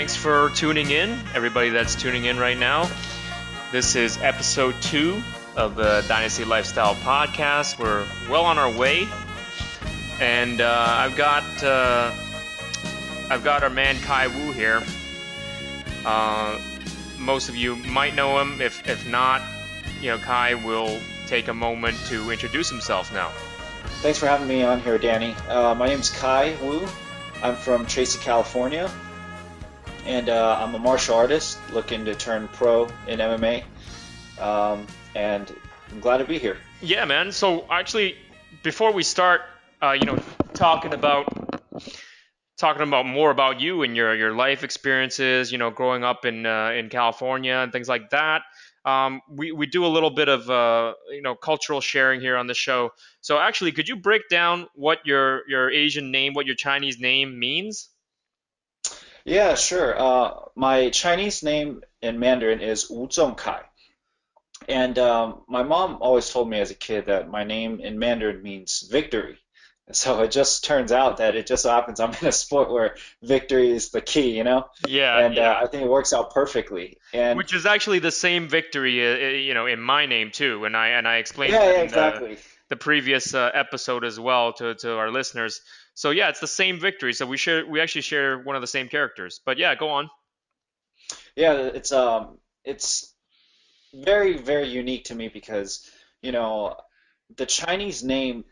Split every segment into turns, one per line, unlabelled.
thanks for tuning in, everybody that's tuning in right now. This is episode 2 of the Dynasty Lifestyle Podcast. We're well on our way, and I've got our man Khai Wu here. Most of you might know him. If not, Khai will take a moment to introduce himself now.
Thanks for having me on here, Danny. My name's Khai Wu. I'm from Tracy, California, and I'm a martial artist looking to turn pro in MMA, and I'm glad to be here.
Yeah, man. So actually, before we start, talking about more about you and your life experiences, growing up in California and things like that. We do a little bit of cultural sharing here on the show. So actually, could you break down what your Asian name, what your Chinese name means?
Yeah, sure. My Chinese name in Mandarin is Wu Zhongkai. And my mom always told me as a kid that my name in Mandarin means victory. So it just turns out that it just so happens I'm in a sport where victory is the key,
Yeah,
And
yeah.
I think it works out perfectly. And
Which is actually the same victory, in my name too. And I explained
yeah,
that
yeah,
in
exactly.
the previous episode as well to our listeners. So yeah, it's the same victory. So we actually share one of the same characters. But yeah, go on.
Yeah, it's very, very unique to me because, you know, the Chinese name,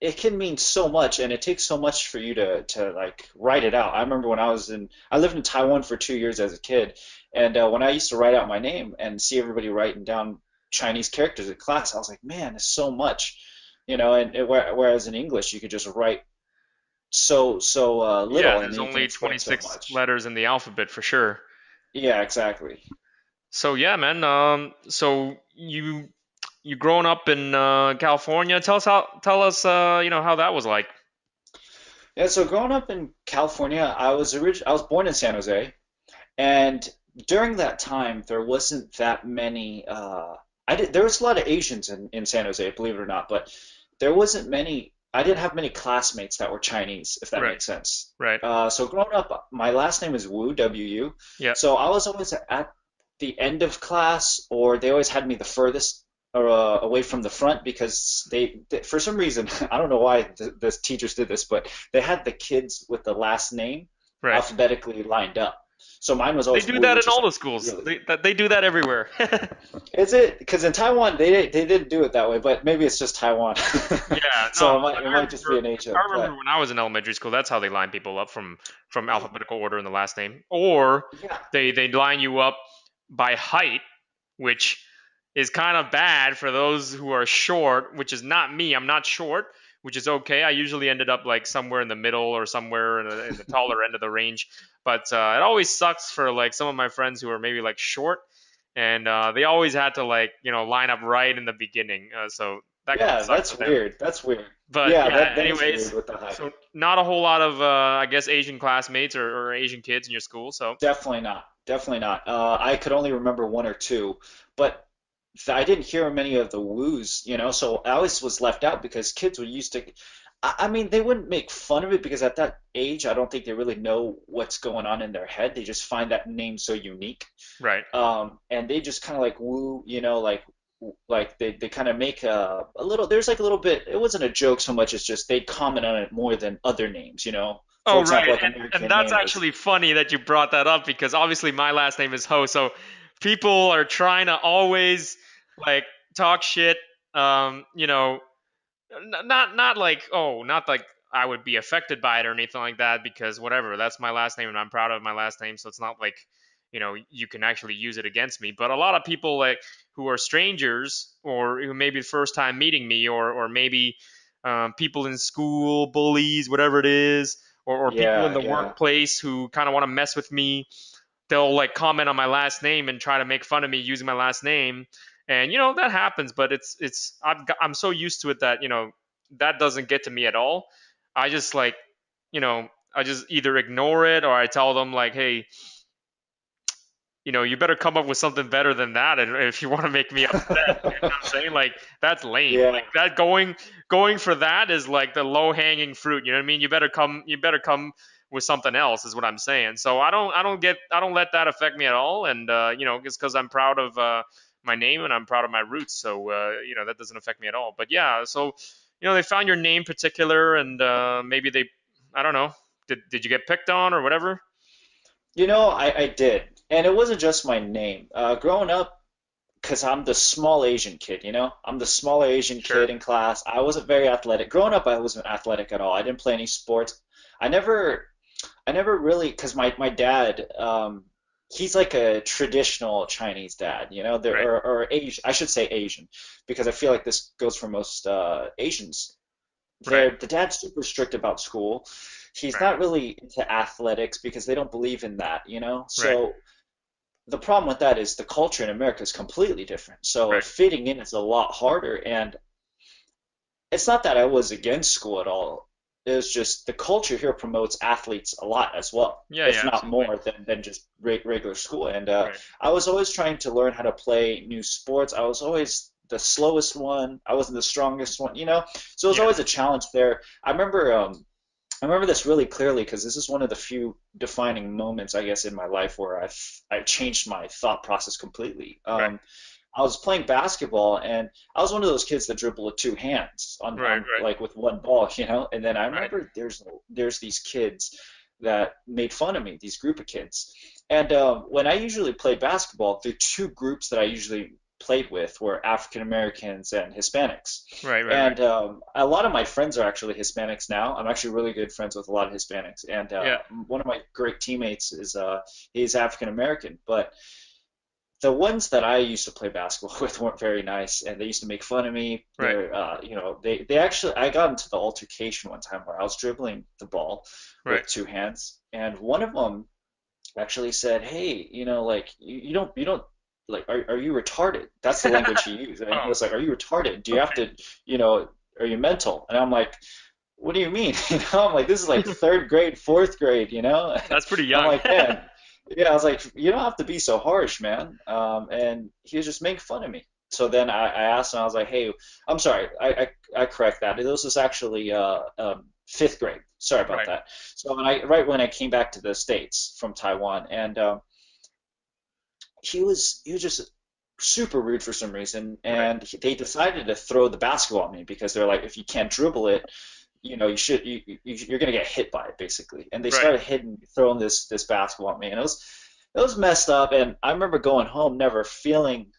it can mean so much and it takes so much for you to like write it out. I remember when I lived in Taiwan for 2 years as a kid, and when I used to write out my name and see everybody writing down Chinese characters in class, I was like, man, it's so much, whereas in English you could just write so
Yeah,
little and
there's
then you can
only
explain so
26
much.
letters in the alphabet for sure.
Yeah, exactly.
So yeah, man. So you growing up in California? Tell us how that was like.
Yeah, so growing up in California, I was born in San Jose. And during that time, there wasn't that many. There was a lot of Asians in San Jose, believe it or not, but there wasn't many. I didn't have many classmates that were Chinese, if that
Right,
makes sense.
right.
So growing up, my last name is Wu, W-U.
Yeah.
So I was always at the end of class, or they always had me the furthest away from the front because for some reason, I don't know why the teachers did this, but they had the kids with the last name
Right.
alphabetically lined up. So mine was
They
always
do
Wu,
that in
which is
all
like
the schools.
really.
They do that everywhere.
Is it? Because in Taiwan they didn't do it that way, but maybe it's just Taiwan.
Yeah, no,
So
but
it might just be an
I
Asia.
remember
But
when I was in elementary school, that's how they line people up from alphabetical order in the last name. Or
yeah,
they line you up by height, which is kind of bad for those who are short, which is not me. I'm not short, which is okay. I usually ended up like somewhere in the middle or somewhere in the taller end of the range. But it always sucks for like some of my friends who are maybe like short, and they always had to like line up right in the beginning. So that kind of
yeah,
sucked
that's
for them.
weird. That's weird.
But
Yeah,
yeah,
that is weird
anyways,
with the height.
so not a whole lot of I guess Asian classmates or Asian kids in your school. So
Definitely not. Definitely not. I could only remember one or two, but I didn't hear many of the woos, so I always was left out because kids were used to. I mean, they wouldn't make fun of it because at that age, I don't think they really know what's going on in their head. They just find that name so unique.
right.
And they just kind of like woo, like they kind of make a little. There's like a little bit. It wasn't a joke so much as just they comment on it more than other names. For
Oh,
example,
right.
like
And
American
that's
name is.
actually funny that you brought that up because obviously my last name is Ho. So people are trying to always like talk shit. Um, you know, not like I would be affected by it or anything like that because whatever, that's my last name and I'm proud of my last name. So it's not like, you can actually use it against me. But a lot of people like who are strangers or who maybe the first time meeting me or maybe people in school, bullies, whatever it is, or people in
Yeah,
the
yeah.
workplace who kind of want to mess with me, they'll like comment on my last name and try to make fun of me using my last name. And that happens, but I'm so used to it that that doesn't get to me at all. I just like I just either ignore it or I tell them like, hey, you better come up with something better than that if you want to make me upset. You know what I'm saying? Like that's lame. Like
Yeah.
that going for that is like the low hanging fruit. You know what I mean? You better come with something else, is what I'm saying. So I don't let that affect me at all. And it's because I'm proud of my name and I'm proud of my roots. So that doesn't affect me at all. But yeah, so they found your name particular, and maybe they, I don't know, did you get picked on or whatever?
I did. And it wasn't just my name. Growing up, because I'm the small Asian kid, I'm the smaller Asian
Sure.
kid in class. I wasn't very athletic. Growing up, I wasn't athletic at all. I didn't play any sports. I never, I never really, because my dad, he's like a traditional Chinese dad,
Right.
or Asian, I should say Asian, because I feel like this goes for most Asians.
Right.
The dad's super strict about school. He's
Right.
not really into athletics because they don't believe in that.
Right.
So the problem with that is the culture in America is completely different. So
Right.
fitting in is a lot harder. And it's not that I was against school at all. It was just the culture here promotes athletes a lot as well,
Yeah.
if
Yeah.
not
Absolutely.
more than just regular school. And
Right.
I was always trying to learn how to play new sports. I was always the slowest one. I wasn't the strongest one. So it was
Yeah.
always a challenge there. I remember this really clearly because this is one of the few defining moments, I guess, in my life where I changed my thought process completely.
Right.
I was playing basketball and I was one of those kids that dribble with two hands
Right.
on
Right.
like with one ball. And then I
Right.
remember there's these kids that made fun of me, these group of kids. And when I usually play basketball, the two groups that I usually played with were African Americans and Hispanics.
Right. Right. Right.
And a lot of my friends are actually Hispanics now. I'm actually really good friends with a lot of Hispanics. And
Yeah.
one of my great teammates is he's African American. But the ones that I used to play basketball with weren't very nice, and they used to make fun of me.
Right.
They actually I got into the altercation one time where I was dribbling the ball
Right.
with two hands, and one of them actually said, "Hey, like you don't like are you retarded?" That's the language he used, and he
Oh.
was like, "Are you retarded? Do you have
Okay.
to, are you mental?" And I'm like, "What do you mean?" I'm like, "This is like third grade, fourth grade,
That's pretty
I'm
young.
like, "Man." Yeah, I was like, "You don't have to be so harsh, man." And he was just making fun of me. So then I asked him, I was like, "Hey, I'm sorry, I correct that. This was actually fifth grade. Sorry about
Right.
that." So right when I came back to the States from Taiwan, and he was just super rude for some reason,
Right.
and they decided to throw the basketball at me because they're like, if you can't dribble it, you're gonna get hit by it basically. And they
Right.
started throwing this basketball at me, and it was messed up. And I remember going home never feeling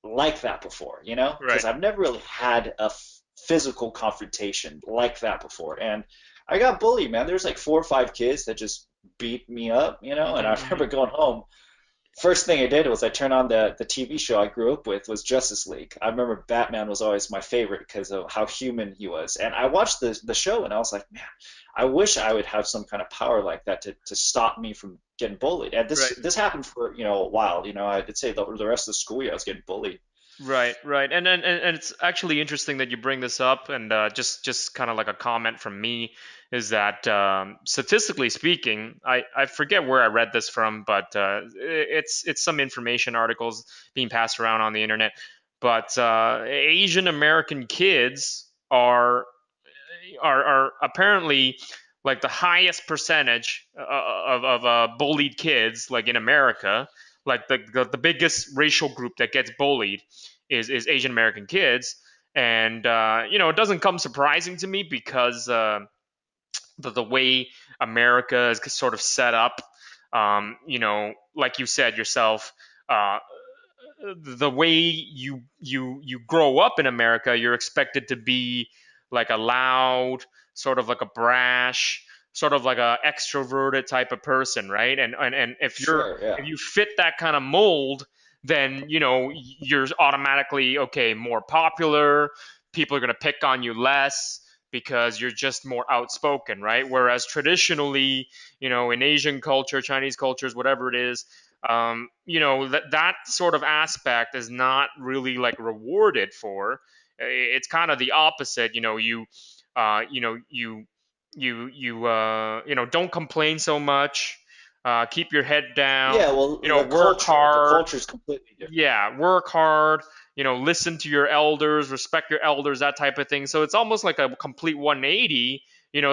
like that before,
Right.
because I've never really had a physical confrontation like that before. And I got bullied, man. There's like four or five kids that just beat me up, and I
Hmm.
remember going home. First thing I did was I turned on the TV show I grew up with was Justice League. I remember Batman was always my favorite because of how human he was. And I watched the show and I was like, man, I wish I would have some kind of power like that to stop me from getting bullied. And this
Right.
this happened for, a while. I'd say the rest of the school year I was getting bullied.
Right, right, and it's actually interesting that you bring this up, and just kind of like a comment from me is that statistically speaking, I forget where I read this from, but it's some information articles being passed around on the internet, but Asian American kids are apparently like the highest percentage of bullied kids like in America. Like the biggest racial group that gets bullied is Asian American kids, and it doesn't come surprising to me because the way America is sort of set up. Like you said yourself, uh, the way you grow up in America, you're expected to be like a loud, sort of like a brash, sort of like a extroverted type of person, right? And
Sure, yeah.
if you fit that kind of mold, then you're automatically okay, more popular. People are gonna pick on you less because you're just more outspoken, right? Whereas traditionally, in Asian culture, Chinese cultures, whatever it is, that sort of aspect is not really like rewarded for. It's kind of the opposite. Don't complain so much. Keep your head down.
Yeah, well, the
Work
culture, the
hard.
culture is completely different.
Yeah, work hard. Listen to your elders, respect your elders, that type of thing. So it's almost like a complete 180.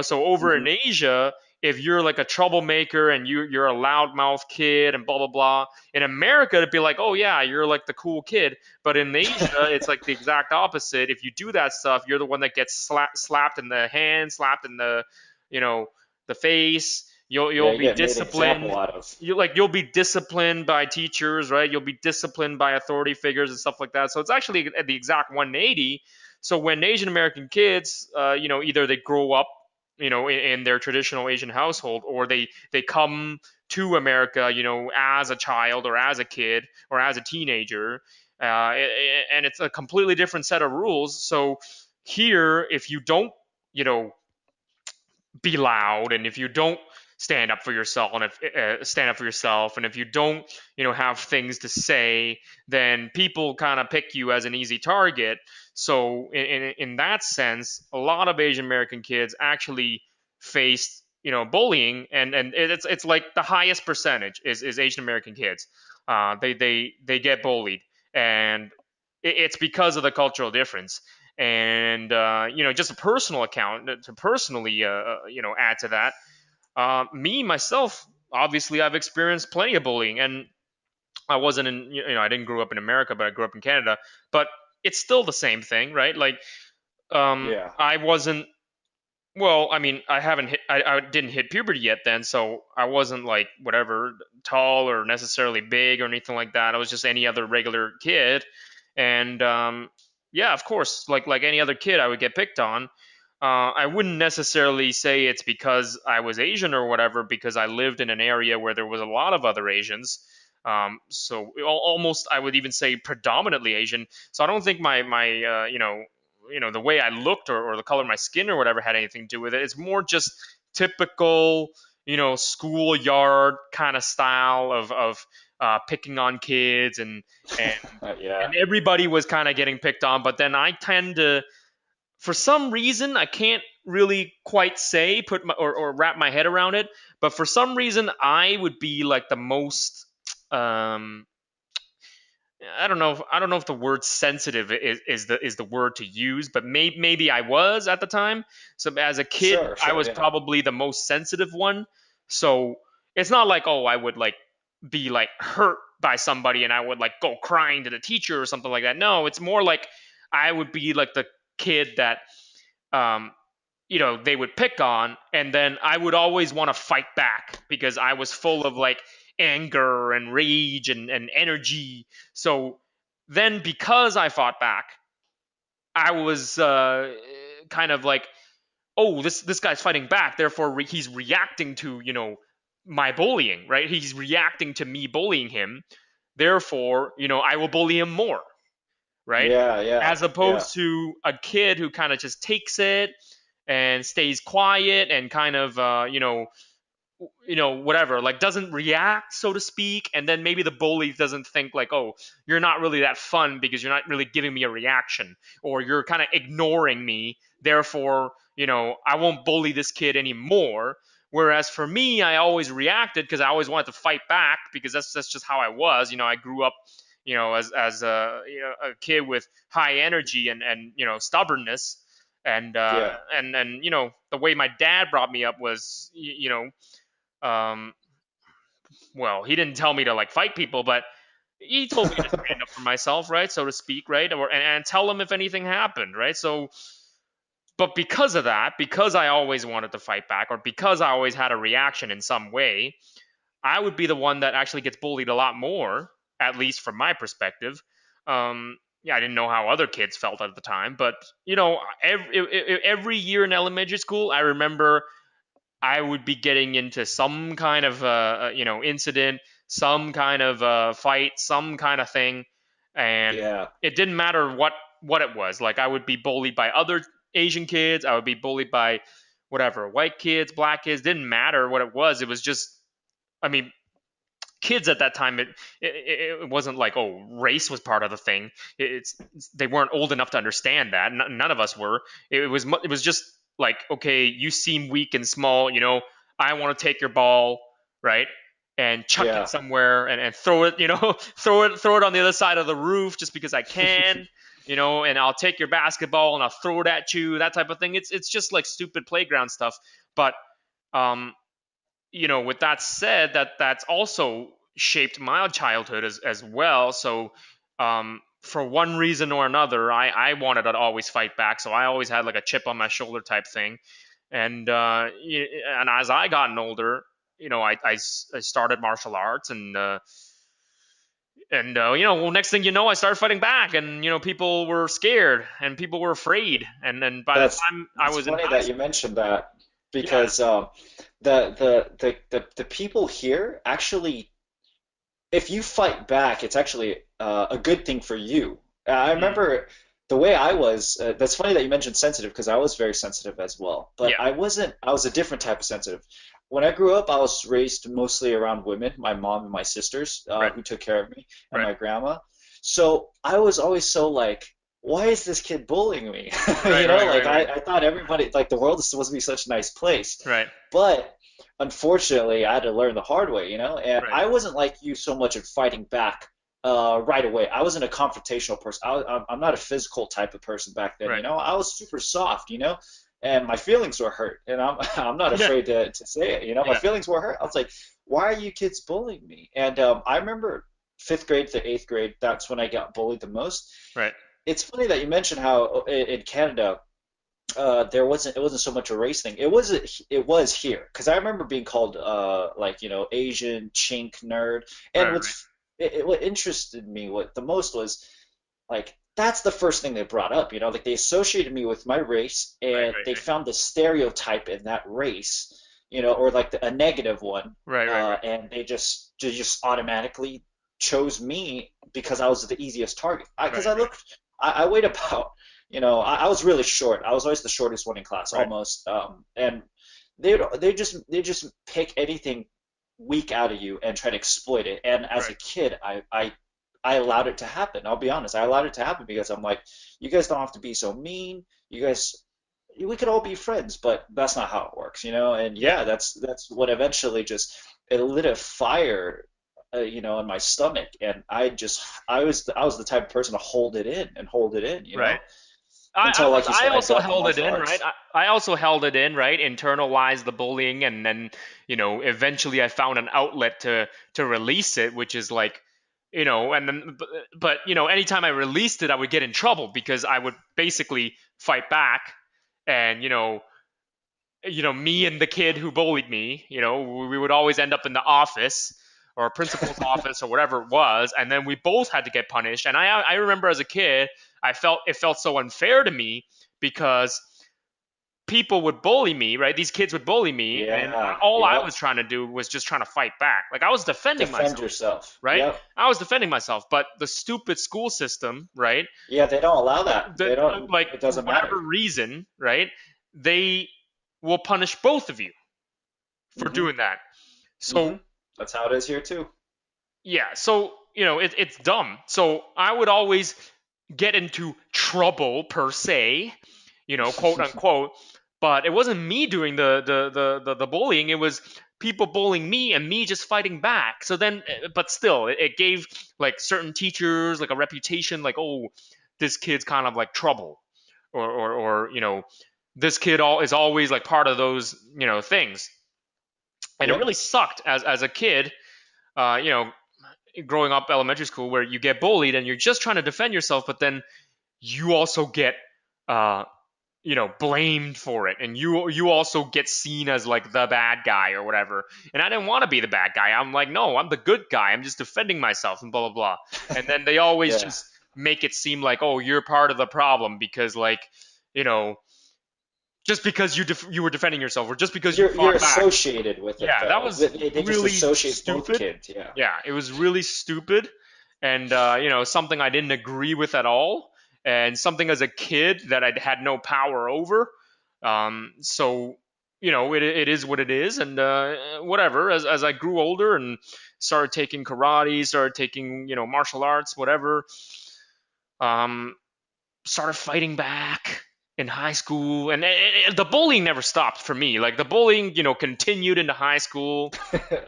So over in
Hmm.
Asia, if you're like a troublemaker and you're a loudmouth kid and blah blah blah. In America, it'd be like, oh yeah, you're like the cool kid. But in Asia, it's like the exact opposite. If you do that stuff, you're the one that gets slapped in the hand, slapped in the, you know, the face.
Yeah,
You'll
you
be
get made an
disciplined.
example out of.
You'll be disciplined by teachers, right? You'll be disciplined by authority figures and stuff like that. So it's actually at the exact 180. So when Asian American kids, either they grow up, in their traditional Asian household, or they come to America, as a child or as a kid or as a teenager, and it's a completely different set of rules. So here, if you don't, you know, be loud, and if you don't stand up for yourself, and if you don't, have things to say, then people kind of pick you as an easy target. So in that sense, a lot of Asian American kids actually faced, bullying, and it's like the highest percentage is Asian American kids. They get bullied, and it's because of the cultural difference. And just a personal account to personally add to that. Me myself, obviously, I've experienced plenty of bullying, and I wasn't in, I didn't grow up in America, but I grew up in Canada. But it's still the same thing, right? Like,
Yeah,
I wasn't. Well, I mean, I didn't hit puberty yet then, so I wasn't like whatever tall or necessarily big or anything like that. I was just any other regular kid, and yeah, of course, like any other kid, I would get picked on. I wouldn't necessarily say it's because I was Asian or whatever, because I lived in an area where there was a lot of other Asians. So almost, I would even say predominantly Asian. So I don't think my the way I looked, or the color of my skin or whatever had anything to do with it. It's more just typical, schoolyard kind of style of picking on kids, and
yeah,
and everybody was kind of getting picked on. But then I tend to, for some reason, I can't really quite say, put my, or wrap my head around it, but for some reason I would be like the most, um I don't know if the word sensitive is the word to use, but maybe I was at the time. So as a kid,
sure,
I
sure,
was
yeah,
probably the most sensitive one. So it's not like, oh, I would like be like hurt by somebody and I would like go crying to the teacher or something like that. No, it's more like I would be like the kid that, um they would pick on, and then I would always want to fight back because I was full of like anger and rage and energy. So then, because I fought back, I was kind of like, oh, this guy's fighting back, therefore he's reacting to, my bullying, right? He's reacting to me bullying him, therefore, I will bully him more, right?
yeah, yeah,
As
yeah,
opposed to a kid who kind of just takes it and stays quiet and kind of, whatever, like doesn't react, so to speak. And then maybe the bully doesn't think like, oh, you're not really that fun because you're not really giving me a reaction, or you're kind of ignoring me. Therefore, I won't bully this kid anymore. Whereas for me, I always reacted because I always wanted to fight back, because that's just how I was. I grew up, as a, a kid with high energy and stubbornness, and
yeah.
the way my dad brought me up was, um, well, he didn't tell me to like fight people, but he told me to stand up for myself, right, so to speak, right, and tell him if anything happened, right. So, but because of that, because I always wanted to fight back, or because I always had a reaction in some way, I would be the one that actually gets bullied a lot more, at least from my perspective. Yeah, I didn't know how other kids felt at the time, but every year in elementary school, I remember I would be getting into some kind of incident, some kind of fight, some kind of thing, and
Yeah,
it didn't matter what it was. Like, I would be bullied by other Asian kids, I would be bullied by whatever, white kids, black kids. Didn't matter what it was. It was just, I mean, kids at that time, it wasn't like, oh, race was part of the thing. They weren't old enough to understand that. None of us were. It was just like, okay, you seem weak and small, I want to take your ball, right, and chuck it
yeah.
somewhere, and throw it, throw it on the other side of the roof just because I can, and I'll take your basketball and I'll throw it at you, that type of thing. It's just like stupid playground stuff. But with that said, that's also shaped my childhood as well. So, for one reason or another, I wanted to always fight back. So I always had like a chip on my shoulder type thing. And as I gotten older, I started martial arts, well, next thing you know, I started fighting back, and people were scared and people were afraid, and then by the
That's
time I
that's
was in
funny
high
that you
school,
mentioned that
yeah,
because the people here actually, if you fight back, it's actually a good thing for you. I
mm,
remember the way I was. That's funny that you mentioned sensitive because I was very sensitive as well. But
yeah,
I wasn't. I was a different type of sensitive. When I grew up, I was raised mostly around women, my mom and my sisters,
right,
who took care of me, and
right,
my grandma. So I was always so like, why is this kid bullying me?
right, right,
Like
right, right,
I thought everybody, like the world is supposed to be such a nice place.
right,
But unfortunately, I had to learn the hard way, and
right,
I wasn't like you so much at fighting back right away. I wasn't a confrontational person. I'm not a physical type of person back then,
right,
I was super soft, and my feelings were hurt, and I'm I'm not
yeah,
afraid to say it, my
yeah,
feelings were hurt. I was like, why are you kids bullying me? And I remember fifth grade to eighth grade, that's when I got bullied the most.
right,
It's funny that you mentioned how in Canada it wasn't so much a race thing. It was here because I remember being called like Asian chink nerd. And
right,
what interested me what the most was like that's the first thing they brought up. Like they associated me with my race
right,
and they found the stereotype in that race. Or like a negative one,
right, right, right,
and they just automatically chose me because I was the easiest target.
right,
Because I weighed about I was really short. I was always the shortest one in class,
right,
almost. And they just pick anything weak out of you and try to exploit it. And as
right,
a kid, I allowed it to happen. I'll be honest. I allowed it to happen because I'm like, you guys don't have to be so mean. You guys, we could all be friends, but that's not how it works, And
yeah,
yeah, that's what eventually just it lit a fire, in my stomach, and I was the type of person to hold it in and hold it in,
right.
until, like you
I
said, I
also
got the
held it
martial
in, right?
arts.
I also held it in, right? Internalized the bullying, and then eventually I found an outlet to release it, which is like, and then but anytime I released it, I would get in trouble because I would basically fight back, and me and the kid who bullied me, we would always end up in the office or principal's office or whatever it was, and then we both had to get punished. And I remember as a kid, it felt so unfair to me because people would bully me, right? These kids would bully me, and
Yeah,
all I
yep.
was trying to do was just trying to fight back. Like I was defending
Defend
myself,
yourself.
right?
Yep.
I was defending myself, but the stupid school system, right?
Yeah, they don't allow that.
That
They don't.
like
It
for
doesn't matter.
whatever reason, right? They will punish both of you for
Mhm.
doing that. So
Mhm. That's how it is here too.
yeah, so it's dumb. So I would always get into trouble per se, quote unquote. But it wasn't me doing the bullying. It was people bullying me and me just fighting back. So then, but still, it gave like certain teachers like a reputation, like, oh, this kid's kind of like trouble, or this kid is always like part of those things. And it
Yep.
really sucked as a kid, growing up elementary school, where you get bullied and you're just trying to defend yourself, but then you also get uh, blamed for it, and you also get seen as like the bad guy or whatever. And I didn't want to be the bad guy. I'm like, no, I'm the good guy. I'm just defending myself and blah blah blah. And then they always
Yeah.
just make it seem like, oh, you're part of the problem because like you know just because you were defending yourself or just because you
You're
fought back.
associated with it
Yeah, that
though.
was
They just
really
associate both
stupid.
kids. Yeah.
Yeah, it was really stupid, and something I didn't agree with at all, and something as a kid that I had no power over. So it is what it is, and whatever. As I grew older and started taking karate, started taking martial arts, whatever. Um, Started fighting back in high school, and the bullying never stopped for me. Like the bullying, continued into high school,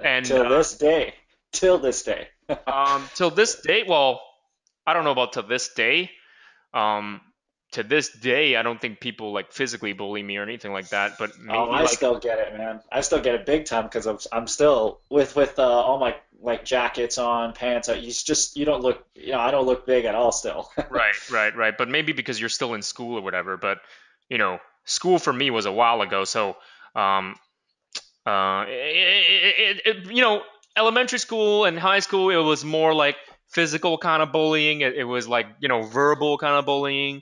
and
Till this day. Till this day.
till this day. Well, I don't know about to this day. Um, to this day, I don't think people like physically bully me or anything like that. But
Oh,
maybe
I
like
still get it, man. I still get it big time because I'm still with all my like jackets on, pants. You don't look, I don't look big at all still.
right, right, right. But maybe because you're still in school or whatever. But school for me was a while ago. So um, elementary school and high school, it was more like physical kind of bullying. It was like verbal kind of bullying.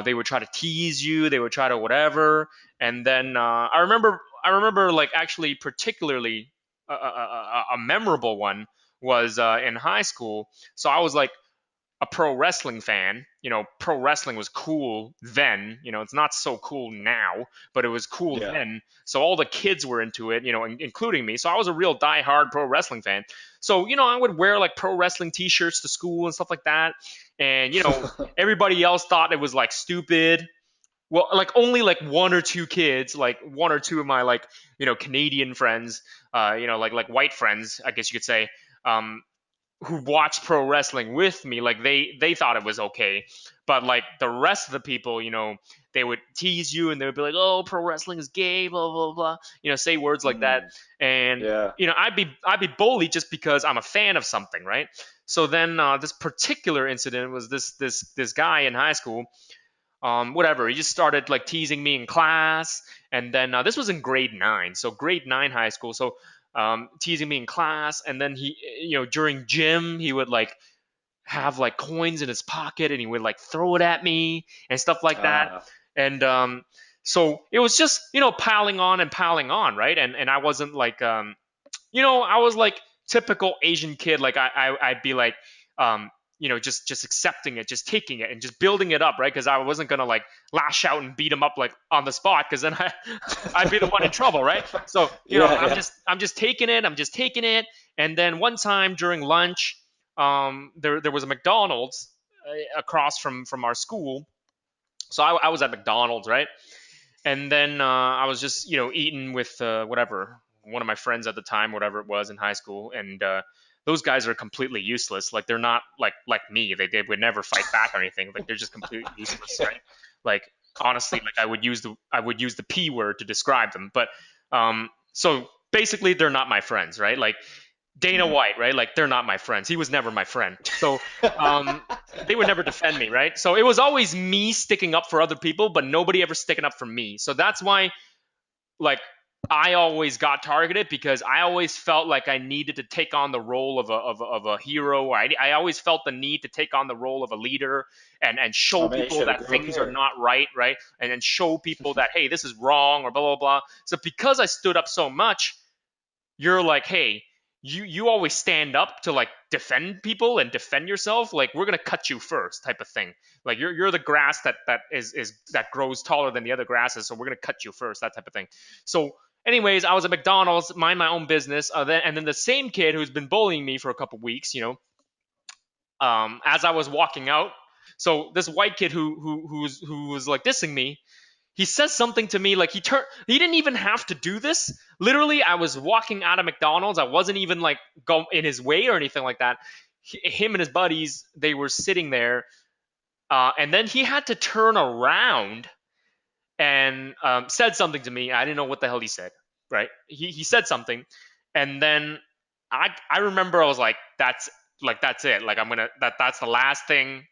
They would try to tease you. They would try to whatever. And then I remember like actually particularly a memorable one was in high school. So I was like a pro wrestling fan. Pro wrestling was cool then. It's not so cool now, but it was cool
Yeah.
then. So all the kids were into it, including me. So I was a real die-hard pro wrestling fan. So, I would wear like pro wrestling t-shirts to school and stuff like that. And, everybody else thought it was like stupid. Well, like only like one or two kids, like one or two of my like, Canadian friends, like white friends, I guess you could say, um, who watched pro wrestling with me, like they thought it was okay, but like the rest of the people, they would tease you and they would be like, "Oh, pro wrestling is gay," blah blah blah, say words like that,
Mm,
and
yeah.
I'd be bullied just because I'm a fan of something, right? So then this particular incident was this guy in high school, whatever. He just started like teasing me in class, and then this was in grade 9, so grade 9 high school. So teasing me in class, and then he, during gym, he would like have like coins in his pocket, and he would like throw it at me and stuff like that.
Ah,
And so it was just piling on and piling on, right? And I wasn't like I was like typical Asian kid. Like I'd be like, just accepting it, just taking it, and just building it up, right? Because I wasn't gonna like lash out and beat him up like on the spot, because then I'd be the one in trouble, right? So
yeah,
I'm
yeah.
just taking it, and then one time during lunch, there was a McDonald's across from our school, so I was at McDonald's, right? And then I was just eating with whatever, one of my friends at the time, whatever it was in high school, and those guys are completely useless. Like they're not like me. They would never fight back or anything. Like they're just completely useless, right? Like honestly, like I would use the p word to describe them. But so basically, they're not my friends, right? Like Dana
Mhm.
White, right? Like they're not my friends. He was never my friend. So um, they would never defend me, right? So it was always me sticking up for other people, but nobody ever sticking up for me. So that's why, like, I always got targeted, because I always felt like I needed to take on the role of a hero. I always felt the need to take on the role of a leader, and
Oh
show
man, you
people
should have
that
grew up
things are
here.
not right, right? And then show people that, hey, this is wrong, or blah, blah, blah. So because I stood up so much, you're like, hey, you always stand up to like defend people and defend yourself. Like we're gonna cut you first, type of thing. Like you're the grass that grows taller than the other grasses, so we're gonna cut you first, that type of thing. So, anyways, I was at McDonald's, mind my own business. And then the same kid who's been bullying me for a couple weeks, as I was walking out. So this white kid who was like dissing me, he says something to me, like he didn't even have to do this. Literally, I was walking out of McDonald's, I wasn't even like go in his way or anything like that. Him and his buddies, they were sitting there, and then he had to turn around and said something to me. I didn't know what the hell he said, right? He said something, and then I remember I was like that's it, like I'm gonna that's the last thing,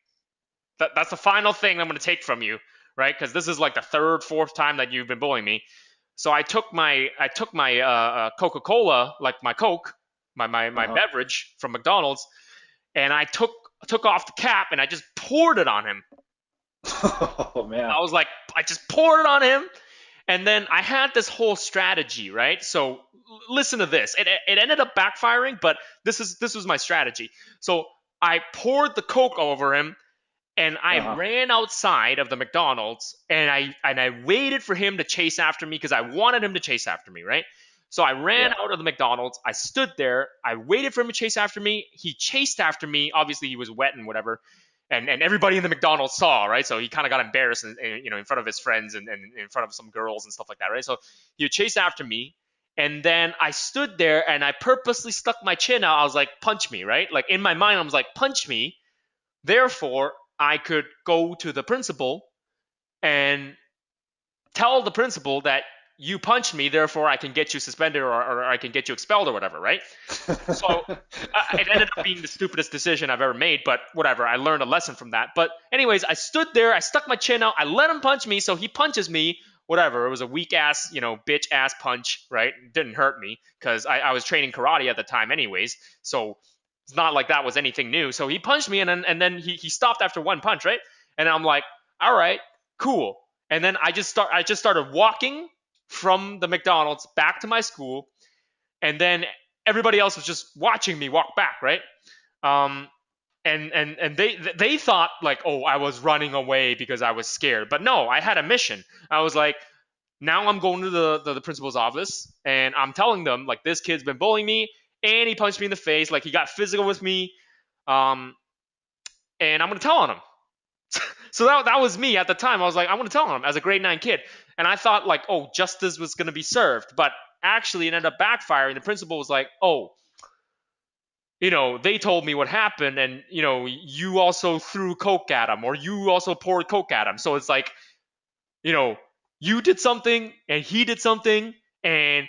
that's the final thing I'm going to take from you, right? Because this is like the third, fourth time that you've been bullying me. So I took my Coca Cola, like my Coke, my
Uh-huh.
beverage from McDonald's, and I took off the cap and I just poured it on him.
Oh man.
I was like, I just poured it on him, and then I had this whole strategy, right? So listen to this. It ended up backfiring, but this was my strategy. So I poured the Coke over him, and I
Uh-huh.
ran outside of the McDonald's, and I waited for him to chase after me, because I wanted him to chase after me, right? So I ran
Yeah.
out of the McDonald's. I stood there. I waited for him to chase after me. He chased after me. Obviously, he was wet and whatever, and everybody in the McDonald's saw, right? So he kind of got embarrassed, in front of his friends, and in front of some girls and stuff like that, right? So he would chase after me, and then I stood there and I purposely stuck my chin out. I was like, punch me, right? Like in my mind, I was like, punch me. Therefore, I could go to the principal and tell the principal that you punched me, therefore I can get you suspended, or I can get you expelled or whatever, right? So it ended up being the stupidest decision I've ever made, but whatever. I learned a lesson from that. But anyways, I stood there, I stuck my chin out, I let him punch me, so he punches me. Whatever. It was a weak ass, bitch ass punch, right? It didn't hurt me because I was training karate at the time, anyways. So it's not like that was anything new. So he punched me, and then he stopped after one punch, right? And I'm like, all right, cool. And then I just started walking from the McDonald's back to my school, and then everybody else was just watching me walk back, right? Um, and they thought like, oh, I was running away because I was scared, but no, I had a mission. I was like, now I'm going to the principal's office, and I'm telling them like, this kid's been bullying me, and he punched me in the face, like he got physical with me, um, and I'm gonna tell on him. So that was me at the time. I was like, I'm gonna tell him as a grade 9 kid, and I thought like, oh, justice was gonna be served, but actually it ended up backfiring. The principal was like, oh, they told me what happened, and you also threw coke at him, or you also poured coke at him. So it's like, you know, you did something and he did something, and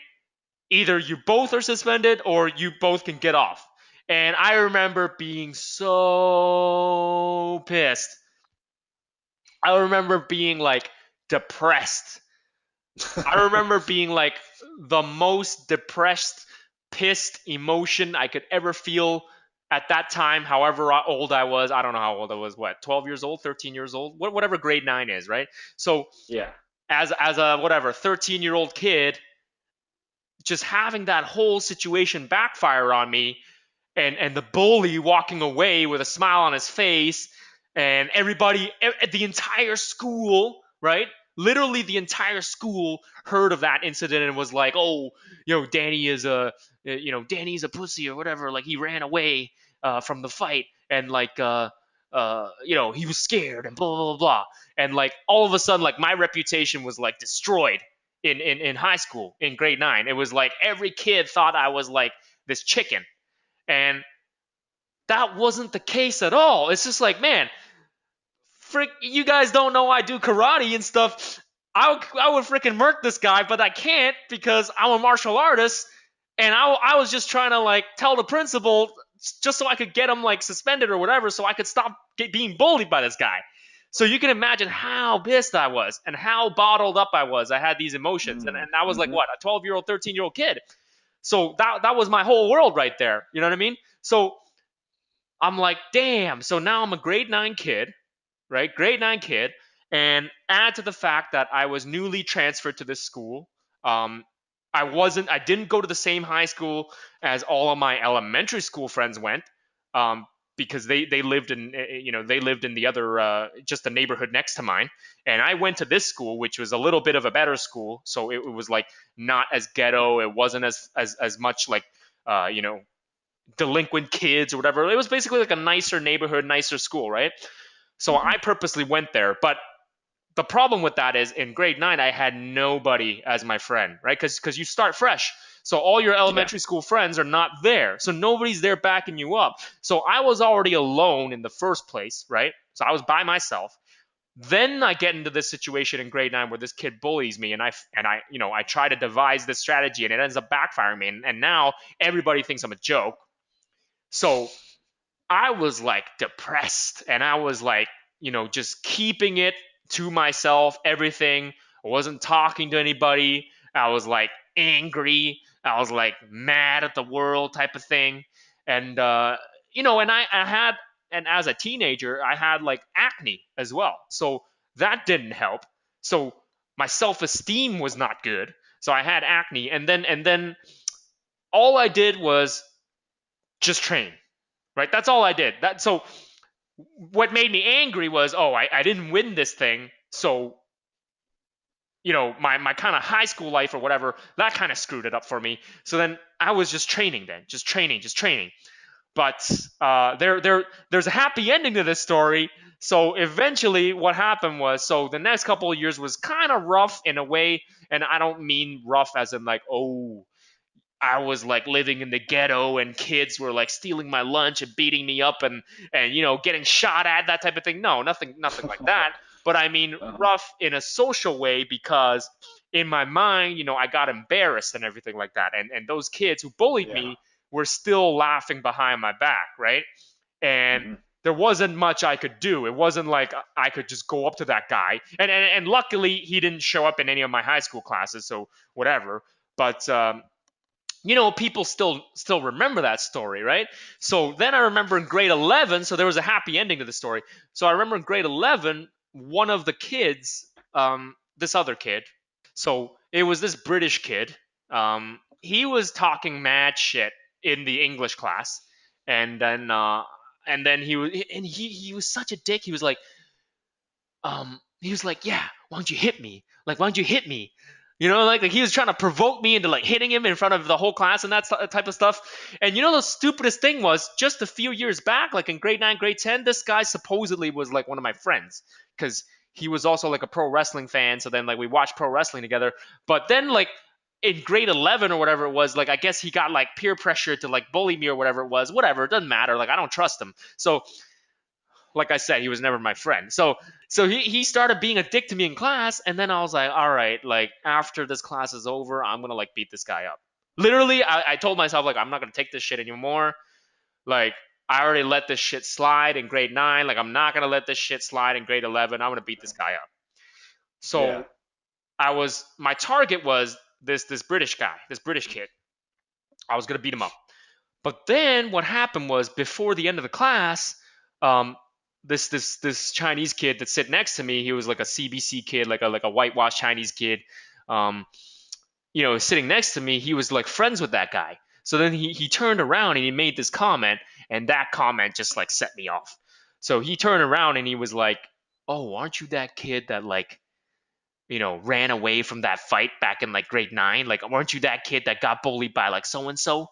either you both are suspended or you both can get off. And I remember being so pissed. I remember being like depressed. I remember being like the most depressed, pissed emotion I could ever feel at that time, however old I was. I don't know how old I was, what, 12 years old, 13 years old, whatever grade 9 is, right? So
Yeah.
as a whatever 13-year-old kid, just having that whole situation backfire on me, and the bully walking away with a smile on his face, and everybody at the entire school, right? Literally the entire school heard of that incident and was like, "Oh, Danny's a pussy or whatever. Like he ran away from the fight, and like he was scared and blah blah blah blah." And like all of a sudden, like my reputation was like destroyed in high school in grade 9. It was like every kid thought I was like this chicken, and that wasn't the case at all. It's just like, man, frick, you guys don't know I do karate and stuff. I would freaking murk this guy, but I can't because I'm a martial artist, and I was just trying to like tell the principal just so I could get him like suspended or whatever, so I could stop being bullied by this guy. So you can imagine how pissed I was and how bottled up I was. I had these emotions, and I was like,
Mm-hmm.
what, a 12-year-old, 13-year-old kid. So that was my whole world right there. You know what I mean? So I'm like, damn. So now I'm a grade 9 kid, right? Grade 9 kid. And add to the fact that I was newly transferred to this school. Um, I didn't go to the same high school as all of my elementary school friends went, um, because they lived in, they lived in the other, just the neighborhood next to mine. And I went to this school, which was a little bit of a better school. So it was like not as ghetto. It wasn't as much like, uh, you know, delinquent kids or whatever. It was basically like a nicer neighborhood, nicer school, right? So
Mm-hmm.
I purposely went there. But the problem with that is in grade 9, I had nobody as my friend, right? Because you start fresh. So all your
Yeah.
elementary school friends are not there. So nobody's there backing you up. So I was already alone in the first place, right? So I was by myself. Then I get into this situation in grade 9 where this kid bullies me, and I try to devise this strategy, and it ends up backfiring me, and now everybody thinks I'm a joke. So I was like depressed, and I was like, just keeping it to myself, everything. I wasn't talking to anybody. I was like angry. I was like mad at the world type of thing. And, and I had, and as a teenager, I had like acne as well. So that didn't help. So my self esteem was not good. So I had acne. And then all I did was just train, right? That's all I did. So what made me angry was, oh, I didn't win this thing, so my kind of high school life or whatever, that kind of screwed it up for me. So then I was just training, then just training, just training. But there's a happy ending to this story. So eventually what happened was, so the next couple of years was kind of rough in a way, and I don't mean rough as in like, oh, I was like living in the ghetto and kids were like stealing my lunch and beating me up and getting shot at, that type of thing. No, nothing like that. but I mean
Uh-huh.
rough in a social way because in my mind, I got embarrassed and everything like that. And those kids who bullied
Yeah.
me were still laughing behind my back, right? And
Hmm.
there wasn't much I could do. It wasn't like I could just go up to that guy. And luckily, he didn't show up in any of my high school classes, so whatever. But people still remember that story, right? So then I remember in grade 11, so there was a happy ending to the story. So I remember in grade 11, one of the kids, this other kid, so it was this British kid. He was talking mad shit in the English class, and then he was such a dick. He was like, yeah, why don't you hit me? Like, why don't you hit me? Like he was trying to provoke me into like hitting him in front of the whole class and that type of stuff. And the stupidest thing was just a few years back, like in grade 9, grade 10, this guy supposedly was like one of my friends because he was also like a pro wrestling fan. So then like we watched pro wrestling together. But then like in grade 11 or whatever it was, like I guess he got like peer pressure to like bully me or whatever it was. Whatever, it doesn't matter. Like I don't trust him. So like I said, he was never my friend. So he started being a dick to me in class, and then I was like, all right, like after this class is over, I'm gonna like beat this guy up. Literally, I told myself like I'm not gonna take this shit anymore. Like I already let this shit slide in grade 9. Like I'm not gonna let this shit slide in grade 11. I'm gonna beat this guy up.
Yeah.
So my target was this British guy, this British kid. I was gonna beat him up. But then what happened was before the end of the class, um, this Chinese kid that sit next to me, he was like a CBC kid, like a whitewashed Chinese kid. Um, sitting next to me, he was like friends with that guy. So then he turned around and he made this comment, and that comment just like set me off. So he turned around and he was like, "Oh, aren't you that kid that like ran away from that fight back in like grade 9? Like, aren't you that kid that got bullied by like so and so?"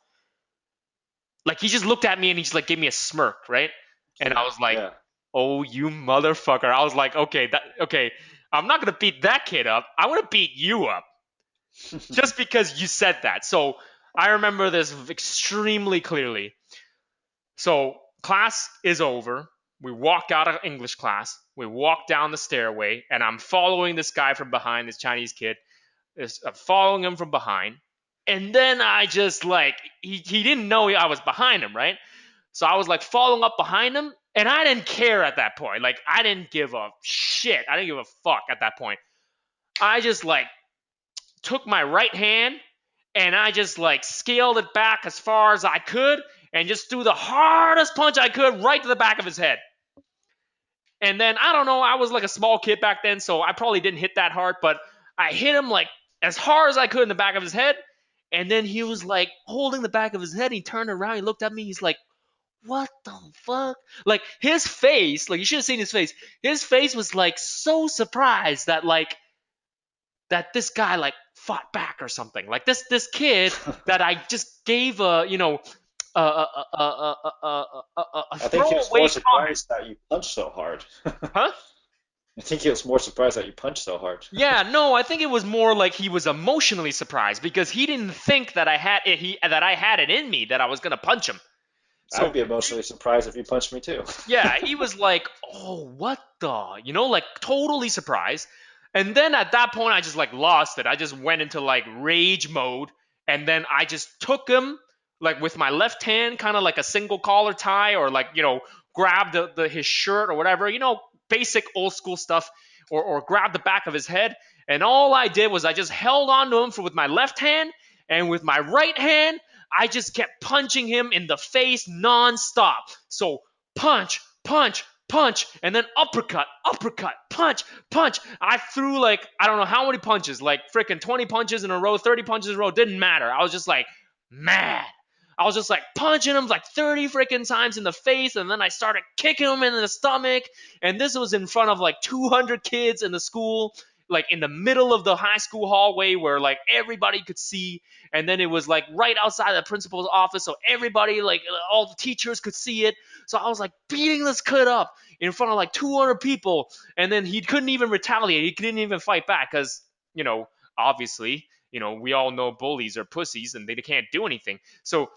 Like he just looked at me and he just like gave me a smirk, right? And I
Yeah.
was like,
Yeah.
"Oh, you motherfucker!" I was like, "Okay, I'm not gonna beat that kid up. I want to beat you up just because you said that." So I remember this extremely clearly. So class is over. We walk out of English class. We walk down the stairway, and I'm following this guy from behind, this Chinese kid. I'm following him from behind, and then I just like he didn't know I was behind him, right? So I was like following up behind him, and I didn't care at that point. Like I didn't give a shit. I didn't give a fuck at that point. I just like took my right hand and I just like scaled it back as far as I could and just threw the hardest punch I could right to the back of his head. And then I don't know, I was like a small kid back then, so I probably didn't hit that hard, but I hit him like as hard as I could in the back of his head. And then he was like holding the back of his head. He turned around, he looked at me, he's like, what the fuck? Like his face, like you should have seen his face. His face was like so surprised that this guy like fought back or something. Like this kid that I just gave a
I think he was more
throwaway comment,
surprised that you punched so hard.
huh?
I think he was more surprised that you punched so hard.
Yeah, no, I think it was more like he was emotionally surprised because he didn't think that I had it in me that I was gonna punch him.
I'd
So
be emotionally surprised if you punched me too.
yeah, he was like, "Oh, what the?" Like totally surprised. And then at that point, I just like lost it. I just went into like rage mode, and then I just took him like with my left hand, kind of like a single collar tie, or like grab the his shirt or whatever, basic old school stuff, or grab the back of his head. And all I did was I just held on to him with my left hand, and with my right hand, I just kept punching him in the face nonstop. So punch, punch, punch, and then uppercut, uppercut, punch, punch. I threw like, I don't know how many punches, like freaking 20 punches in a row, 30 punches in a row, didn't matter. I was just like mad. I was just like punching him like 30 freaking times in the face, and then I started kicking him in the stomach. And this was in front of like 200 kids in the school, like in the middle of the high school hallway where like everybody could see. And then it was like right outside the principal's office, so everybody, like all the teachers could see it. So I was like beating this kid up in front of like 200 people, and then he couldn't even retaliate. He couldn't even fight back because, obviously, we all know bullies are pussies and they can't do anything. So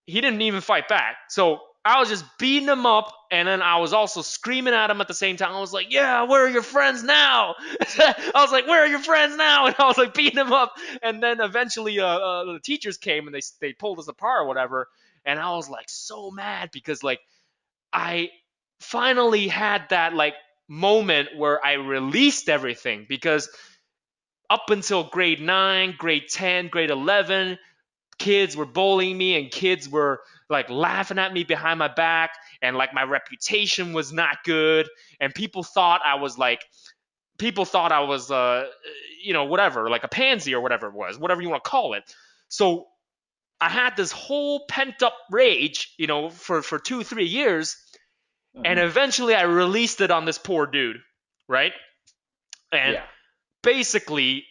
he didn't even fight back. So I was just beating him up, and then I was also screaming at him at the same time. I was like, "Yeah, where are your friends now?" I was like, "Where are your friends now?" And I was like beating him up. And then eventually, the teachers came and they pulled us apart or whatever. And I was like so mad because like I finally had that like moment where I released everything because up until grade 9, grade 10, grade 11, kids were bullying me and kids were like laughing at me behind my back and like my reputation was not good and people thought I was whatever, like a pansy or whatever it was, whatever you want to call it. So I had this whole pent up rage, for 2 3 years, and
Hmm.
eventually I released it on this poor dude, right? And
Yeah.
basically,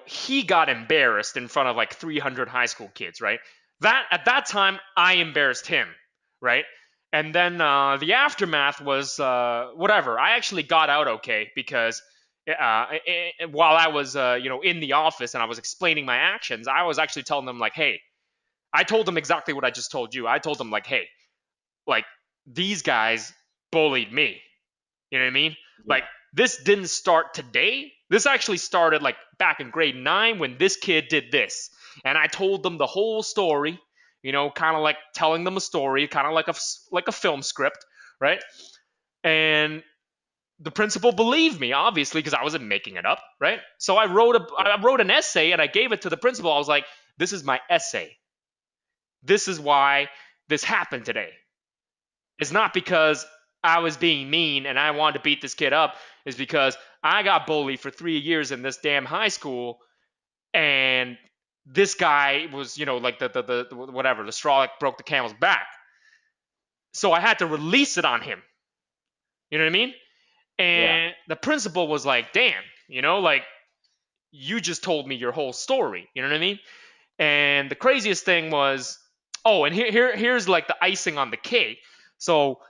he got embarrassed in front of like 300 high school kids, right? That at that time, I embarrassed him, right? And then the aftermath was whatever. I actually got out okay because while I was, in the office and I was explaining my actions, I was actually telling them like, hey, I told them exactly what I just told you. I told them like, hey, like these guys bullied me. You know what I mean? Like
Yeah.
this didn't start today. This actually started like back in grade 9 when this kid did this. And I told them the whole story, kind of like telling them a story, kind of like a film script, right? And the principal believed me, obviously, because I wasn't making it up, right? So
Yeah.
I wrote an essay and I gave it to the principal. I was like, "This is my essay. This is why this happened today. It's not because I was being mean and I wanted to beat this kid up. It's because I got bullied for 3 years in this damn high school, and this guy was, like the whatever, the straw that broke the camel's back. So I had to release it on him. You know what I mean?
Yeah.
And the principal was like, damn, like you just told me your whole story. You know what I mean? And the craziest thing was, oh, and here's like the icing on the cake. So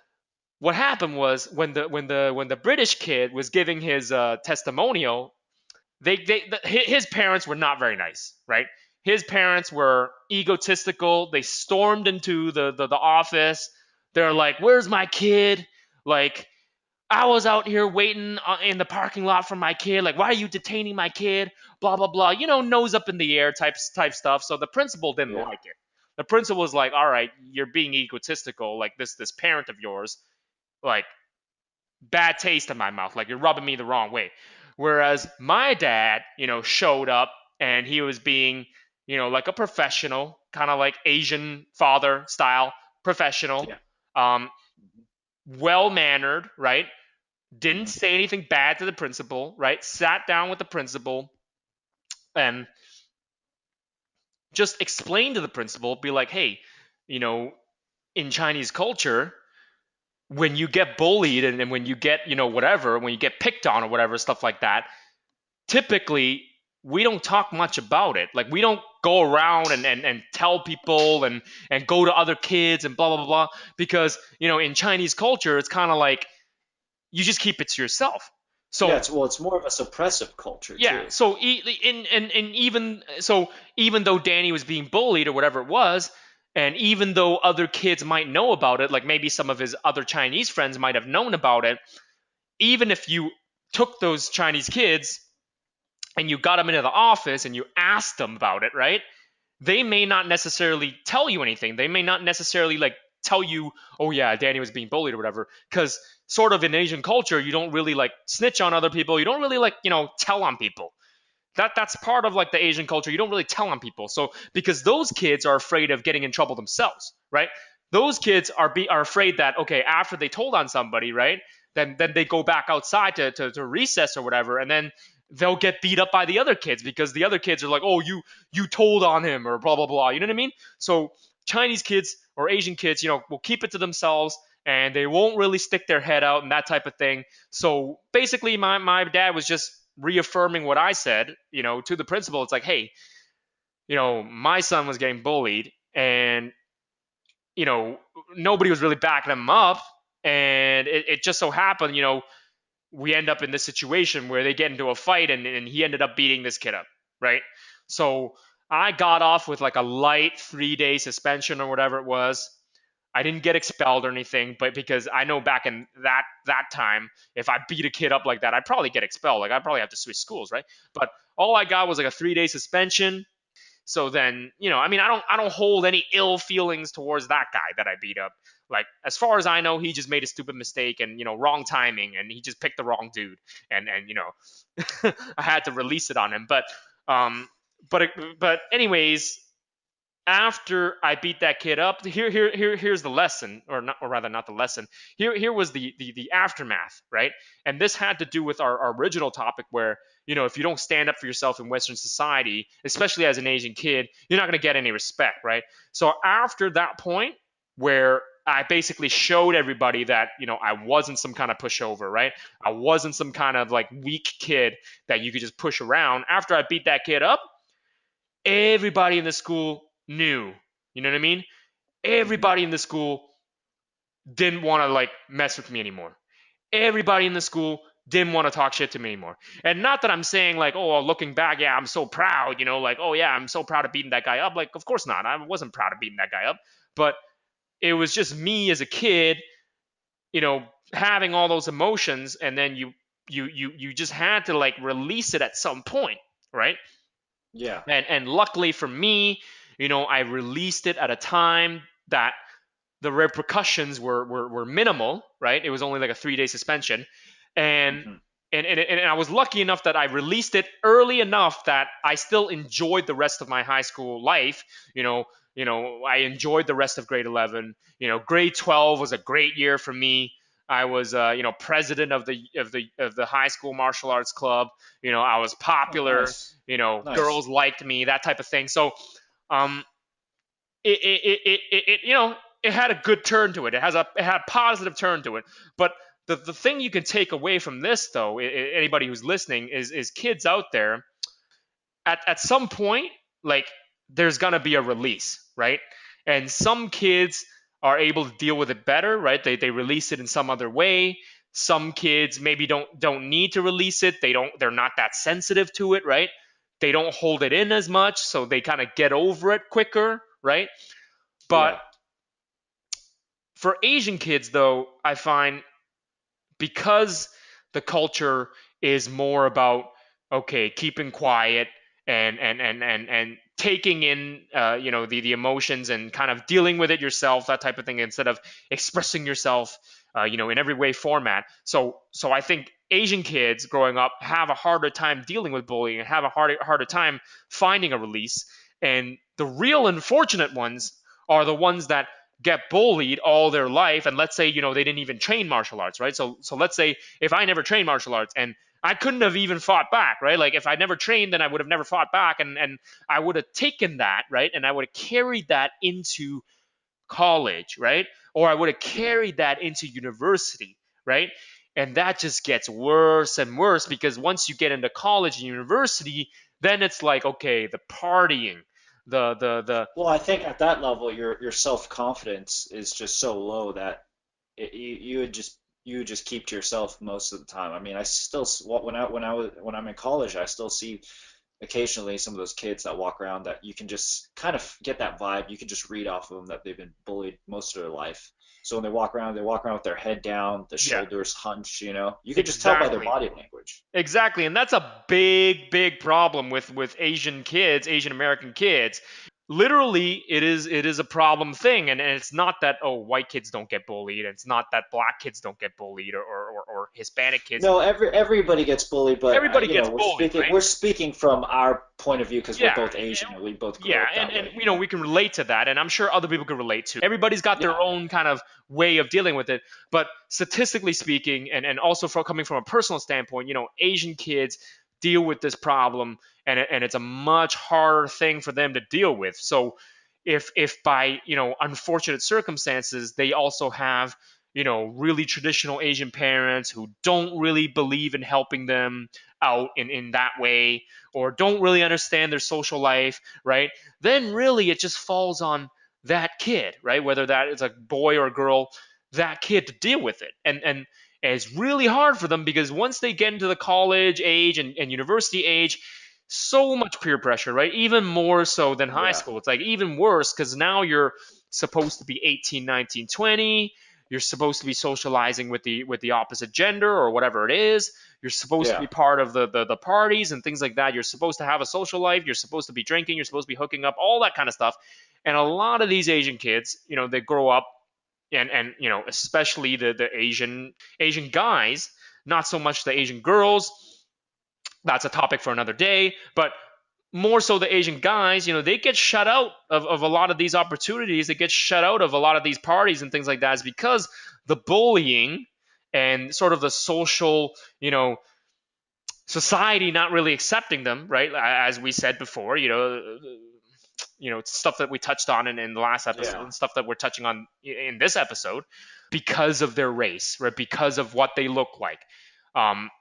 what happened was when the British kid was giving his testimonial, his parents were not very nice, right? His parents were egotistical. They stormed into the office. They're like, "Where's my kid? Like, I was out here waiting in the parking lot for my kid. Like, why are you detaining my kid? Blah blah blah. Nose up in the air type stuff." So the principal didn't
Yeah.
like it. The principal was like, "All right, you're being egotistical. Like this parent of yours, like bad taste in my mouth. Like you're rubbing me the wrong way." Whereas my dad, showed up and he was being, like a professional, kind of like Asian father style professional,
Yeah.
um, well mannered, right? Didn't
Hmm.
say anything bad to the principal, right? Sat down with the principal and just explained to the principal, be like, hey, you know, in Chinese culture, when you get bullied and when you get, whatever, when you get picked on or whatever, stuff like that, typically we don't talk much about it. Like we don't go around and tell people and go to other kids and blah blah blah because in Chinese culture it's kind of like you just keep it to yourself.
Yeah.
So
It's more of a suppressive culture
yeah,
too.
so and even so, even though Danny was being bullied or whatever it was, and even though other kids might know about it, like maybe some of his other Chinese friends might have known about it, even if you took those Chinese kids and you got them into the office and you asked them about it, right? They may not necessarily tell you anything. They may not necessarily like tell you, oh yeah, Danny was being bullied or whatever. Because sort of in Asian culture, you don't really like snitch on other people. You don't really like, tell on people. That's part of like the Asian culture. You don't really tell on people. So because those kids are afraid of getting in trouble themselves, right? Those kids are afraid that okay, after they told on somebody, right? Then they go back outside to recess or whatever, and then they'll get beat up by the other kids because the other kids are like, oh, you told on him or blah blah blah. You know what I mean? So Chinese kids or Asian kids, will keep it to themselves and they won't really stick their head out and that type of thing. So basically, my dad was just reaffirming what I said, to the principal. It's like, hey, my son was getting bullied, and you know, nobody was really backing him up, and it just so happened, we end up in this situation where they get into a fight, and he ended up beating this kid up, right? So I got off with like a light 3 day suspension or whatever it was. I didn't get expelled or anything, but because I know back in that time, if I beat a kid up like that, I'd probably get expelled. Like I'd probably have to switch schools, right? But all I got was like a 3 day suspension. So then, I mean, I don't hold any ill feelings towards that guy that I beat up. Like as far as I know, he just made a stupid mistake and wrong timing, and he just picked the wrong dude, and I had to release it on him. Um, but anyways, after I beat that kid up, here's the lesson, or not, or rather not the lesson. Here was the aftermath, right? And this had to do with our original topic, where if you don't stand up for yourself in Western society, especially as an Asian kid, you're not going to get any respect, right? So after that point, where I basically showed everybody that I wasn't some kind of pushover, right? I wasn't some kind of like weak kid that you could just push around. After I beat that kid up, everybody in the school knew. You know what I mean?
Hmm.
Everybody in the school didn't want to like mess with me anymore. Everybody in the school didn't want to talk shit to me anymore. And not that I'm saying like, oh, looking back, yeah, I'm so proud, like, oh yeah, I'm so proud of beating that guy up. Like, of course not. I wasn't proud of beating that guy up, but it was just me as a kid, you know, having all those emotions, and then you just had to like release it at some point, right?
Yeah.
And luckily for me, I released it at a time that the repercussions were minimal, right? It was only like a 3 day suspension, and
Hmm.
and I was lucky enough that I released it early enough that I still enjoyed the rest of my high school life. I enjoyed the rest of grade 11. Grade 12 was a great year for me. I was, president of the high school martial arts club. I was
Oh,
popular.
nice.
Girls
Nice.
liked me, that type of thing. So, um, it had a good turn to it. It had a positive turn to it. But the thing you can take away from this, though, anybody who's listening, is kids out there at some point, like, there's gonna be a release, right? And some kids are able to deal with it better, right? They release it in some other way. Some kids maybe don't need to release it. They're not that sensitive to it, right? They don't hold it in as much, so they kind of get over it quicker, right? But
Yeah.
for Asian kids, though, I find, because the culture is more about, okay, keeping quiet and taking in the emotions and kind of dealing with it yourself, that type of thing, instead of expressing yourself in every way format. So I think Asian kids growing up have a harder time dealing with bullying and have a harder time finding a release. And the real unfortunate ones are the ones that get bullied all their life, and let's say they didn't even train martial arts, right? So let's say if I never trained martial arts and I couldn't have even fought back, right? Like if I never trained, then I would have never fought back, and I would have taken that, right, and I would have carried that into college, right? Or I would have
Yeah.
carried that into university, right? And that just gets worse and worse, because once you get into college and university, then it's like, okay, the partying, the
Well, I think at that level, your self-confidence is just so low that you would just keep to yourself most of the time. I mean, I still when I'm in college, I still see occasionally some of those kids that walk around that you can just kind of get that vibe. You can just read off of them that they've been bullied most of their life. So when they walk around with their head down, the
yeah,
shoulders hunched, you know. You could just tell by their
exactly.
body language.
Exactly, and that's a big problem with Asian kids, Asian American kids. Literally, it is a problem thing, and it's not that, oh, white kids don't get bullied, it's not that black kids don't get bullied, or Hispanic kids.
No, everybody gets bullied, but
Everybody gets
we're
bullied, right?
speaking from our point of view because we're
Yeah,
both Asian and we both grew
yeah,
up that
and
way, you know.
we can relate to that, and I'm sure other people can relate to. Everybody's got their
Yeah,
own kind of way of dealing with it, but statistically speaking, and also coming from a personal standpoint, Asian kids deal with this problem, and it's a much harder thing for them to deal with. So if by unfortunate circumstances they also have really traditional Asian parents who don't really believe in helping them out in that way, or don't really understand their social life, right? Then really it just falls on that kid, right? Whether that is a boy or a girl, that kid to deal with it. And it's really hard for them, because once they get into the college age and university age, so much peer pressure, right? Even more so than high
yeah,
school. It's like even worse, because now supposed to be 18, 19, 20. You're supposed to be socializing with the opposite gender or whatever it is. You're supposed to
Yeah.
be part of the parties and things like that. You're supposed to have a social life. You're supposed to be drinking. You're supposed to be hooking up, all that kind of stuff. And a lot of these Asian kids, they grow up, and especially the Asian guys, not so much the Asian girls. That's a topic for another day. But more so the Asian guys, they get shut out of a lot of these opportunities. They get shut out of a lot of these parties and things like that is because the bullying and sort of the social, society not really accepting them, right? As we said before, stuff that we touched on in the last episode,
Yeah.
and stuff that we're touching on in this episode, because of their race, right? Because of what they look like. Um,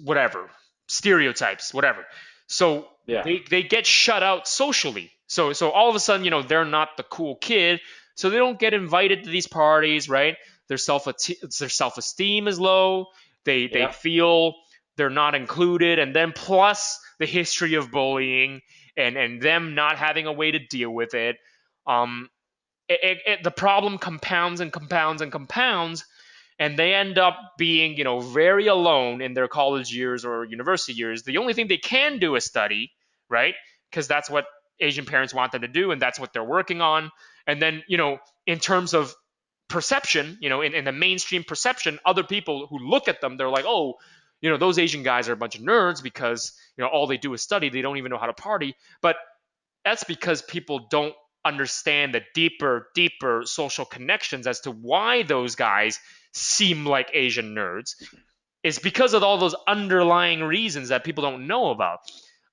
Whatever, stereotypes, whatever. So
Yeah.
they get shut out socially. So all of a sudden, they're not the cool kid, so they don't get invited to these parties, right? Their self esteem is low. They
Yeah.
feel they're not included, and then plus the history of bullying and them not having a way to deal with it. Um, the problem compounds and compounds and compounds, and they end up being very alone in their college years or university years. The only thing they can do is study, right? Because that's what Asian parents want them to do, and that's what they're working on. And then in terms of perception, in the mainstream perception, other people who look at them, they're like, oh, those Asian guys are a bunch of nerds because all they do is study. They don't even know how to party. But that's because people don't understand the deeper social connections as to why those guys seem like Asian nerds. Is because of all those underlying reasons that people don't know about,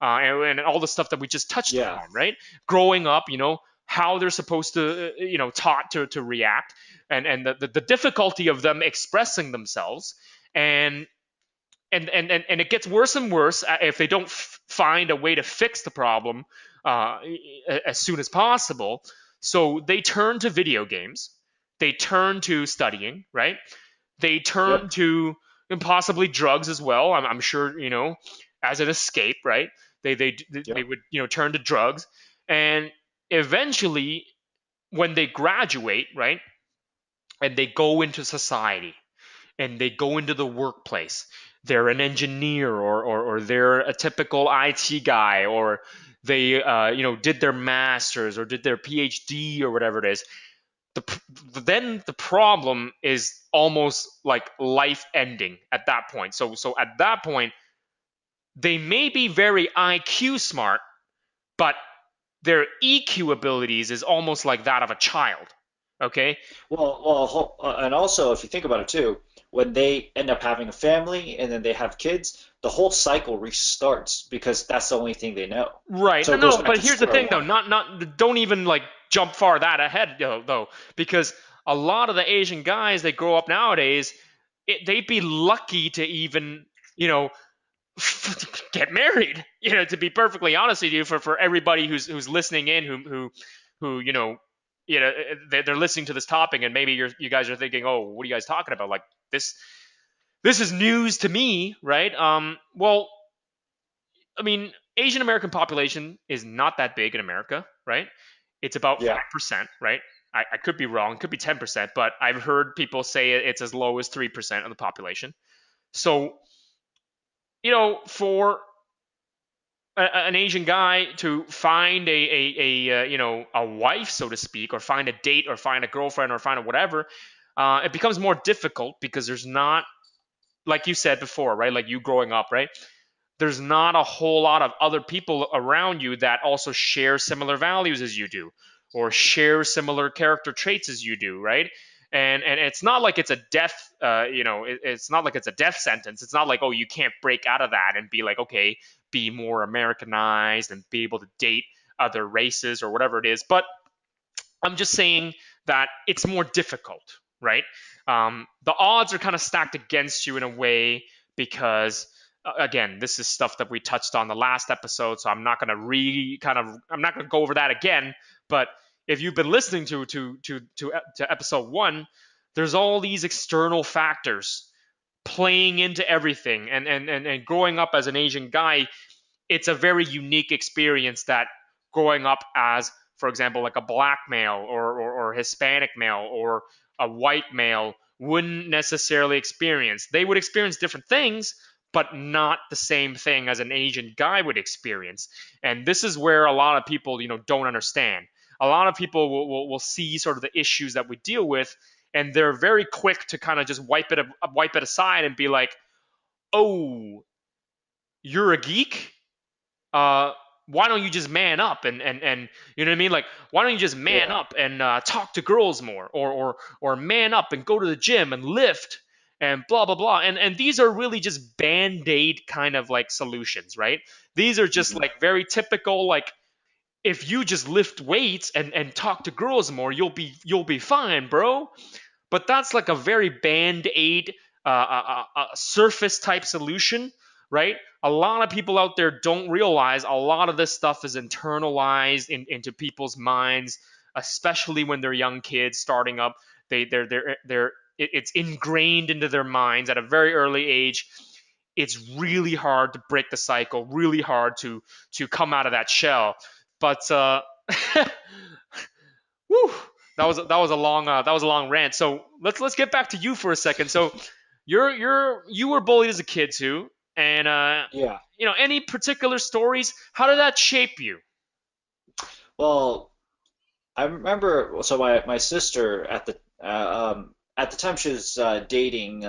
and all the stuff that we just touched
Yeah.
upon, right? Growing up, how they're supposed to, taught to react, and the difficulty of them expressing themselves, and and it gets worse and worse if they don't find a way to fix the problem uh, as soon as possible. So they turn to video games, they turn to studying, right? They turn
Yep.
to and possibly drugs as well. I'm sure as an escape, right? They
Yep.
would turn to drugs, and eventually when they graduate, right, and they go into society and they go into the workplace. They're an engineer, or they're a typical IT guy, or they did their masters or did their PhD or whatever it is. The, then the problem is almost like life ending at that point. So at that point, they may be very IQ smart, but their EQ abilities is almost like that of a child. Okay.
And also, if you think about it too, when they end up having a family and then they have kids, the whole cycle restarts because that's the only thing they know.
Right.
So
No,
it goes
no,
back
but
to
here's the
square
thing though.
one.
Not don't even like jump far that ahead though, because a lot of the Asian guys that grow up nowadays, they'd be lucky to even, you know, get married. To be perfectly honest with you, for everybody who's listening in, who they're listening to this topic, and maybe you guys are thinking, oh, what are you guys talking about? Like this this is news to me, right? Well, I mean, Asian American population is not that big in America, right? It's about
Yeah.
5%, right? I could be wrong, it could be 10%, but I've heard people say it's as low as 3% of the population. So, for an Asian guy to find a wife, so to speak, or find a date, or find a girlfriend, or find a whatever, it becomes more difficult because there's not, like you said before, right? Like you growing up, right? There's not a whole lot of other people around you that also share similar values as you do, or share similar character traits as you do, right? And it's not like it's a death, it's not like it's a death sentence. It's not like, oh, you can't break out of that and be like, okay, be more Americanized and be able to date other races or whatever it is. But I'm just saying that it's more difficult, right? The odds are kind of stacked against you in a way because, again, this is stuff that we touched on the last episode, so I'm not going to I'm not going to go over that again. But if you've been listening to episode one, there's all these external factors playing into everything, and growing up as an Asian guy, it's a very unique experience that growing up as for example, like a black male or Hispanic male or a white male wouldn't necessarily experience. They would experience different things, but not the same thing as an Asian guy would experience. And this is where a lot of people, don't understand. A lot of people will see sort of the issues that we deal with, and they're very quick to kind of just wipe it aside and be like, "Oh, you're a geek? uh, why don't you just man up and you know what I mean? Like, why don't you just man
Yeah.
up and talk to girls more, or man up and go to the gym and lift and blah blah blah. And these are really just band-aid kind of like solutions, right? These are just
Hmm.
like very typical, like, if you just lift weights and talk to girls more, you'll be fine, bro. But that's like a very band-aid, surface type solution, right? A lot of people out there don't realize a lot of this stuff is internalized into people's minds, especially when they're young kids starting up. It's ingrained into their minds at a very early age. It's really hard to break the cycle, really hard to come out of that shell. But whew, that was a long rant. So let's get back to you for a second. So you were bullied as a kid too, and
Yeah.
any particular stories? How did that shape you?
Well, I remember, so my sister at the time she was dating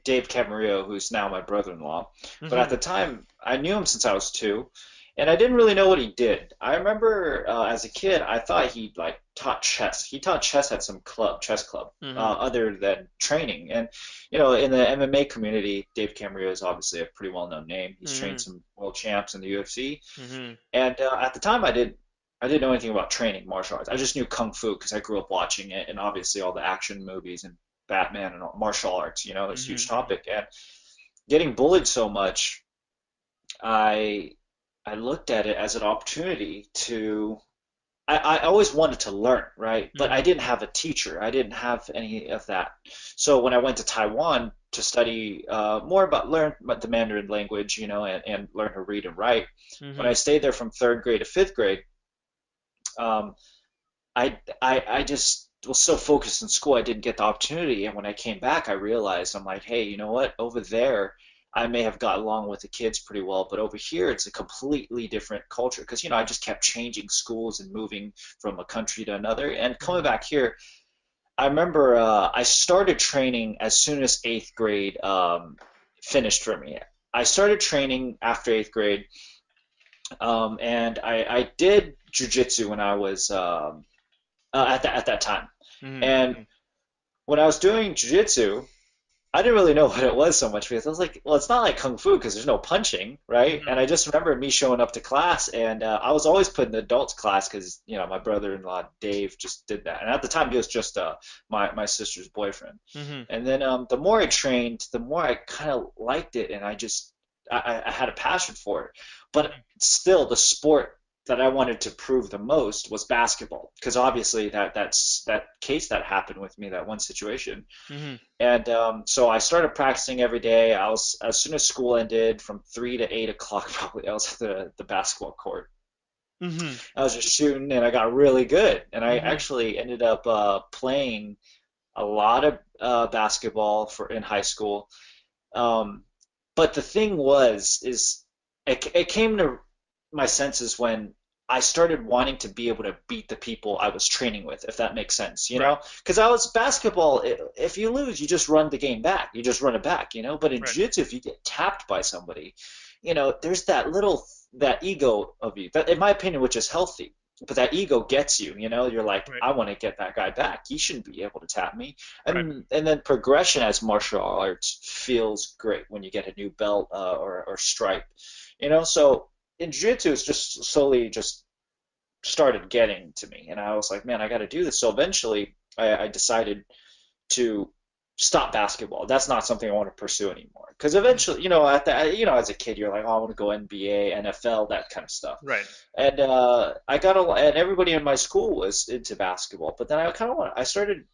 Dave Camarillo, who's now my brother-in-law. But at
Hmm.
the time, I knew him since I was two, and I didn't really know what he did. I remember as a kid, I thought he like taught chess. He taught chess at some chess club,
Hmm.
other than training. And in the MMA community, Dave Camarillo is obviously a pretty well-known name. He's trained
Hmm.
some world champs in the UFC.
Hmm.
And at the time, I didn't know anything about training martial arts. I just knew kung fu because I grew up watching it, and obviously all the action movies and Batman and all, martial arts. It's a huge
Hmm.
topic. And getting bullied so much, I I looked at it as an opportunity to. I always wanted to learn, right? But I
Hmm.
didn't have a teacher. I didn't have any of that. So when I went to Taiwan to study more about learn about the Mandarin language, and learn to read and write, when I
Hmm.
stayed there from third grade to fifth grade, um, I just was so focused in school I didn't get the opportunity. And when I came back, I realized I'm like, hey, you know what? Over there, I may have got along with the kids pretty well, but over here, it's a completely different culture. Because I just kept changing schools and moving from a country to another. And coming
Hmm.
back here, I remember I started training as soon as eighth grade finished for me. I started training after eighth grade, and I did jujitsu when I was at that time. And
Hmm.
when I was doing jiu-jitsu, I didn't really know what it was so much because I was like, well, it's not like kung fu because there's no punching, right? And
Hmm.
I just remember me showing up to class, and I was always put in the adults class because my brother-in-law Dave just did that, and at the time he was just my sister's boyfriend.
Hmm.
And then the more I trained, the more I kind of liked it, and I had a passion for it. But still, the sport that I wanted to prove the most was basketball because obviously that's that case that happened with me, that one situation.
Hmm.
And so I started practicing every day. I was as soon as school ended, from 3 to 8 o'clock, probably I was at the basketball court.
Hmm.
I was just shooting, and I got really good. And I
Hmm.
actually ended up playing a lot of basketball for in high school. Um, but the thing is it came to my senses when I started wanting to be able to beat the people I was training with, if that makes sense,
Right.
Because I was basketball, if you lose, you just run the game back, you just run it back. But in
Right.
jiu-jitsu, if you get tapped by somebody, there's that ego of you, that, in my opinion, which is healthy. But that ego gets you. You're like,
Right.
I want to get that guy back. He shouldn't be able to tap me.
Right.
And then progression as martial arts feels great when you get a new belt or stripe. So in jiu-jitsu, it's just slowly just started getting to me, and I was like, man, I got to do this. So eventually, I decided to stop basketball. That's not something I want to pursue anymore. Because eventually, as a kid, you're like, oh, I want to go NBA, NFL, that kind of stuff.
Right.
And and everybody in my school was into basketball. But then I started.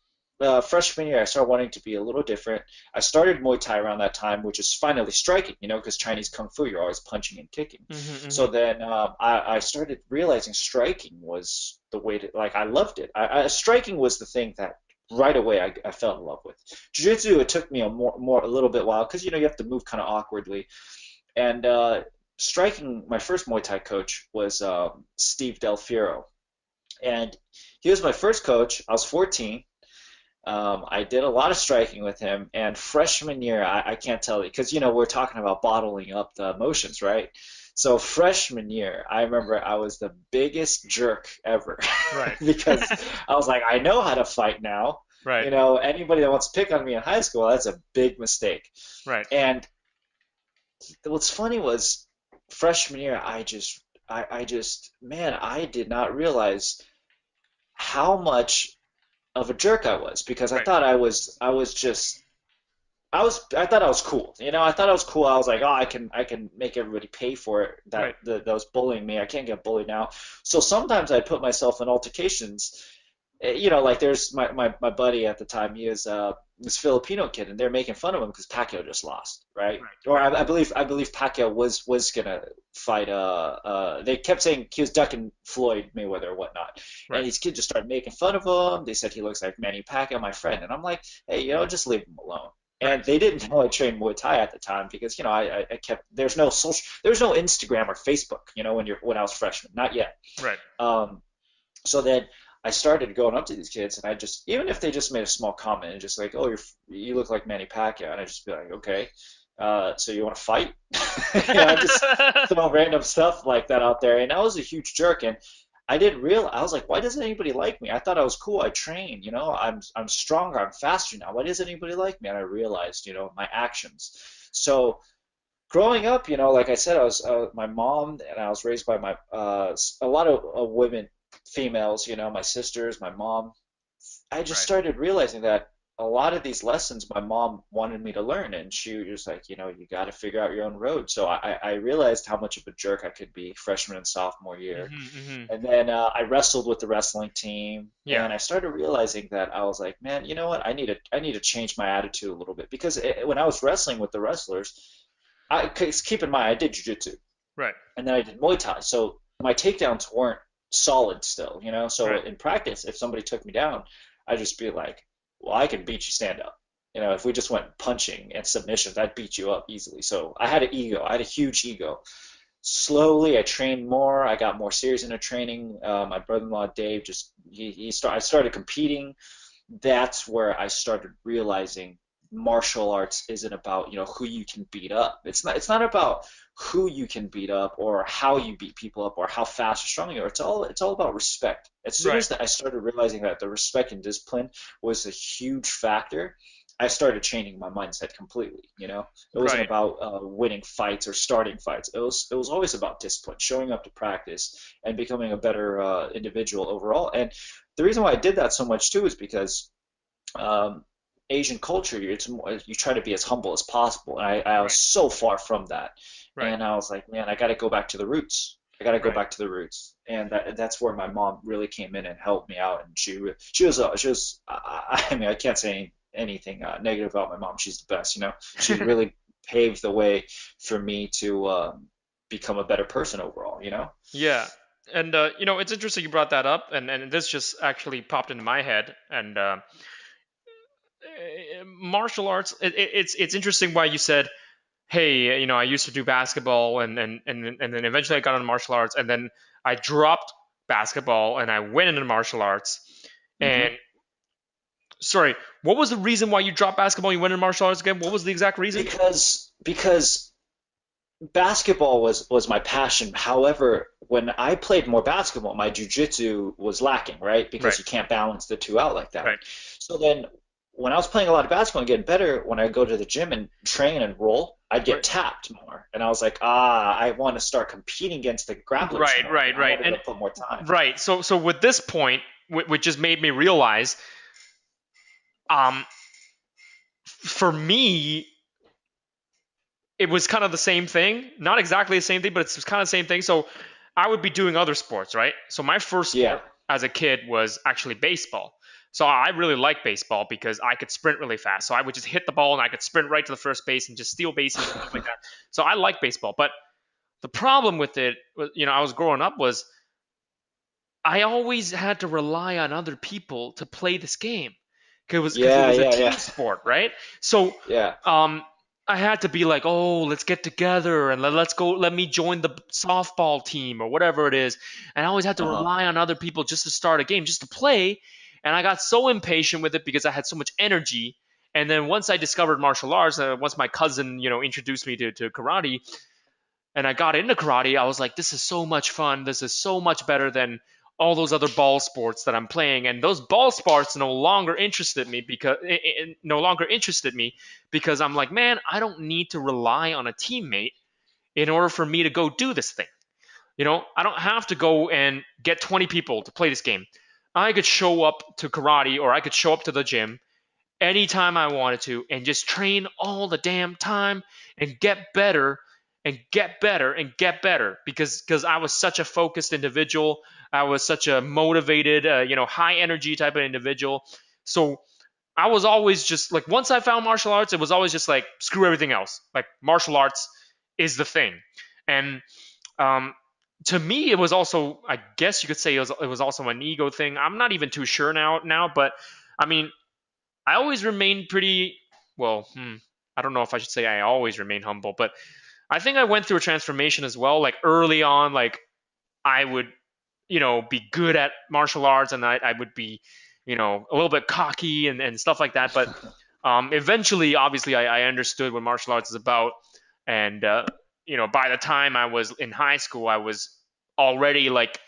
freshman year, I started wanting to be a little different. I started Muay Thai around that time, which is finally striking, because Chinese Kung Fu, you're always punching and kicking.
Mm-hmm,
So
mm-hmm.
then I started realizing striking was the way to, like, I loved it. Striking was the thing that right away I fell in love with. Jiu-Jitsu, it took me a little bit while because, you have to move kind of awkwardly. And striking, my first Muay Thai coach was Steve Del Fiero. And he was my first coach. I was 14. I did a lot of striking with him, and freshman year, I can't tell you because we're talking about bottling up the emotions, right? So freshman year, I remember I was the biggest jerk ever
Right.
because I was like, I know how to fight now.
Right.
Anybody that wants to pick on me in high school, that's a big mistake.
Right.
And what's funny was freshman year, I just, man, I did not realize how much of a jerk I was because I
Right.
thought I thought I was cool. I thought I was cool. I was like, oh, I can make everybody pay for it
Right.
that was bullying me. I can't get bullied now. So sometimes I put myself in altercations. Like there's my buddy at the time. He is this Filipino kid, and they're making fun of him because Pacquiao just lost, right?
Right.
Or
Right.
I believe Pacquiao was gonna fight. They kept saying he was ducking Floyd Mayweather or whatnot, and
Right.
these kids just started making fun of him. They said he looks like Manny Pacquiao, my friend, and I'm like, hey, just leave him alone.
Right.
And they didn't know I trained Muay Thai at the time because I kept there's no Instagram or Facebook when I was freshman, not yet.
Right.
So then I started going up to these kids, and I just, even if they just made a small comment and just like, oh, you look like Manny Pacquiao, and I just be like, okay, so you want to fight? I just throw random stuff like that out there, and I was a huge jerk, and I didn't realize. I was like, why doesn't anybody like me? I thought I was cool. I train, I'm stronger, I'm faster now. Why doesn't anybody like me? And I realized, my actions. So growing up, like I said, I was my mom, and I was raised by my a lot of women, females, my sisters, my mom. I just
Right.
started realizing that a lot of these lessons my mom wanted me to learn, and she was like, you got to figure out your own road. So I realized how much of a jerk I could be freshman and sophomore year.
Mm-hmm, mm-hmm.
And then I wrestled with the wrestling team,
Yeah.
and I started realizing that I was like, man, you know what? I need to change my attitude a little bit because when I was wrestling with the wrestlers, 'cause keep in mind I did jujitsu
Right.
and then I did Muay Thai, so my takedowns weren't solid still, So
Right.
in practice, if somebody took me down, I'd just be like, well, I can beat you stand up. If we just went punching and submissions, I'd beat you up easily. So I had an ego. I had a huge ego. Slowly, I trained more. I got more serious into training. My brother-in-law Dave I started competing. That's where I started realizing martial arts isn't about, who you can beat up. It's not about who you can beat up or how you beat people up or how fast or strong you are. It's all about respect. As soon
Right.
as I started realizing that the respect and discipline was a huge factor, I started changing my mindset completely. It wasn't
Right.
about winning fights or starting fights. It was always about discipline, showing up to practice, and becoming a better individual overall. And the reason why I did that so much too is because um, Asian culture, you try to be as humble as possible, and I was
Right.
so far from that.
Right.
And I was like, man, I got to go back to the roots. I got to go
Right.
back to the roots, and that's where my mom really came in and helped me out. And she was I mean, I can't say anything negative about my mom. She's the best. She really paved the way for me to become a better person overall.
Yeah. And it's interesting you brought that up, and this just actually popped into my head. And martial arts, it's interesting why you said, hey, I used to do basketball, and then eventually I got into martial arts, and then I dropped basketball and I went into martial arts.
hmm
And sorry, what was the reason why you dropped basketball and you went into martial arts again? What was the exact reason?
because basketball was my passion. However, when I played more basketball, my jujitsu was lacking, right?
Right.
Because you can't balance the two out like that.
Right.
So then when I was playing a lot of basketball and getting better, when I go to the gym and train and roll, I'd get
Right.
tapped more. And I was like, I want to start competing against the grapplers
Right.
more.
Right.
I
Right.
wanted
And
to put more time.
right. So with this point, which just made me realize, um, for me, it was kind of the same thing. Not exactly the same thing, but it's kind of the same thing. So I would be doing other sports, right? So my first
Yeah.
sport as a kid was actually baseball. So I really like baseball because I could sprint really fast. So I would just hit the ball and I could sprint right to the first base and just steal bases and stuff like that. So I like baseball. But the problem with it, I was growing up was I always had to rely on other people to play this game because it
Yeah,
was a
yeah,
team
yeah,
sport, right? So
yeah.
um, I had to be like, oh, let's get together and let's go. Let me join the softball team or whatever it is. And I always had to
Uh-huh.
rely on other people just to start a game, just to play. And I got so impatient with it because I had so much energy. And then once I discovered martial arts, once my cousin, introduced me to karate, and I got into karate, I was like, this is so much fun. This is so much better than all those other ball sports that I'm playing. And those ball sports no longer interested me because I'm like, man, I don't need to rely on a teammate in order for me to go do this thing. I don't have to go and get 20 people to play this game. I could show up to karate or I could show up to the gym anytime I wanted to and just train all the damn time and get better and get better and get better because I was such a focused individual. I was such a motivated, high energy type of individual. So I was always just like, once I found martial arts, it was always just like, screw everything else. Like, martial arts is the thing. And um, to me, it was also, I guess you could say it was also an ego thing. I'm not even too sure now, but I mean, I always remained pretty well. I don't know if I should say I always remain humble, but I think I went through a transformation as well. Like early on, like I would, be good at martial arts, and I would be, a little bit cocky and stuff like that. But eventually, obviously, I understood what martial arts is about, and by the time I was in high school, I was already like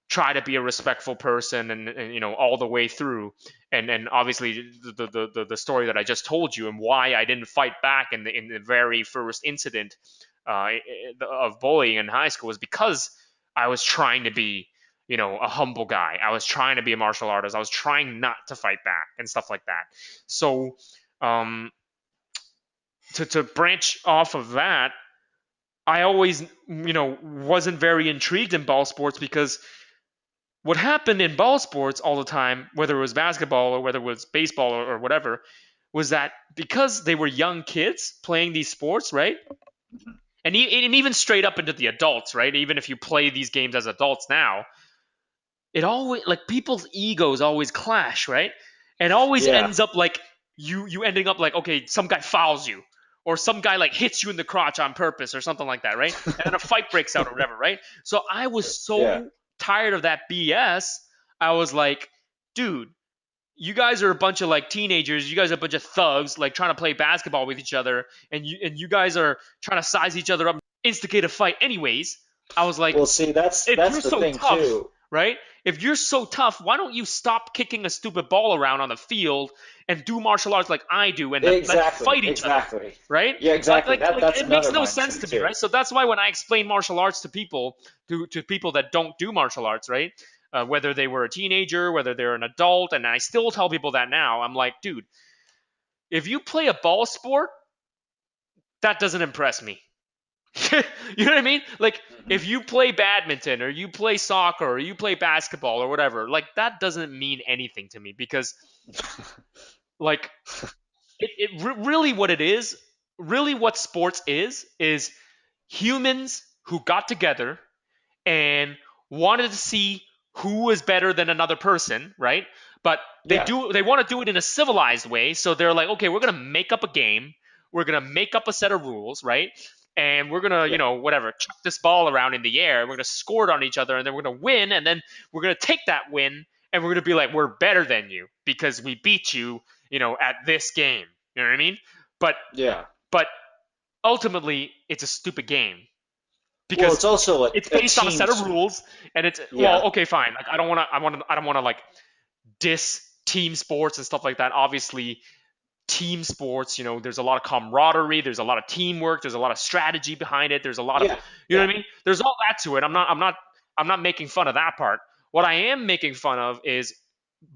try to be a respectful person and all the way through and obviously the story that I just told you and why I didn't fight back in the very first incident of bullying in high school was because I was trying to be a humble guy. I was trying to be a martial artist. I was trying not to fight back and stuff like that. So um to branch off of that, I always wasn't very intrigued in ball sports because what happened in ball sports all the time, whether it was basketball or whether it was baseball or whatever, was that because they were young kids playing these sports, right? And even straight up into the adults, right? Even if you play these games as adults now, it always like people's egos always clash, right? And always
Yeah.
ends up like you ending up like, okay, some guy fouls you or some guy like hits you in the crotch on purpose or something like that, right? And then a fight breaks out or whatever, right? So I was
Yeah.
so tired of that BS. I was like, dude, you guys are a bunch of like teenagers, you guys are a bunch of thugs like trying to play basketball with each other, and you guys are trying to size each other up, instigate a fight anyways. I was like,
Well, see, that's
if
that's
you're
the
so
thing
tough,
too.
right? If you're so tough, why don't you stop kicking a stupid ball around on the field and do martial arts like I do, and then let's
Exactly.
fight each other,
Exactly.
right?
Yeah,
Like,
exactly.
like,
That
like
that's
it makes
another
no sense
mindset
to me,
too.
right? So that's why when I explain martial arts to people, to people that don't do martial arts, right? Whether they were a teenager, whether they're an adult, and I still tell people that now, I'm like, dude, if you play a ball sport, that doesn't impress me. You know what I mean? Like
Hmm.
if you play badminton or you play soccer or you play basketball or whatever, like that doesn't mean anything to me because like really what it is, really what sports is humans who got together and wanted to see who is better than another person, right? But
Yeah.
they want to do it in a civilized way. So they're like, okay, we're gonna make up a game, we're gonna make up a set of rules, right? And we're gonna,
Yeah.
whatever, chuck this ball around in the air. We're gonna score it on each other, and then we're gonna win, and then we're gonna take that win, and we're gonna be like, we're better than you because we beat you, at this game. You know what I mean? But
Yeah.
but ultimately, it's a stupid game
Well,
because
it's also
it's
a
based on a
team.
set of rules and it's
Yeah.
well, okay, fine. Like I don't want to like diss team sports and stuff like that. Obviously, team sports, there's a lot of camaraderie, there's a lot of teamwork, there's a lot of strategy behind it, there's a lot of,
Yeah.
you know
Yeah.
what I mean? There's all that to it. I'm not making fun of that part. What I am making fun of is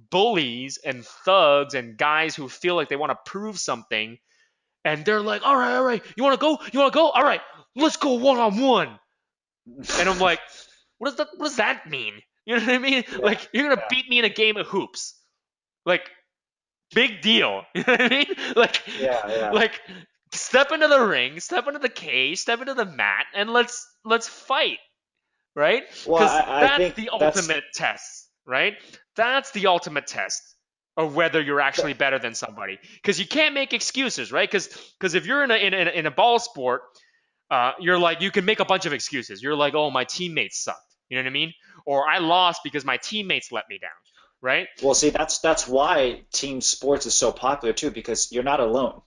bullies and thugs and guys who feel like they want to prove something and they're like, all right, you want to go? You want to go? All right, let's go one on one. And I'm like, what does that mean? You know what I mean?
Yeah.
Like you're gonna
Yeah.
beat me in a game of hoops. Like, big deal. You know what I mean?
Yeah, yeah.
Like step into the ring, step into the cage, step into the mat, and let's fight, right?
Well,
Because
I
that's
think
the
that's
ultimate test, right? That's the ultimate test of whether you're actually better than somebody. Because you can't make excuses, right? Because if you're in a ball sport, you're like you can make a bunch of excuses. You're like, oh, my teammates sucked. You know what I mean? Or I lost because my teammates let me down, right?
well, see, that's why team sports is so popular too, because you're not alone.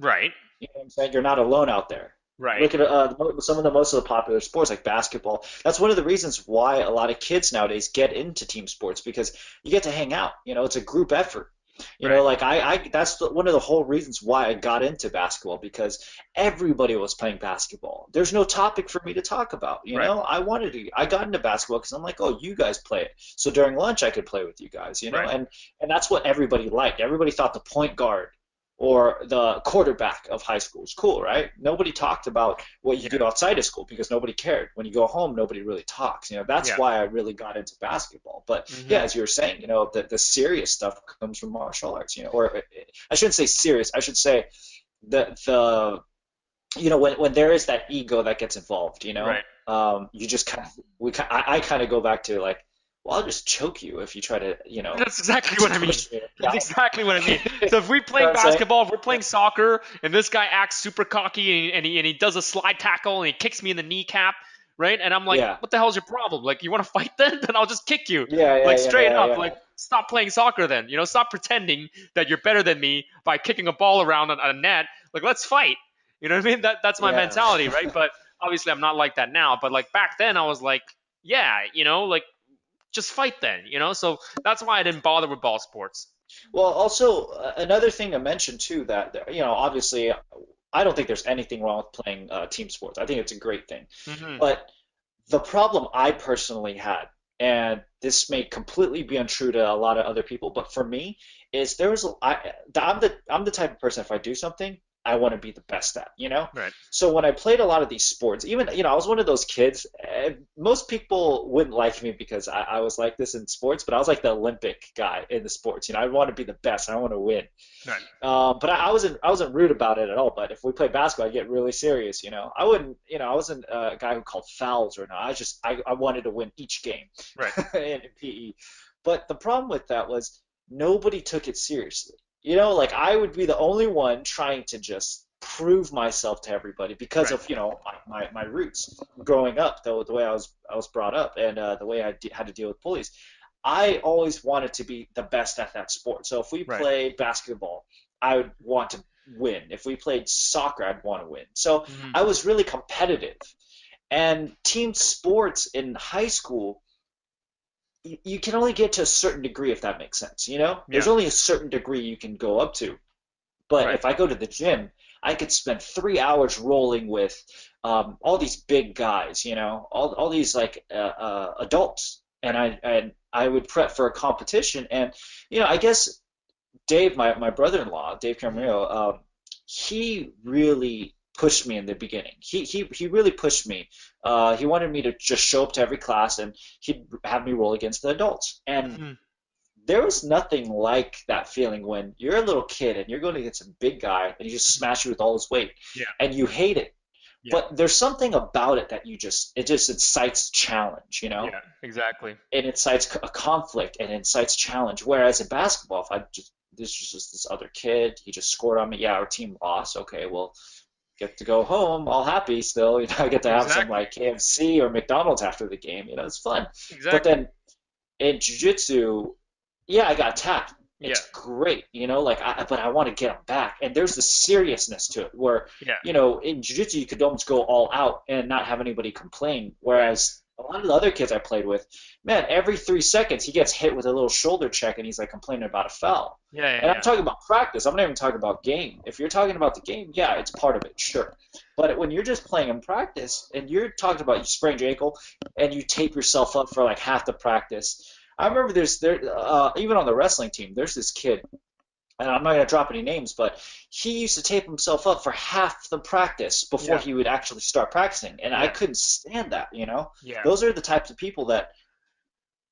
Right,
You know what I'm saying? You're not alone out there.
right,
Look at some of the most of the popular sports like basketball. That's one of the reasons why a lot of kids nowadays get into team sports because you get to hang out. You know, it's a group effort. You know,
right.
like one of the whole reasons why I got into basketball because everybody was playing basketball. There's no topic for me to talk about. You
Right.
know, I got into basketball because I'm like, oh, you guys play it. So during lunch I could play with you guys. You know,
Right.
and that's what everybody liked. Everybody thought the point guard or the quarterback of high school is cool, right? Nobody talked about what you
Yeah.
do outside of school because nobody cared. When you go home, nobody really talks. You know, that's
Yeah.
why I really got into basketball. But yeah,
Hmm.
as you were saying, you know, the serious stuff comes from martial arts. You know, or I shouldn't say serious. I should say the you know when there is that ego that gets involved. You know,
Right.
you just kind of I kind of go back to like, well, I'll just choke you if you try to
That's exactly
to
what I mean.
push me
That's
down.
exactly what I mean.
You
So if we're
know what
playing
I'm saying?
basketball, if we're playing soccer, and this guy acts super cocky and he does a slide tackle and he kicks me in the kneecap, right? And I'm like,
Yeah.
what the hell's your problem? Like, you want to fight then? Then I'll just kick you.
Yeah, yeah,
Like
yeah,
straight
yeah,
up.
yeah.
Like, stop playing soccer then. Stop pretending that you're better than me by kicking a ball around on a net. Like, let's fight. You know what I mean? That's my
Yeah.
mentality, right? But obviously I'm not like that now. But like back then I was like, yeah, like just fight then, So that's why I didn't bother with ball sports.
Well, also another thing to mention too that you know obviously I don't think there's anything wrong with playing team sports. I think it's a great thing.
Hmm.
But the problem I personally had, and this may completely be untrue to a lot of other people, but for me, is there was I'm the type of person if I do something, I want to be the best at, you know?
Right.
So when I played a lot of these sports, even I was one of those kids. Most people wouldn't like me because I was like this in sports, but I was like the Olympic guy in the sports. You know, I want to be the best. I want to win.
Right.
But I wasn't rude about it at all. But if we play basketball, I get really serious. You know, I wouldn't. You know, I wasn't a guy who called fouls or not. I wanted to win each game
Right.
in PE. But the problem with that was nobody took it seriously. You know, like I would be the only one trying to just prove myself to everybody because
Right.
of my roots growing up, the way I was brought up, and the way had to deal with bullies. I always wanted to be the best at that sport. So if we
Right.
played basketball, I would want to win. If we played soccer, I'd want to win. So
Hmm.
I was really competitive. And team sports in high school, you can only get to a certain degree if that makes sense. You know, there's
Yeah.
only a certain degree you can go up to. But
Right.
if I go to the gym, I could spend 3 hours rolling with all these big guys, you know, all these like adults, and
Right.
I would prep for a competition, and I guess Dave, my brother-in-law, Dave
Hmm.
Camarillo, he really pushed me in the beginning. He really pushed me. He wanted me to just show up to every class, and he'd have me roll against the adults, and
Hmm.
there was nothing like that feeling when you're a little kid and you're going against a big guy and you just
Hmm.
smash you with all his weight
Yeah.
and you hate it.
Yeah.
But there's something about it that it just incites challenge, you know?
Yeah. Exactly.
It incites a conflict and incites challenge. Whereas in basketball, if I just this was just this other kid, he just scored on me. Yeah, our team lost. Okay, well, get to go home all happy still. I get to have some
Exactly.
like KFC or McDonald's after the game. It's fun. But
Exactly.
then in jiu-jitsu, yeah, I got tapped.
Yeah.
It's great, like but I want to get them back. And there's the seriousness to it where,
Yeah.
in jiu-jitsu you could almost go all out and not have anybody complain.
Right.
Whereas a lot of the other kids I played with, man, every 3 seconds he gets hit with a little shoulder check and he's like complaining about a foul.
Yeah. Yeah.
And I'm
Yeah.
talking about practice. I'm not even talking about game. If you're talking about the game, yeah, it's part of it, sure. But when you're just playing in practice and you're talking about you sprained your ankle and you tape yourself up for like half the practice, I remember even on the wrestling team, there's this kid, and I'm not going to drop any names, but he used to tape himself up for half the practice before
Yeah.
he would actually start practicing, and I
Yeah.
couldn't stand that.
Yeah.
Those are the types of people that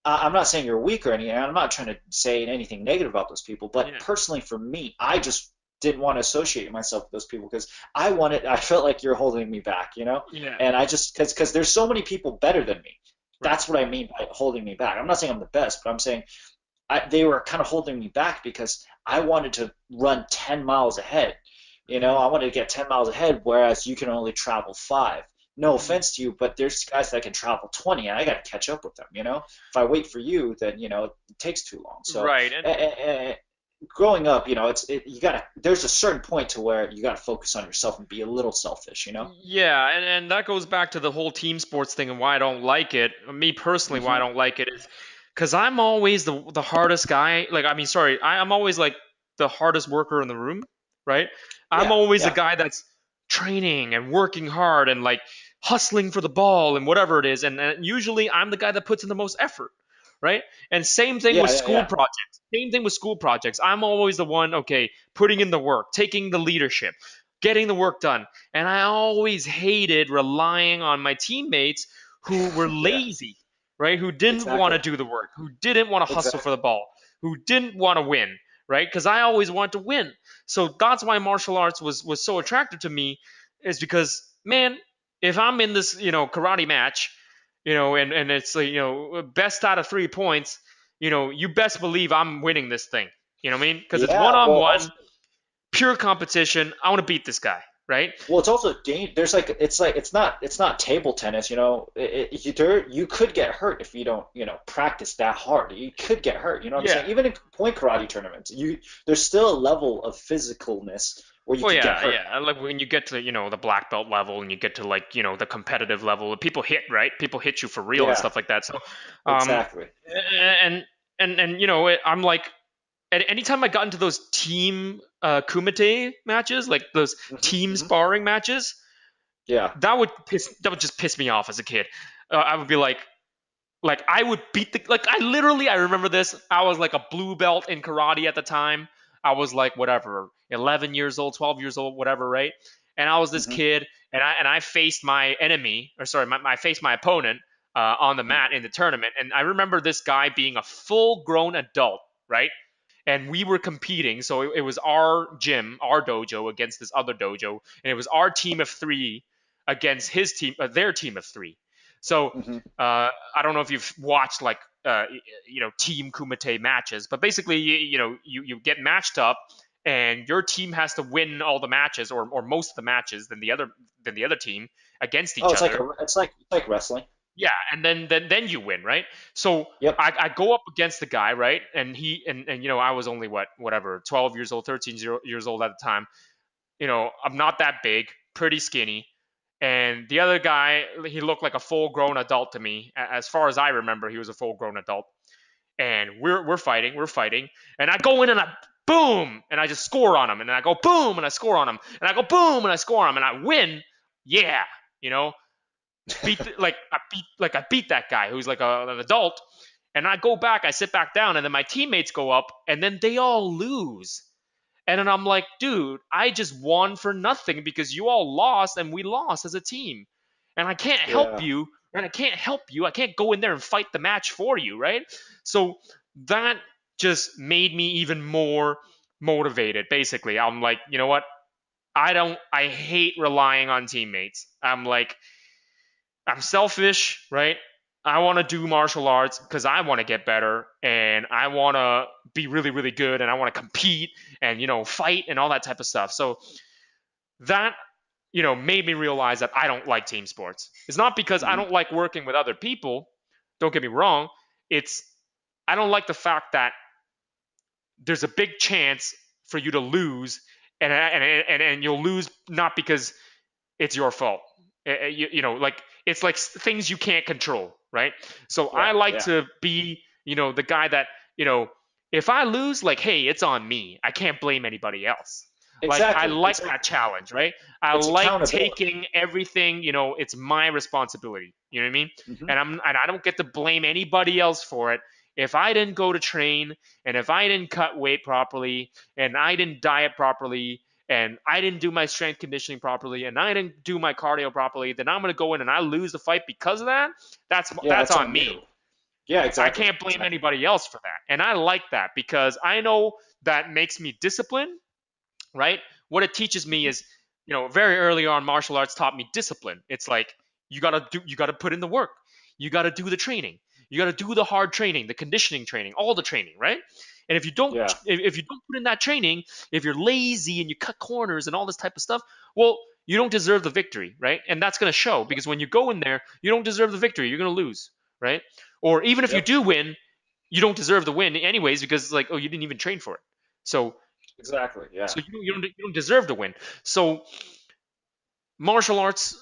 I'm not saying you're weak or anything. I'm not trying to say anything negative about those people, but
Yeah.
personally for me, I just didn't want to associate myself with those people because I felt like you're holding me back, you know?
Yeah.
And I just, because there's so many people better than me.
Right.
That's what I mean by holding me back. I'm not saying I'm the best, but I'm saying they were kind of holding me back because I wanted to run 10 miles ahead. You know,
Hmm.
I wanted to get 10 miles ahead, whereas you can only travel 5. No
Hmm.
offense to you, but there's guys that can travel 20, and I got to catch up with them. You know, if I wait for you, then it takes too long. So,
Right. And
growing up, you gotta. There's a certain point to where you gotta focus on yourself and be a little selfish. You know.
yeah, and that goes back to the whole team sports thing and why I don't like it. Me personally, why I
Hmm.
don't like it is because I'm always the hardest guy. Like, I mean, sorry, I'm always like the hardest worker in the room, right? I'm
Yeah,
always the
yeah,
guy that's training and working hard and like hustling for the ball and whatever it is. And usually I'm the guy that puts in the most effort, right? And same thing with
yeah, yeah,
school
yeah.
projects. Same thing with school projects. I'm always the one, okay, putting in the work, taking the leadership, getting the work done. And I always hated relying on my teammates who were
Yeah,
lazy, right? Who didn't want to
exactly,
do the work, who didn't want to hustle for
exactly.
the ball, who didn't want to win, right? Because I always wanted to win. So that's why martial arts was so attractive to me, is because, man, if I'm in this karate match, and it's like, best out of 3 points, you best believe I'm winning this thing. You know what I mean? Because it's
Yeah,
one on
well,
one, pure competition. I want to beat this guy, right?
It's also there's like it's not table tennis, you could get hurt if you don't practice that hard. You could get hurt, you know what I'm
Yeah.
saying? Even in point karate tournaments, there's still a level of physicalness where you
Well,
could get
yeah,
hurt.
yeah. Like when you get to, the black belt level and you get to like, the competitive level, people hit, right? People hit you for real and
Yeah,
stuff like that. So, um,
exactly.
and I'm like, anytime I got into those team kumite matches, like those
Hmm.
team
Hmm.
sparring matches,
Yeah.
that would just piss me off as a kid. I would be like I would beat the like I literally I remember this. I was like a blue belt in karate at the time. I was like whatever, 11 years old, 12 years old, whatever, right? And I was this
Hmm.
kid, and I faced my enemy, or sorry, I faced my opponent on the mat
Hmm.
in the tournament. And I remember this guy being a full grown adult, right? And we were competing. So it was our gym, our dojo against this other dojo, and it was our team of three against his team, their team of three. So
Hmm.
I don't know if you've watched like team kumite matches, but basically you get matched up, and your team has to win all the matches, or most of the matches than the other team against
Oh,
each other.
it's like wrestling.
Yeah, and then you win, right? So
Yep.
I go up against the guy, right? And he and I was only whatever 12 years old, 13 years old at the time. I'm not that big, pretty skinny. And the other guy, he looked like a full grown adult to me. As far as I remember, he was a full grown adult. And we're fighting, and I go in and I boom, and I just score on him, and then I go boom and I score on him, and I go boom and I score on him, and I win. Yeah, you know, I beat that guy who's like an adult, and I go back, I sit back down, and then my teammates go up, and then they all lose. And then I'm like, dude, I just won for nothing because you all lost and we lost as a team. And I can't help
Yeah.
you, and I can't help you. I can't go in there and fight the match for you, right? So that just made me even more motivated. Basically, I'm like, you know what? I hate relying on teammates. I'm selfish, right? I want to do martial arts because I want to get better and I want to be really, really good and I want to compete and, fight and all that type of stuff. So that, made me realize that I don't like team sports. It's not because I
Hmm.
don't like working with other people. Don't get me wrong. It's, I don't like the fact that there's a big chance for you to lose, and you'll lose not because it's your fault. Like it's like things you can't control, right? So I
Yeah.
like
Yeah.
to be, the guy that, you know, if I lose, like, hey, it's on me. I can't blame anybody else. Like I
Exactly.
like that
Exactly.
challenge, right? I
It's
like
accountability.
taking everything, it's my responsibility. You know what I mean?
Hmm.
And I don't get to blame anybody else for it. If I didn't go to train and if I didn't cut weight properly and I didn't diet properly and I didn't do my strength conditioning properly and I didn't do my cardio properly, then I'm going to go in and I lose the fight because of that. That's
Yeah,
that's
it's
on
on you.
me.
Yeah,
I
exactly,
can't blame
exactly.
anybody else for that. And I like that because I know that makes me disciplined, right? What it teaches me
Hmm.
is, very early on, martial arts taught me discipline. It's like you gotta put in the work, you gotta do the training, you gotta do the hard training, the conditioning training, all the training, right? And
Yeah,
if you don't put in that training, if you're lazy and you cut corners and all this type of stuff, well, you don't deserve the victory, right? And that's gonna show
yep,
because when you go in there, you don't deserve the victory, you're gonna lose, right? Or even if you
yep,
do win, you don't deserve the win anyways because it's like, oh, you didn't even train for it. So
exactly. Yeah.
you don't deserve to win. So martial arts,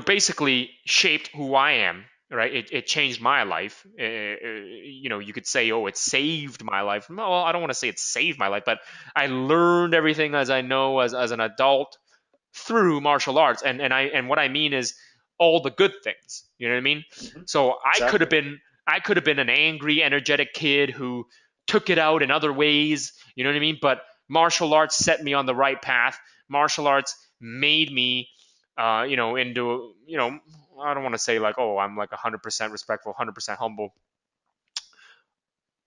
basically shaped who I am. Right? It changed my life. You could say, oh, it saved my life. Well, I don't want to say it saved my life, but I learned everything as I know as an adult through martial arts, and what I mean is all the good things. You know what I mean?
Hmm.
So
Exactly.
I could have been an angry, energetic kid who took it out in other ways. You know what I mean? But martial arts set me on the right path. Martial arts made me, into I don't want to say like, oh, I'm like 100% respectful, 100% humble.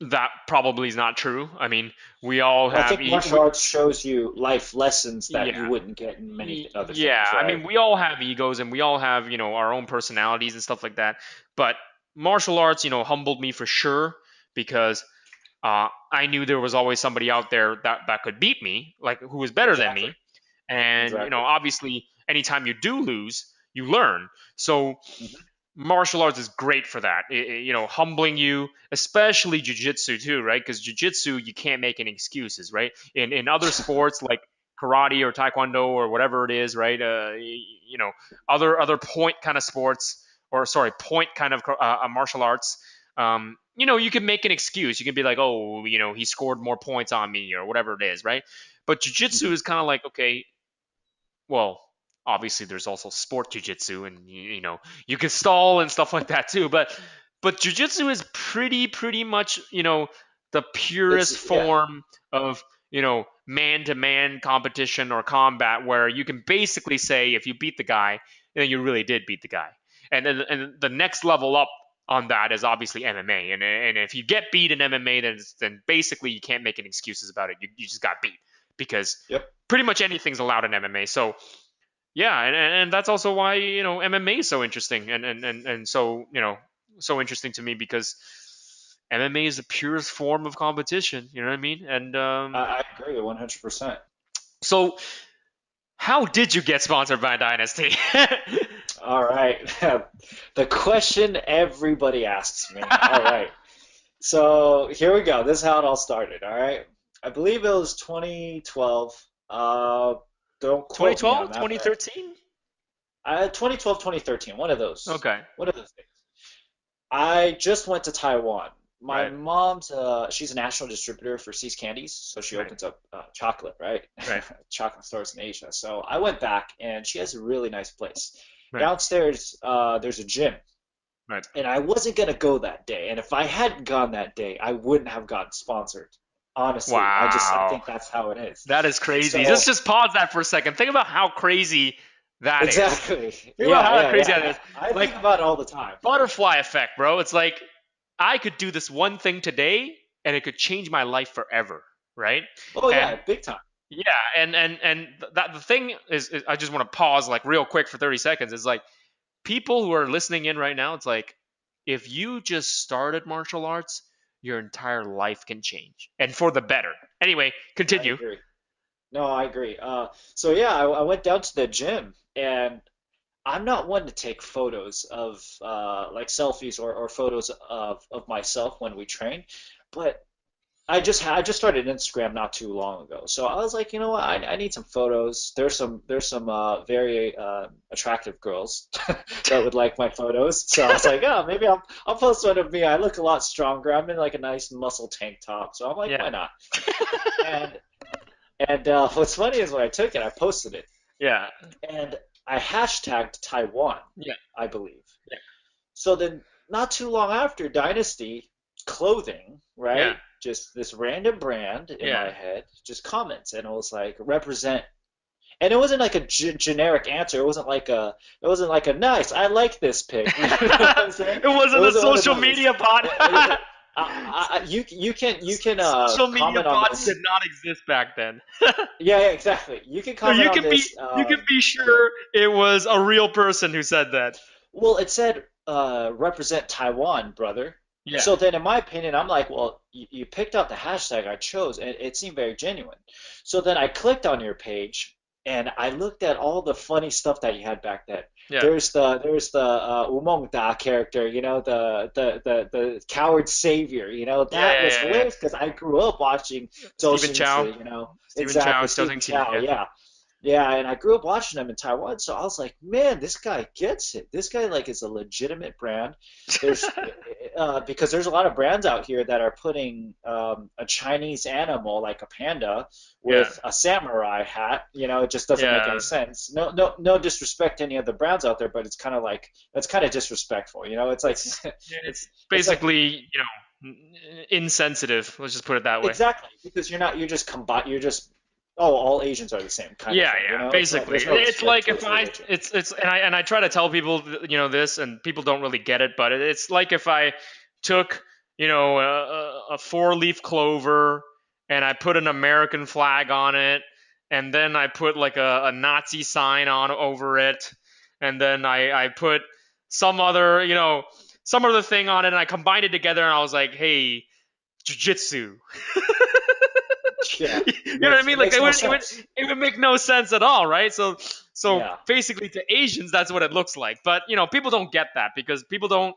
That probably is not true. I mean, we all
Well, I
have,
think martial arts shows you life lessons that you
yeah,
wouldn't get in many other
Yeah,
things,
I
right?
mean, we all have egos and we all have, our own personalities and stuff like that. But martial arts, humbled me for sure because I knew there was always somebody out there that could beat me, like who was better than
Exactly.
me. And,
Exactly.
obviously, anytime you do lose, you learn. So
Hmm.
martial arts is great for that. Humbling you, especially jujitsu too, right? Because jujitsu, you can't make any excuses, right? In other sports like karate or taekwondo or whatever it is, right? Other point kind of sports, or sorry, point kind of martial arts. You can make an excuse. You can be like, oh, he scored more points on me or whatever it is, right? But jujitsu
Hmm.
is kind of like, okay, well, obviously there's also sport jujitsu, and you can stall and stuff like that too. But jujitsu is pretty much the purest
Yeah.
form of man to man competition or combat, where you can basically say if you beat the guy, then you really did beat the guy. And the next level up on that is obviously MMA. And if you get beat in MMA, then basically you can't make any excuses about it. You just got beat because
Yep.
pretty much anything's allowed in MMA. So yeah, and that's also why MMA is so interesting, and so so interesting to me because MMA is the purest form of competition. You know what I mean? And
I agree 100%.
so how did you get sponsored by Dynasty?
All right. The question everybody asks me. All right. So here we go. This is how it all started. All right. I believe it was 2012. Don't quote me
2012,
on that, but
2013?
2012, 2013. One of those.
Okay,
One of those things. I just went to Taiwan. My
right,
mom's she's a national distributor for See's Candies, so she
right,
opens up chocolate, right?
right,
Chocolate stores in Asia. So I went back, and she has a really nice place.
right,
Downstairs, there's a gym,
right.
and I wasn't gonna go that day. And if I hadn't gone that day, I wouldn't have gotten sponsored. Honestly, I
Wow,
think that's how it is.
that is crazy. Let's
So
just pause that for a second. Think about how crazy that is.
exactly,
Think about
yeah,
how
yeah,
crazy
yeah.
that is.
I
Like
think about it all the time.
butterfly effect, bro. It's like I could do this one thing today and it could change my life forever, right?
Oh
And
yeah, big time.
yeah, and that the thing is I just want to pause like real quick for 30 seconds. It's like people who are listening in right now, it's like if you just started martial arts, your entire life can change and for the better. Anyway,
I
continue.
agree. No, I agree. So yeah, I went down to the gym, and I'm not one to take photos of like selfies or photos of myself when we train, but I just started Instagram not too long ago. So I was like, you know what, I need some photos. There's some very attractive girls that would like my photos. So I was like, oh, maybe I'll post one of me. I look a lot stronger. I'm in like a nice muscle tank top. So I'm like,
Yeah.
why not? And what's funny is when I took it, I posted it,
Yeah.
and I hashtagged Taiwan,
Yeah.
I believe.
Yeah.
So then, not too long after, Dynasty Clothing,
Yeah.
right? Just this random brand in
Yeah.
my head, just comments, and it was like, represent and it wasn't like a generic answer. It wasn't like a nice. I like this pick. You know what I'm saying?
It
It
wasn't a
wasn't one of
social
those.
media bot.
You can
Social media
comment on
bots did
this.
not exist back then.
Yeah, yeah, exactly. You can
So
comment on this.
you can be sure it was a real person who said that.
Well, it said represent Taiwan, brother.
Yeah.
So then, in my opinion, I'm like, well, you picked out the hashtag I chose, and it seemed very genuine. So then I clicked on your page, and I looked at all the funny stuff that you had back then.
Yeah.
There's the Umong Da character, you know, the coward savior, you know,
Yeah,
that was
yeah, yeah,
hilarious because I grew up watching Zhou
Stephen Chow.
Xingzi, you know,
Stephen Chow,
exactly,
Xiao
Stephen
Xingqi.
Chow,
Yeah.
yeah. Yeah, and I grew up watching them in Taiwan, so I was like, man, this guy gets it. This guy like is a legitimate brand. There's because there's a lot of brands out here that are putting a Chinese animal like a panda
Yeah.
with a samurai hat. You know, it just doesn't make any
Yeah.
sense. No disrespect to any other brands out there, but it's kind of like that's kind of disrespectful. You know, it's like
It's
it's like
basically, insensitive. Let's just put it that way.
exactly because you're just you're just oh all Asians are the same kind of
Yeah,
thing. You
yeah,
know, it's not
basically.
there's no
It's
respect
like if
towards
I
religion.
it's and I try to tell people this and people don't really get it, but it's like if I took, a four-leaf clover and I put an American flag on it and then I put like a Nazi sign on over it and then I put some other, some other thing on it and I combined it together and I was like, "Hey, Jiu Jitsu."
Yeah,
You know what I mean?
it
Like
makes no sense.
it would make no sense at all, right? So
Yeah.
basically to Asians that's what it looks like. But people don't get that because people don't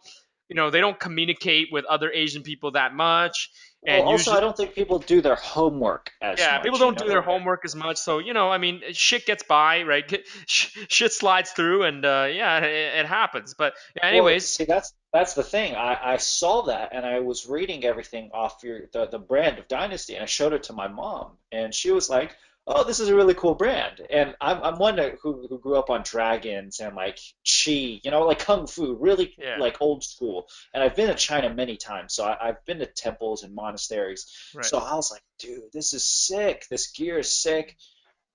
they don't communicate with other Asian people that much
Well,
and
also, I
usually
don't think people do their homework as
yeah, people
much, you
don't do their
know?
homework as much. So, I mean, shit gets by, right? Shit slides through and yeah, it happens. But yeah,
Well,
anyways,
see, that's the thing. I saw that and I was reading everything off the brand of Dynasty and I showed it to my mom and she was like, "Oh, this is a really cool brand." And I'm one who grew up on dragons and like chi, you know, like kung fu, really
yeah,
like old school. And I've been to China many times, so I've been to temples and monasteries.
right.
So I was like, "Dude, this is sick. This gear is sick.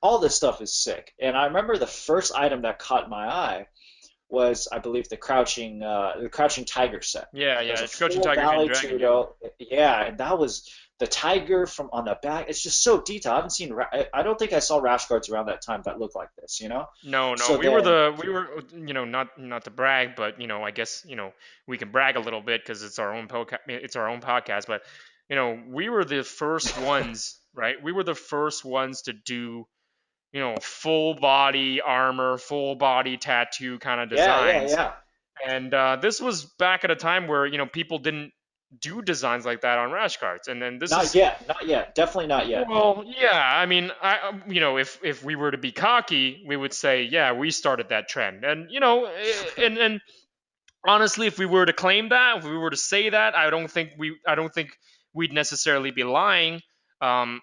All this stuff is sick." And I remember the first item that caught my eye was, I believe, the Crouching Tiger set.
Yeah,
It was
yeah.
a
It's Crouching
full
Tiger, Hidden
Valley
Dragon, yeah.
Tudo. Yeah, and that was the tiger from on the back. It's just so detailed. I haven't seen. I don't think I saw rash guards around that time that looked like this. You know.
No, no,
So then,
we were, not to brag, but I guess we can brag a little bit because it's our own podcast. But we were the first ones, right? We were the first ones to do full body armor, full body tattoo kind of
yeah, yeah,
designs,
yeah.
and this was back at a time where people didn't do designs like that on rash guards, and then this
Not
is
yet, not yet. Definitely not yet.
well, yeah. I mean, if we were to be cocky, we would say, yeah, we started that trend, and and honestly, if we were to claim that, if we were to say that, I don't think we'd necessarily be lying, um,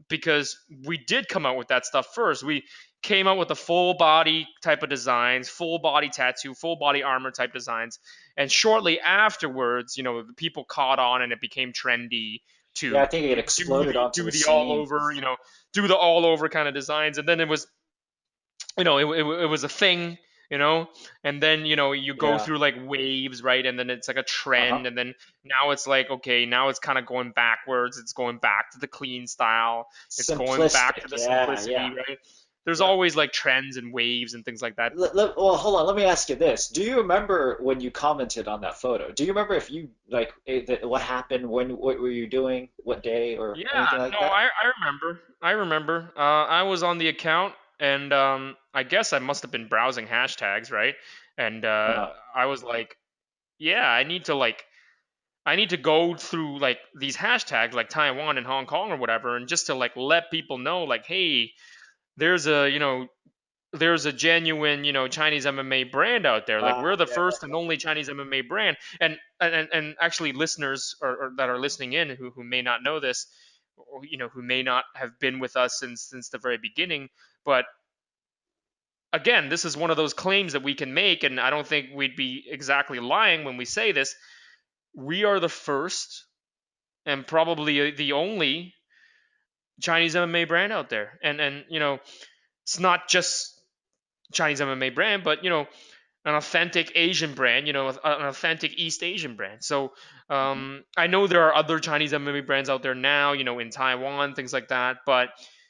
because we did come out with that stuff first. We came out with the full body type of designs, full body tattoo, full body armor type designs, and shortly afterwards, the people caught on and it became trendy
Yeah,
to
I think it exploded onto
do
the
the all
scene.
over, do the all over kind of designs, and then it was it was a thing, and then you go
Yeah.
through like waves, right, and then it's like a
Uh-huh.
trend, and then now it's like, okay, now it's kind of going backwards, it's going back to the clean style, it's going back to
Simplistic.
the
Yeah, yeah,
simplicity, right? There's
yeah.
always like trends and waves and things like that.
Well, hold on. Let me ask you this. Do you remember when you commented on that photo? Do you remember if you like what happened? What were you doing? What day or
Yeah,
anything like
no,
that?
I remember I was on the account and I guess I must have been browsing hashtags, right? And
Uh-huh.
I was like, yeah, I need to go through like these hashtags like Taiwan and Hong Kong or whatever, and just to like let people know like, hey, there's a there's a genuine Chinese MMA brand out there. Like we're the
Yeah,
first and only Chinese MMA brand. And actually, listeners or that are listening in who may not know this, or, who may not have been with us since the very beginning, but again, this is one of those claims that we can make, and I don't think we'd be exactly lying when we say this. We are the first and probably the only Chinese MMA brand out there. And it's not just Chinese MMA brand, but an authentic Asian brand, an authentic East Asian brand. So
Mhm.
I know there are other Chinese MMA brands out there now, in Taiwan, things like that, but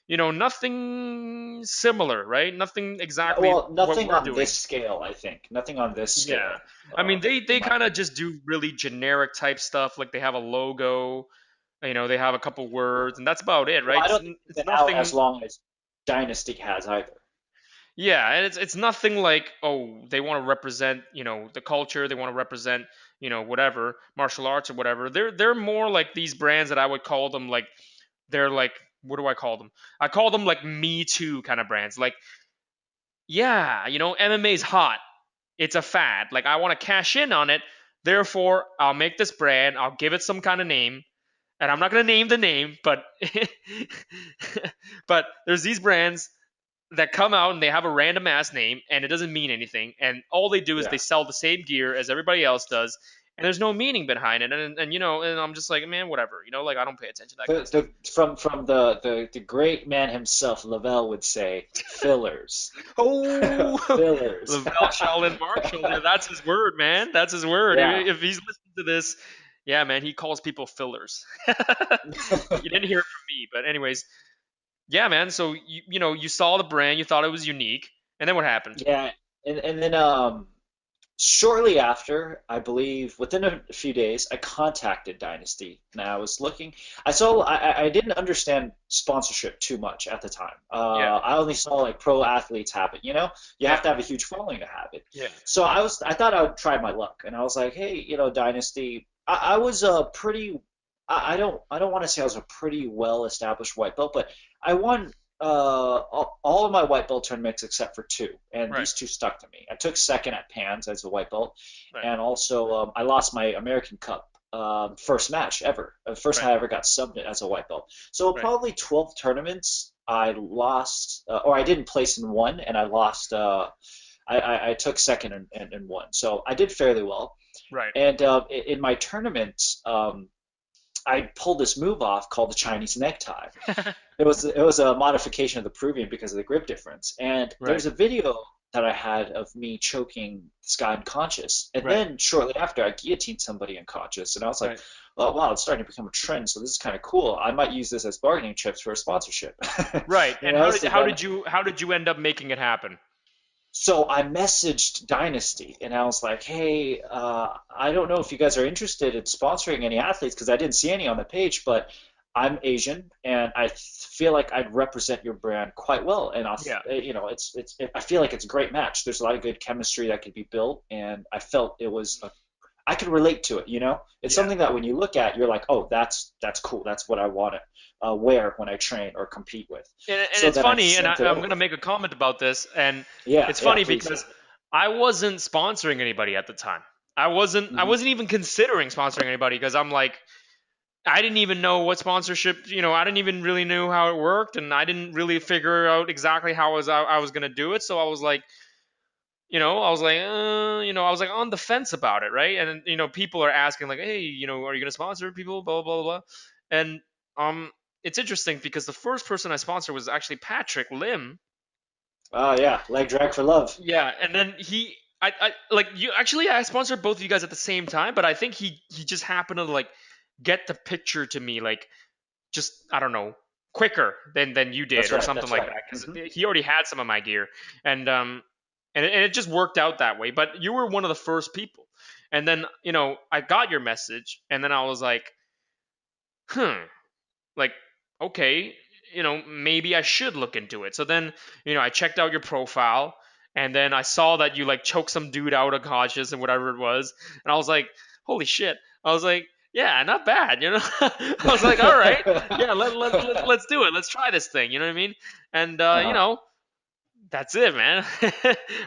nothing similar, right? Nothing
No,
exactly
well,
what
nothing
we're
on
doing.
this scale, I think. Nothing on this
Yeah,
scale,
I mean
in
they
my
kind of
opinion.
just do really generic type stuff. Like they have a logo, they have a couple words, and that's about it,
Well,
right?
I
It's,
don't think it's
it's
been out as
nothing.
long as Dynasty has either.
Yeah, and it's nothing like, oh, they want to represent the culture, they want to represent whatever martial arts or whatever. They're more like these brands that I would call them like they're like, what do I call them? I call them like Me Too kind of brands. Like, yeah, MMA is hot. It's a fad. Like I want to cash in on it. Therefore, I'll make this brand. I'll give it some kind of name, and I'm not gonna name the name, but but there's these brands that come out and they have a random ass name and it doesn't mean anything, and all they do is
Yeah.
they sell the same gear as everybody else does, and there's no meaning behind it, and I'm just like, man, whatever, like I don't pay attention to that kind of stuff.
From the great man himself, Lavelle would say, fillers.
Oh,
Fillers.
Lavelle Sheldon Marshall, yeah, that's his word, man. That's his word.
Yeah.
If he's listening to this, yeah, man, he calls people fillers. You didn't hear it from me, but anyways, yeah, man. So you saw the brand, you thought it was unique, and then what happened?
Yeah. And then shortly after, I believe within a few days, I contacted Dynasty and I was looking. I didn't understand sponsorship too much at the time.
Yeah,
I only saw like pro athletes have it. You
yeah,
have to have a huge following to have it.
yeah,
So I thought I would try my luck, and I was like, hey, Dynasty. I was a pretty. I don't want to say I was a pretty well established white belt, but I won all of my white belt tournaments except for two, and
right,
these two stuck to me. I took second at Pans as a white belt,
right,
and also I lost my American Cup first match ever, first
right,
time I ever got subbed as a white belt. So
right,
probably 12 tournaments I lost, or I didn't place in one, and I lost. I took second and won, so I did fairly well.
right.
And in my tournament, I pulled this move off called the Chinese necktie. It was a modification of the Peruvian because of the grip difference. And
Right,
there's a video that I had of me choking this guy unconscious. And
right,
then shortly after, I guillotined somebody unconscious. And I was like,
right,
oh, wow, it's starting to become a trend. So this is kind of cool. I might use this as bargaining chips for a sponsorship.
right. And
So
how did you end up making it happen?
so I messaged Dynasty and I was like, hey, I don't know if you guys are interested in sponsoring any athletes because I didn't see any on the page, but I'm Asian and I feel like I'd represent your brand quite well. And
Yeah,
I feel like it's a great match. There's a lot of good chemistry that could be built, and I felt I could relate to it. It's
yeah.
something that when you look at, you're like, oh, that's cool. That's what I want to wear when I train or compete with.
And
So
it's
then I
funny, and
sent it
I'm gonna
over.
make a comment about this, and
Yeah,
it's
yeah,
funny
please.
because I wasn't sponsoring anybody at the time. I
Hmm.
wasn't even considering sponsoring anybody because I'm like, I didn't even know what sponsorship, I didn't even really know how it worked, and I didn't really figure out exactly how I was gonna do it. So I was like, I was like on the fence about it, right? And people are asking like, hey, are you gonna sponsor people? Blah blah blah blah. And um, it's interesting because the first person I sponsored was actually Patrick Lim.
Oh yeah, leg drag for love.
Yeah, and then I like you. Actually, I sponsored both of you guys at the same time, but I think he just happened to like get the picture to me like just, I don't know, quicker than you did
That's
or
right.
something
That's
like
right.
that because
Hmm.
he already had some of my gear, and it just worked out that way. But you were one of the first people, and then I got your message, and then I was like, hmm, like, okay, maybe I should look into it. So then I checked out your profile, and then I saw that you like choked some dude out unconscious and whatever it was, and I was like, holy shit. I was like, yeah, not bad, I was like, all right, yeah, let's do it, let's try this thing, you know what I mean? And
Uh-huh.
that's it, man.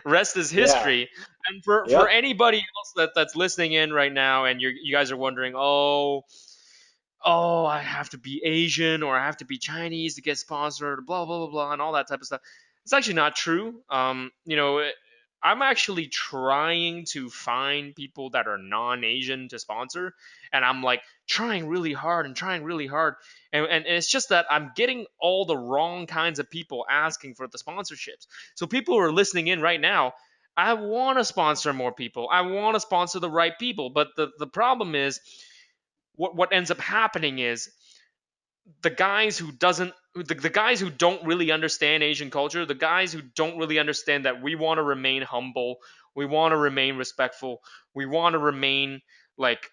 Rest is
Yeah.
history. And for
Yep.
anybody else that's listening in right now, and you guys are wondering, oh, I have to be Asian or I have to be Chinese to get sponsored, blah blah blah blah, and all that type of stuff. It's actually not true. I'm actually trying to find people that are non-Asian to sponsor, and I'm like trying really hard and trying really hard, and it's just that I'm getting all the wrong kinds of people asking for the sponsorships. So people who are listening in right now, I want to sponsor more people. I want to sponsor the right people, but the problem is what ends up happening is the guys who doesn't the guys who don't really understand Asian culture, the guys who don't really understand that we want to remain humble, we want to remain respectful, we want to remain like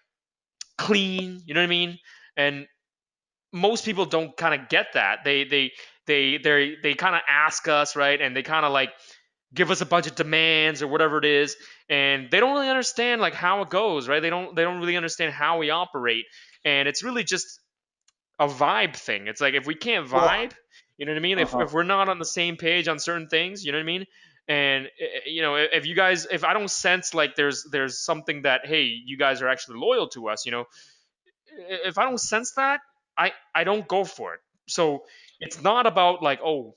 clean, you know what I mean? And most people don't kind of get that. They kind of ask us, right? And they kind of like give us a bunch of demands or whatever it is, and they don't really understand like how it goes, right? They don't really understand how we operate, and it's really just a vibe thing. It's like if we can't
Well,
vibe, you know what I mean? If
uh-huh.
if we're not on the same page on certain things, you know what I mean? And you know, if you guys, if I don't sense like there's something that hey, you guys are actually loyal to us, you know, if I don't sense that, I don't go for it. So it's not about like oh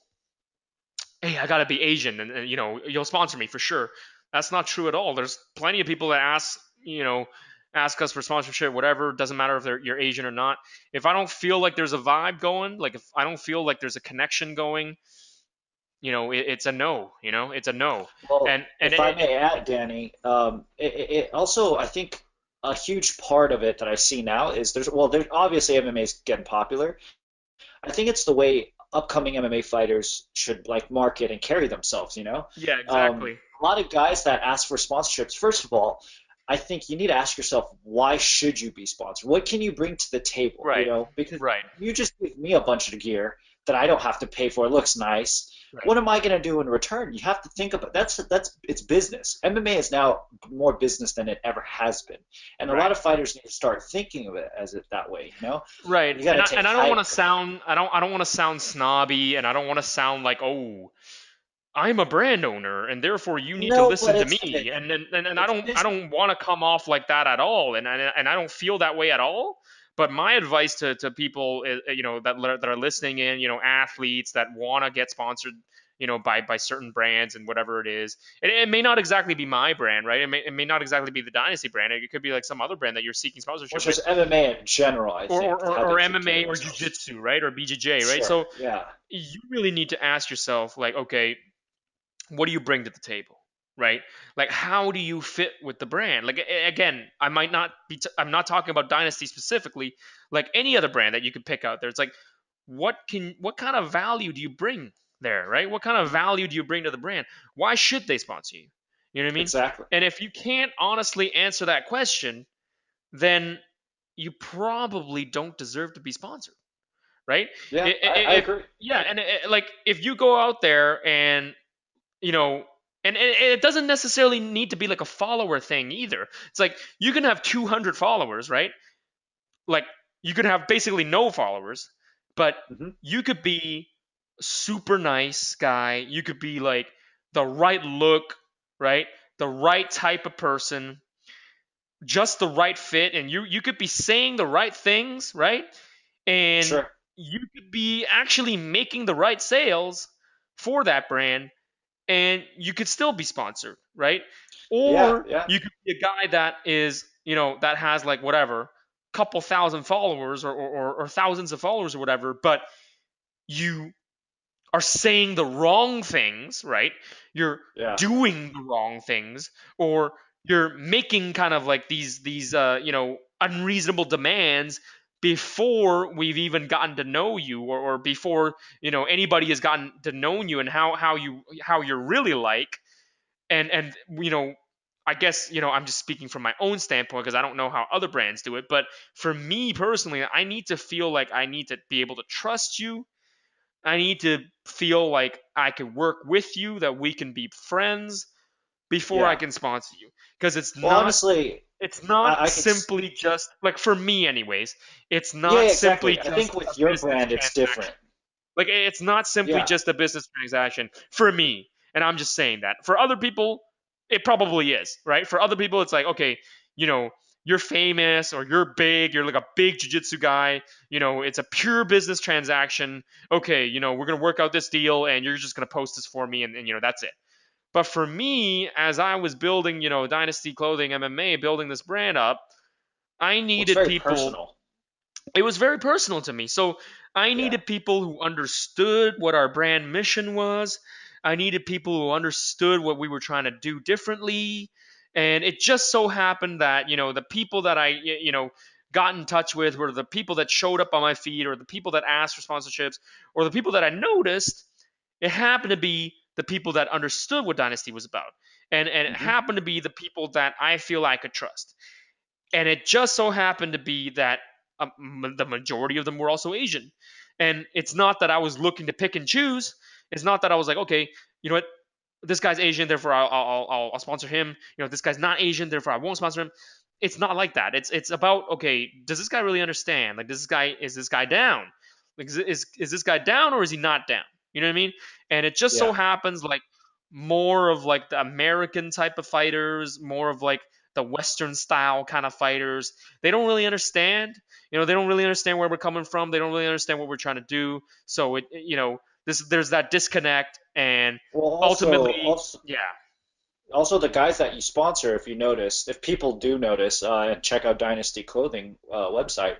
hey, I gotta be Asian, and you know, you'll sponsor me for sure. That's not true at all. There's plenty of people that ask, you know, ask us for sponsorship, whatever. Doesn't matter if you're Asian or not. If I don't feel like there's a vibe going, like if I don't feel like there's a connection going, you know, it's a no. You know, it's a no.
Well,
And
if I may add, Danny, it also, I think a huge part of it that I see now is there's obviously MMA is getting popular. I think it's the way upcoming MMA fighters should like market and carry themselves, you know?
yeah, exactly.
A lot of guys that ask for sponsorships, first of all, I think you need to ask yourself, why should you be sponsored? What can you bring to the table, you
Right,
know? Because
right,
you just give me a bunch of gear that I don't have to pay for. It looks nice.
right,
What am I going to do in return? You have to think about that's it's business. MMA is now more business than it ever has been, and a
right.
lot of fighters need to start thinking of it as it that way. You know,
Right.
you got to
And
take
I don't want
height.
to sound I don't want to sound snobby, and I don't want to sound like oh I'm a brand owner and therefore you need to
No, but
listen to me, and I
it's
don't
business.
want to come off like that at all, and I don't feel that way at all. But my advice to people you know that are listening in, you know, athletes that want to get sponsored, you know, by certain brands and whatever it is, it may not exactly be my brand, right? It may not exactly be the Dynasty brand. It could be like some other brand that you're seeking
Or
sponsorship with,
just MMA in general, I
or
think, how they
or
should
MMA
carry
or Jiu
themselves.
Jitsu, right, or BJJ, right?
Sure.
So
Yeah.
you really need to ask yourself like okay, what do you bring to the table, right? Like how do you fit with the brand? Like again, I might not be I'm not talking about Dynasty specifically, like any other brand that you could pick out there. It's like what kind of value do you bring there, right? What kind of
Mhm.
value do you bring to the brand? Why should they sponsor you? You know what I mean?
Exactly.
And if you can't honestly answer that question, then you probably don't deserve to be sponsored, right?
Yeah, I
If
agree.
yeah, and like if you go out there and you know, and it doesn't necessarily need to be like a follower thing either. It's like you can have 200 followers, right? Like you could have basically no followers, but
Hmm.
you could be super nice guy. You could be like the right look, right? The right type of person, just the right fit, and you could be saying the right things, right? And
Sure.
you could be actually making the right sales for that brand, and you could still be sponsored, right?
Yeah,
Or
yeah.
you could be a guy that is, you know, that has like whatever, couple thousand followers or thousands of followers or whatever, but you are saying the wrong things, right? You're
Yeah.
doing the wrong things, or you're making kind of like these you know, unreasonable demands before we've even gotten to know you, or before you know anybody has gotten to know you and how you're really like, and you know, I guess you know I'm just speaking from my own standpoint because I don't know how other brands do it, but for me personally, I need to feel like I need to be able to trust you. I need to feel like I can work with you, that we can be friends before I
Yeah.
can sponsor you. Because
Well, honestly,
it's not
I could.
simply just like for me anyways, it's
Yeah,
not simply
exactly. I
just
think
a
with your
business
brand, it's different.
transaction. Like it's not simply
Yeah.
just a business transaction for me. And I'm just saying that. For other people, it probably is, right? For other people, it's like, okay, you know, you're famous or you're big, you're like a big jiu-jitsu guy, you know, it's a pure business transaction. Okay, you know, we're gonna work out this deal and you're just gonna post this for me and you know, that's it. But for me, as I was building, Dynasty Clothing MMA, building this brand up, I
Well, it's
needed
very
people.
personal.
It was very personal to me. So I
Yeah.
needed people who understood what our brand mission was. I needed people who understood what we were trying to do differently. And it just so happened that, the people that I got in touch with were the people that showed up on my feed, or the people that asked for sponsorships, or the people that I noticed. It happened to be the people that understood what Dynasty was about. And it
Hmm.
happened to be the people that I feel I could trust. And it just so happened to be that the majority of them were also Asian. And it's not that I was looking to pick and choose. It's not that I was like, okay, you know what, this guy's Asian, therefore I'll sponsor him. This guy's not Asian, therefore I won't sponsor him. It's not like that. It's about, okay, does this guy really understand? Like, is this guy down? Like, is this guy down, or is he not down? You know what I mean? And it just so
Yeah.
happens, like, more of like the American type of fighters, more of like the Western style kind of fighters. They don't really understand. They don't really understand where we're coming from. They don't really understand what we're trying to do. So there's that disconnect, and
Well,
ultimately, yeah,
also the guys that you sponsor, if you notice, if people do notice, and check out Dynasty Clothing website,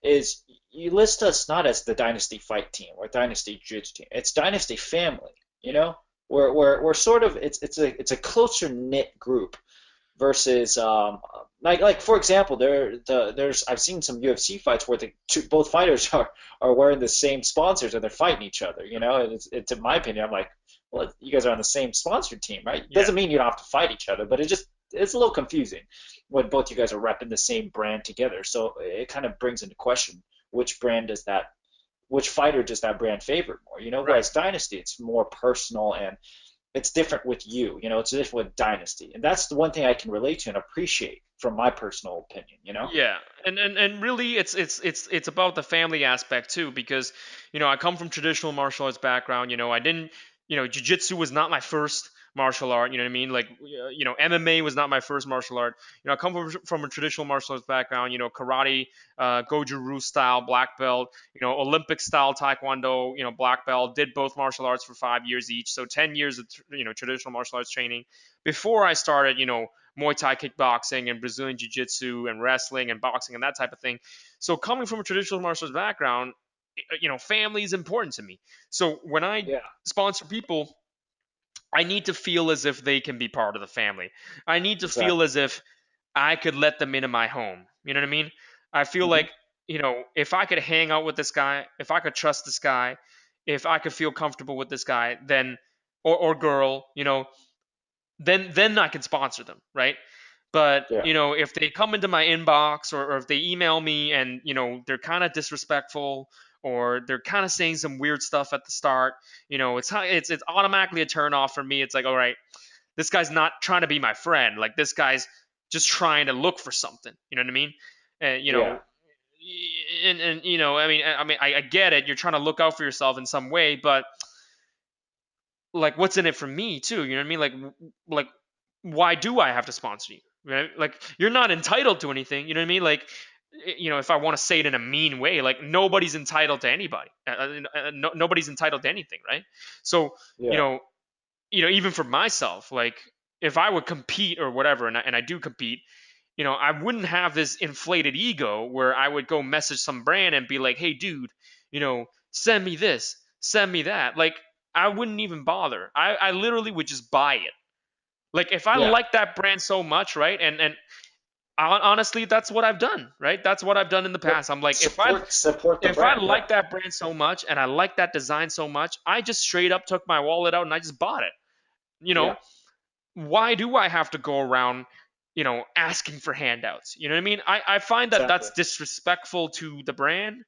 is you list us not as the Dynasty Fight Team or Dynasty Jiu-Jitsu Team. It's Dynasty Family. You know, we're sort of it's a closer knit group versus like for example, there's I've seen some UFC fights where both fighters are wearing the same sponsors and they're fighting each other. You know, and it's in my opinion, I'm like, well, you guys are on the same sponsor team, right?
yeah,
Doesn't mean you don't have to fight each other, but it's a little confusing when both you guys are repping the same brand together. So it kind of brings into question which fighter does that brand favor more? You know,
right.
whereas Dynasty, it's more personal and it's different with you. You know, it's different with Dynasty, and that's the one thing I can relate to and appreciate from my personal opinion. You know?
Yeah, and really, it's about the family aspect too, because I come from traditional martial arts background. I didn't, jujitsu was not my first martial art. You know what I mean? Like, MMA was not my first martial art. I come from a traditional martial arts background. Karate, Goju Ryu style black belt. Olympic style taekwondo. Black belt. Did both martial arts for 5 years each, so 10 years of traditional martial arts training before I started. Muay Thai kickboxing and Brazilian Jiu Jitsu and wrestling and boxing and that type of thing. So coming from a traditional martial arts background, family is important to me. So when I
Yeah,
sponsor people, I need to feel as if they can be part of the family. I need to feel
exactly.
as if I could let them into my home. You know what I mean? I feel
Hmm.
like, if I could hang out with this guy, if I could trust this guy, if I could feel comfortable with this guy, then, or girl, then I can sponsor them, right? But
Yeah,
if they come into my inbox, or if they email me and they're kind of disrespectful, or they're kind of saying some weird stuff at the start, it's automatically a turn off for me. It's like, all right, this guy's not trying to be my friend. Like, this guy's just trying to look for something. You know what I mean? And
yeah,
I get it. You're trying to look out for yourself in some way, but like, what's in it for me too? You know what I mean? Like, why do I have to sponsor you? Right? Like, you're not entitled to anything. You know what I mean? Like, if I want to say it in a mean way, like, nobody's entitled to anybody. Nobody's entitled to anything, right? So, you
yeah,
know, even for myself, like, if I would compete or whatever, and I do compete, I wouldn't have this inflated ego where I would go message some brand and be like, hey, dude, send me this, send me that. Like, I wouldn't even bother. I literally would just buy it. Like, if I
yeah.
like that brand so much, right? And honestly, that's what I've done, right? That's what I've done in the
Yep.
past. I'm like,
Support the
if I
brand. Yeah,
like that brand so much and I like that design so much, I just straight up took my wallet out and I just bought it. You
yeah,
know, why do I have to go around, asking for handouts? You know what I mean? I find that
exactly.
that's disrespectful to the brand.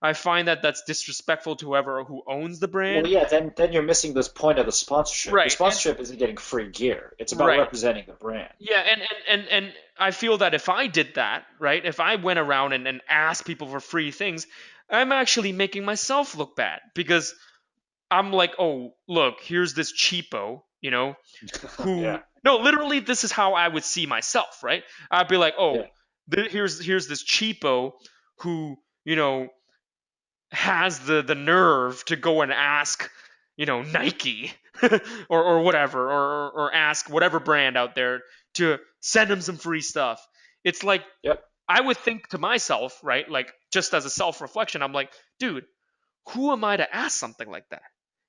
I find that that's disrespectful to whoever who owns the
Well,
brand.
yeah. Then you're missing this point of the sponsorship. The
Right. And
sponsorship isn't getting free gear. It's about
right.
representing the brand.
Yeah, and I feel that if I did that, right, if I went around and asked people for free things, I'm actually making myself look bad, because I'm like, oh, look, here's this cheapo,
Yeah,
who, no, literally, this is how I would see myself, right? I'd be like, oh,
yeah,
here's this cheapo who, has the nerve to go and ask, Nike or whatever, or ask whatever brand out there to send him some free stuff. It's like
Yep.
I would think to myself, right? Like just as a self reflection, I'm like, dude, who am I to ask something like that?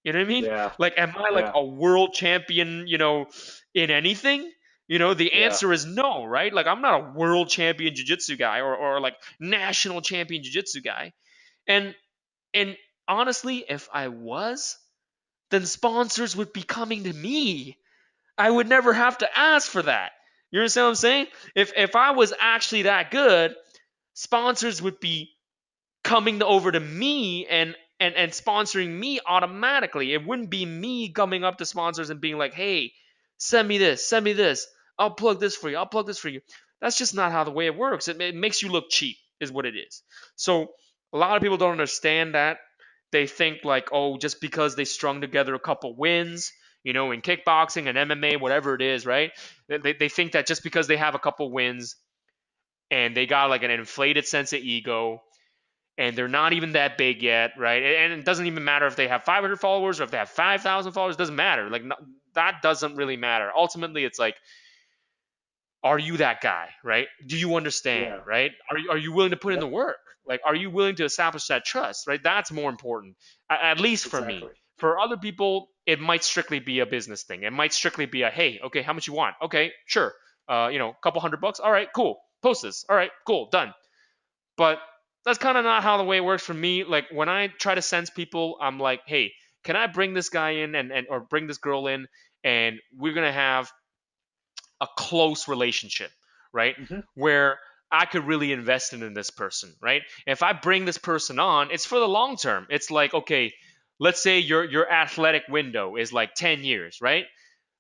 You know what I mean?
Yeah.
Like, am I like
Yeah.
a world champion, in anything? The
Yeah.
answer is no, right? Like, I'm not a world champion jiu-jitsu guy or like national champion jiu-jitsu guy. And and honestly, if I was, then sponsors would be coming to me. I would never have to ask for that. You understand what I'm saying? If I was actually that good, sponsors would be coming over to me and sponsoring me automatically. It wouldn't be me coming up to sponsors and being like, "Hey, send me this. I'll plug this for you. I'll plug this for you." That's just not how the way it works. It makes you look cheap, is what it is. So a lot of people don't understand that. They think like, oh, just because they strung together a couple wins, in kickboxing and MMA, whatever it is, right? They think that just because they have a couple wins and they got like an inflated sense of ego and they're not even that big yet, right? And it doesn't even matter if they have 500 followers or if they have 5,000 followers. It doesn't matter. Like no, that doesn't really matter. Ultimately, it's like, are you that guy, right? Do you understand,
Yeah.
right? Are you willing to put in the
Yep.
work? Like, are you willing to establish that trust, right? That's more important, at least for me.
Exactly.
For other people, it might strictly be a business thing. It might strictly be a, hey, okay, how much you want? Okay, sure. A couple $100. All right, cool. Post this. All right, cool, done. But that's kind of not how the way it works for me. Like when I try to sense people, I'm like, hey, can I bring this guy in and or bring this girl in, and we're gonna have a close relationship, right?
Hmm.
Where I could really invest in this person, right? If I bring this person on, it's for the long term. It's like, okay, let's say your athletic window is like 10 years, right?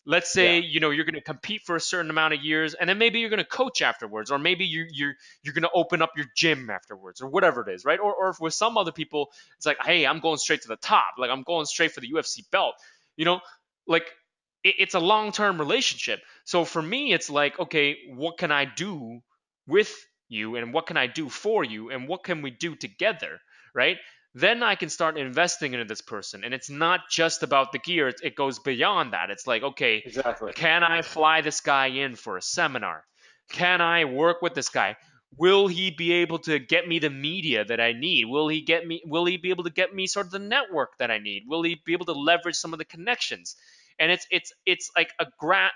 Let's say
Yeah.
you're going to compete for a certain amount of years, and then maybe you're going to coach afterwards, or maybe you're going to open up your gym afterwards, or whatever it is, right? Or if with some other people it's like, hey, I'm going straight to the top, like I'm going straight for the UFC belt, you know like it's a long-term relationship. So for me it's like, okay, what can I do with you, and what can I do for you, and what can we do together, right? Then I can start investing into this person. And it's not just about the gear, it goes beyond that. It's like, okay,
Exactly.
can I fly this guy in for a seminar? Can I work with this guy? Will he be able to get me the media that I need? Will he be able to get me sort of the network that I need? Will he be able to leverage some of the connections? And it's like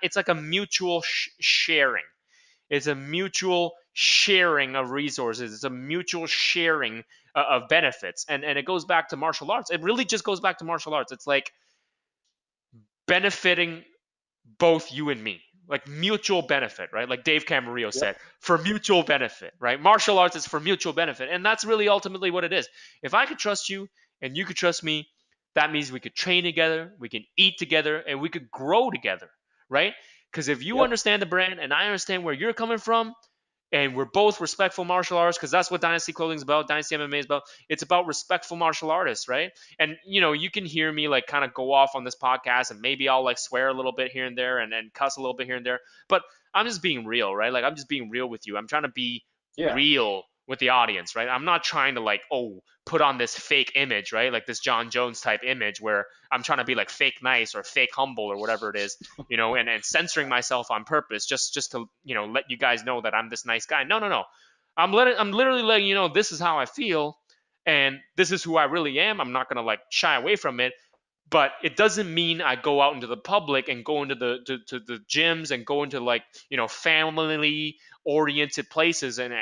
it's like a mutual sharing. It's a mutual sharing of resources. It's a mutual sharing of benefits, and it goes back to martial arts. It really just goes back to martial arts. It's like benefiting both you and me, like mutual benefit, right? Like Dave Camarillo
Yep.
said, for mutual benefit, right? Martial arts is for mutual benefit, and that's really ultimately what it is. If I could trust you and you could trust me, that means we could train together, we can eat together, and we could grow together, right? Because if you
Yep.
understand the brand and I understand where you're coming from, and we're both respectful martial artists, because that's what Dynasty Clothing is about, Dynasty MMA is about. It's about respectful martial artists, right? And you can hear me like kind of go off on this podcast, and maybe I'll like swear a little bit here and there, and cuss a little bit here and there, but I'm just being real, right? Like I'm just being real with you. I'm trying to be
Yeah.
real with the audience, right? I'm not trying to like, oh, put on this fake image, right? Like this John Jones type image where I'm trying to be like fake nice or fake humble or whatever it is, and censoring myself on purpose just to, let you guys know that I'm this nice guy. No, no, no. I'm literally letting you know this is how I feel and this is who I really am. I'm not going to like shy away from it, but it doesn't mean I go out into the public and go into to the gyms and go into like family oriented places and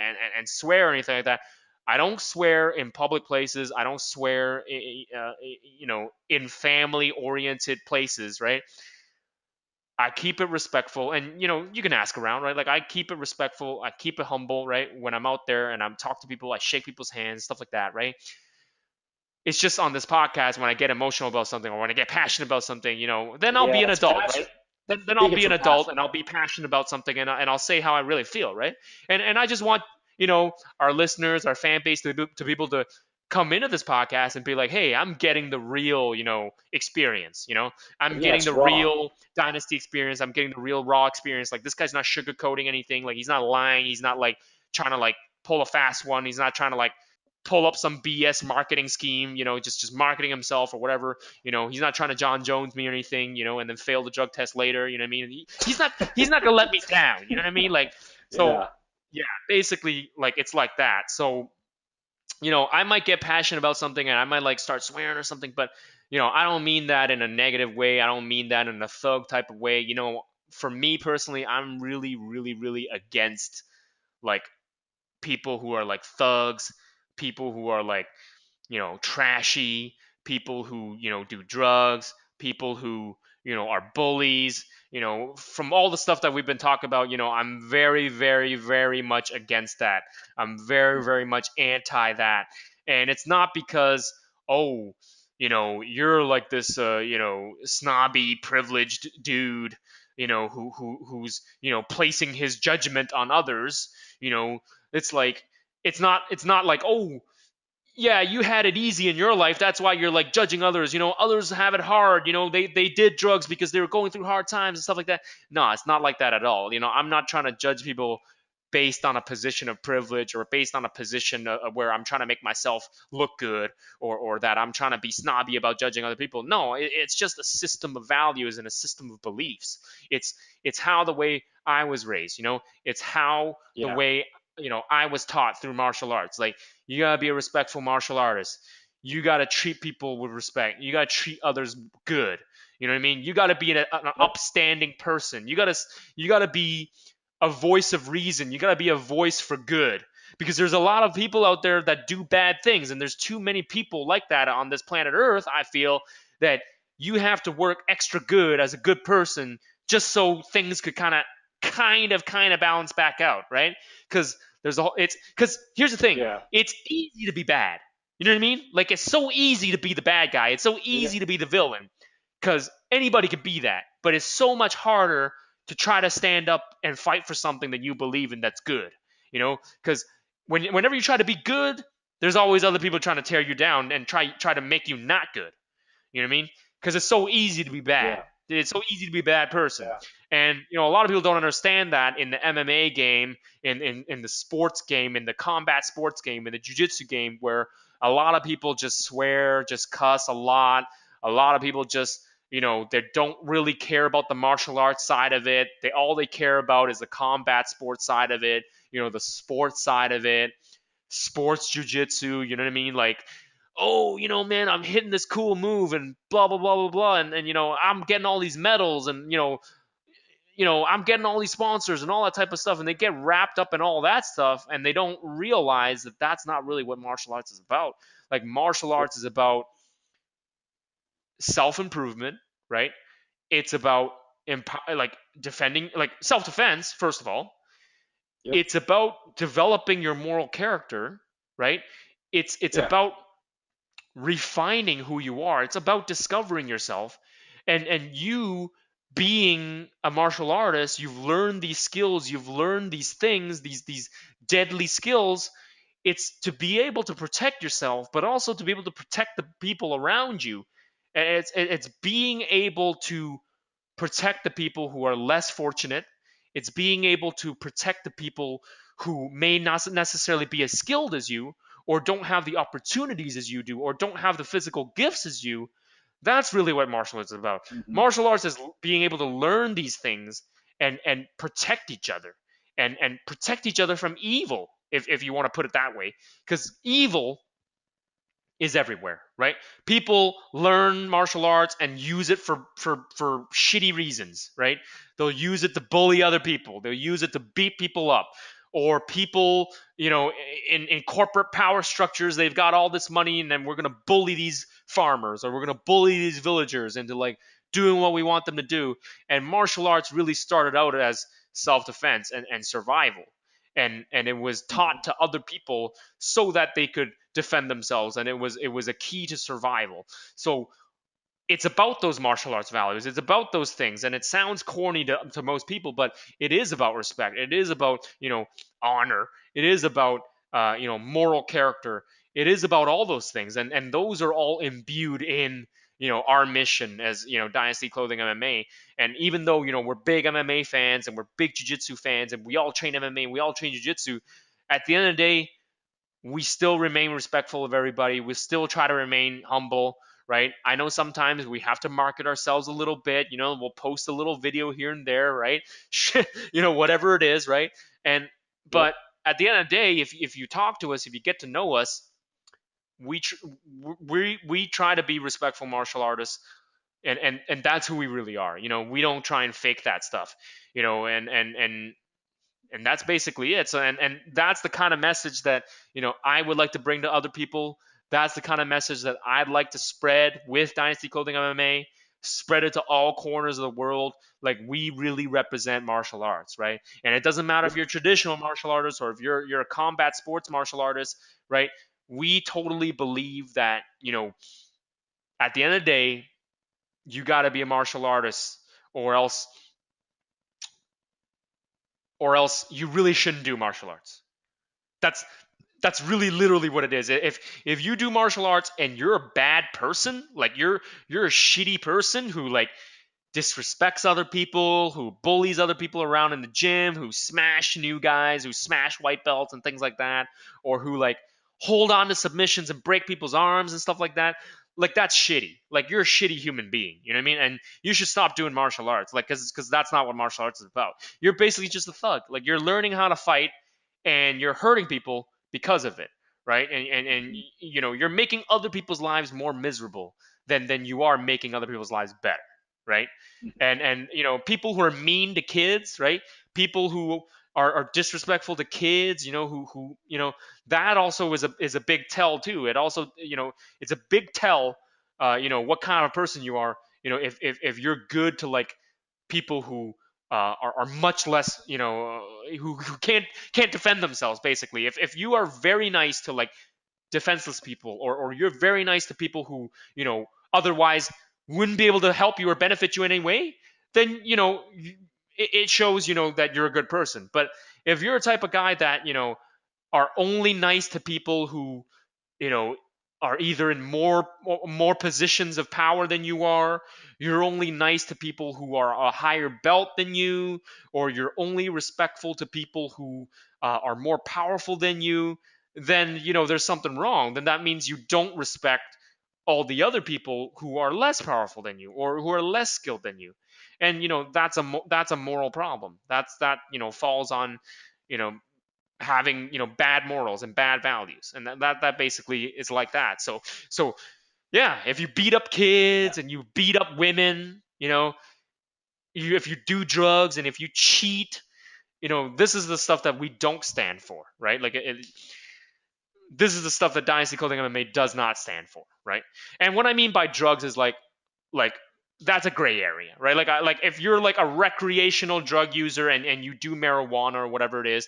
swear or anything like that. I don't swear in public places. I don't swear, in family oriented places, right? I keep it respectful, and you can ask around, right? Like I keep it respectful, I keep it humble, right? When I'm out there and I'm talking to people, I shake people's hands, stuff like that, right? It's just on this podcast when I get emotional about something or when I get passionate about something, then I'll
Yeah.
be an
It's
adult,
passion.
right? Then I'll
Speaking
be an
from
adult
passion.
and I'll be passionate about something, and I'll say how I really feel, right? And I just want our listeners, our fan base to be able to come into this podcast and be like, hey, I'm getting the real experience. I'm
Yeah.
getting
It's
the
raw.
real Dynasty experience. I'm getting the real raw experience. Like this guy's not sugarcoating anything. Like he's not lying. He's not like trying to like pull a fast one. He's not trying to like pull up some BS marketing scheme, just marketing himself or whatever. He's not trying to John Jones me or anything, and then fail the drug test later. You know what I mean? He's not gonna let me down. You know what I mean? Like, so
Yeah.
yeah, basically, like, it's like that. So I might get passionate about something and I might like start swearing or something, but I don't mean that in a negative way. I don't mean that in a thug type of way. For me personally, I'm really, really, really against like people who are like thugs, people who are like trashy, people who, do drugs, people who, are bullies, from all the stuff that we've been talking about, I'm very, very, very much against that. I'm very, very
Mhm.
much anti that. And it's not because, oh, you're like this, snobby, privileged dude, who's, placing his judgment on others. You know, it's like, it's not like, oh, yeah, you had it easy in your life. That's why you're like judging others. Others have it hard. They did drugs because they were going through hard times and stuff like that. No, it's not like that at all. I'm not trying to judge people based on a position of privilege or based on a position of where I'm trying to make myself look good, or that I'm trying to be snobby about judging other people. No, it's just a system of values and a system of beliefs. It's how the way I was raised. It's how the
Yeah.
way I was taught through martial arts. Like, you gotta be a respectful martial artist. You gotta treat people with respect. You gotta treat others good. You know what I mean? You gotta be an
Yep.
upstanding person. You gotta be a voice of reason. You gotta be a voice for good. Because there's a lot of people out there that do bad things, and there's too many people like that on this planet Earth. I feel that you have to work extra good as a good person just so things could kind of balance back out, right? Because it's because here's the thing,
Yeah.
it's easy to be bad. You know what I mean? Like, it's so easy to be the bad guy. It's so
Yeah.
easy to be the villain because anybody could be that. But it's so much harder to try to stand up and fight for something that you believe in that's good. Because whenever you try to be good, there's always other people trying to tear you down and try to make you not good. You know what I mean? Because it's so easy to be bad.
Yeah.
It's so easy to be a bad person.
Yeah.
And a lot of people don't understand that in the MMA game, in the sports game, in the combat sports game, in the jiu-jitsu game, where a lot of people just swear, just cuss a lot. A lot of people just, they don't really care about the martial arts side of it. All they care about is the combat sports side of it, the sports side of it, sports jiu-jitsu, you know what I mean? Like, oh, man, I'm hitting this cool move and blah blah blah blah blah, and I'm getting all these medals, and I'm getting all these sponsors and all that type of stuff, and they get wrapped up in all that stuff, and they don't realize that that's not really what martial arts is about. Like, martial
Yep.
arts is about self-improvement, right? It's about like defending, like self-defense, first of all.
Yep.
It's about developing your moral character, right? It's
Yeah.
about refining who you are. It's about discovering yourself, and you being a martial artist. You've learned these skills. You've learned these things. These deadly skills. It's to be able to protect yourself, but also to be able to protect the people around you. And it's being able to protect the people who are less fortunate. It's being able to protect the people who may not necessarily be as skilled as you, or don't have the opportunities as you do, or don't have the physical gifts as you. That's really what martial arts is about.
Hmm.
Martial arts is being able to learn these things and protect each other, and protect each other from evil, if you want to put it that way. Because evil is everywhere, right? People learn martial arts and use it for shitty reasons, right? They'll use it to bully other people. They'll use it to beat people up. Or people, in corporate power structures, they've got all this money, and then we're gonna bully these farmers, or we're gonna bully these villagers into like doing what we want them to do. And martial arts really started out as self-defense and survival. And it was
Hmm.
taught to other people so that they could defend themselves, and it was a key to survival. So it's about those martial arts values. It's about those things, and it sounds corny to most people, but it is about respect. It is about honor. It is about moral character. It is about all those things, and those are all imbued in our mission as Dynasty Clothing MMA. And even though we're big MMA fans and we're big Jiu Jitsu fans and we all train MMA and we all train Jiu Jitsu, at the end of the day we still remain respectful of everybody. We still try to remain humble, right? I know sometimes we have to market ourselves a little bit. We'll post a little video here and there, right? Whatever it is, right? And
Yep.
but at the end of the day, if you talk to us, if you get to know us, we tr- we try to be respectful martial artists, and that's who we really are. We don't try and fake that stuff. And that's basically it. So and that's the kind of message that I would like to bring to other people. That's the kind of message that I'd like to spread with Dynasty Clothing MMA. Spread it to all corners of the world. Like, we really represent martial arts, right? And it doesn't matter if
Yep.
you're a traditional martial artist or if you're a combat sports martial artist, right? We totally believe that at the end of the day, you got to be a martial artist, or else you really shouldn't do martial arts. That's that's really literally what it is. If you do martial arts and you're a bad person, like you're a shitty person who like disrespects other people, who bullies other people around in the gym, who smash new guys, who smash white belts and things like that, or who like hold on to submissions and break people's arms and stuff like that. Like, that's shitty. Like, you're a shitty human being. You know what I mean? And you should stop doing martial arts. Like, because that's not what martial arts is about. You're basically just a thug. Like, you're learning how to fight, and you're hurting people because of it, right? And
Mhm.
you're making other people's lives more miserable than you are making other people's lives better, right?
Mhm.
And people who are mean to kids, right? People who are disrespectful to kids, who that also is a big tell too. It also, it's a big tell, what kind of person you are. If you're good to like people who are much less, who can't defend themselves. Basically, if you are very nice to like defenseless people, or you're very nice to people who otherwise wouldn't be able to help you or benefit you in any way, then it shows that you're a good person. But if you're a type of guy that are only nice to people who you know are either in more positions of power than you are, you're only nice to people who are a higher belt than you, or you're only respectful to people who are more powerful than you, then there's something wrong. Then that means you don't respect all the other people who are less powerful than you or who are less skilled than you. And that's a moral problem. That falls on you know having bad morals and bad values, and that basically is like that. So yeah, if you beat up
Yeah.
kids and you beat up women, if you do drugs and if you cheat, this is the stuff that we don't stand for, right? Like, this is the stuff that Dynasty Clothing MMA does not stand for, right? And what I mean by drugs is like that's a gray area, right? Like if you're like a recreational drug user and you do marijuana or whatever it is,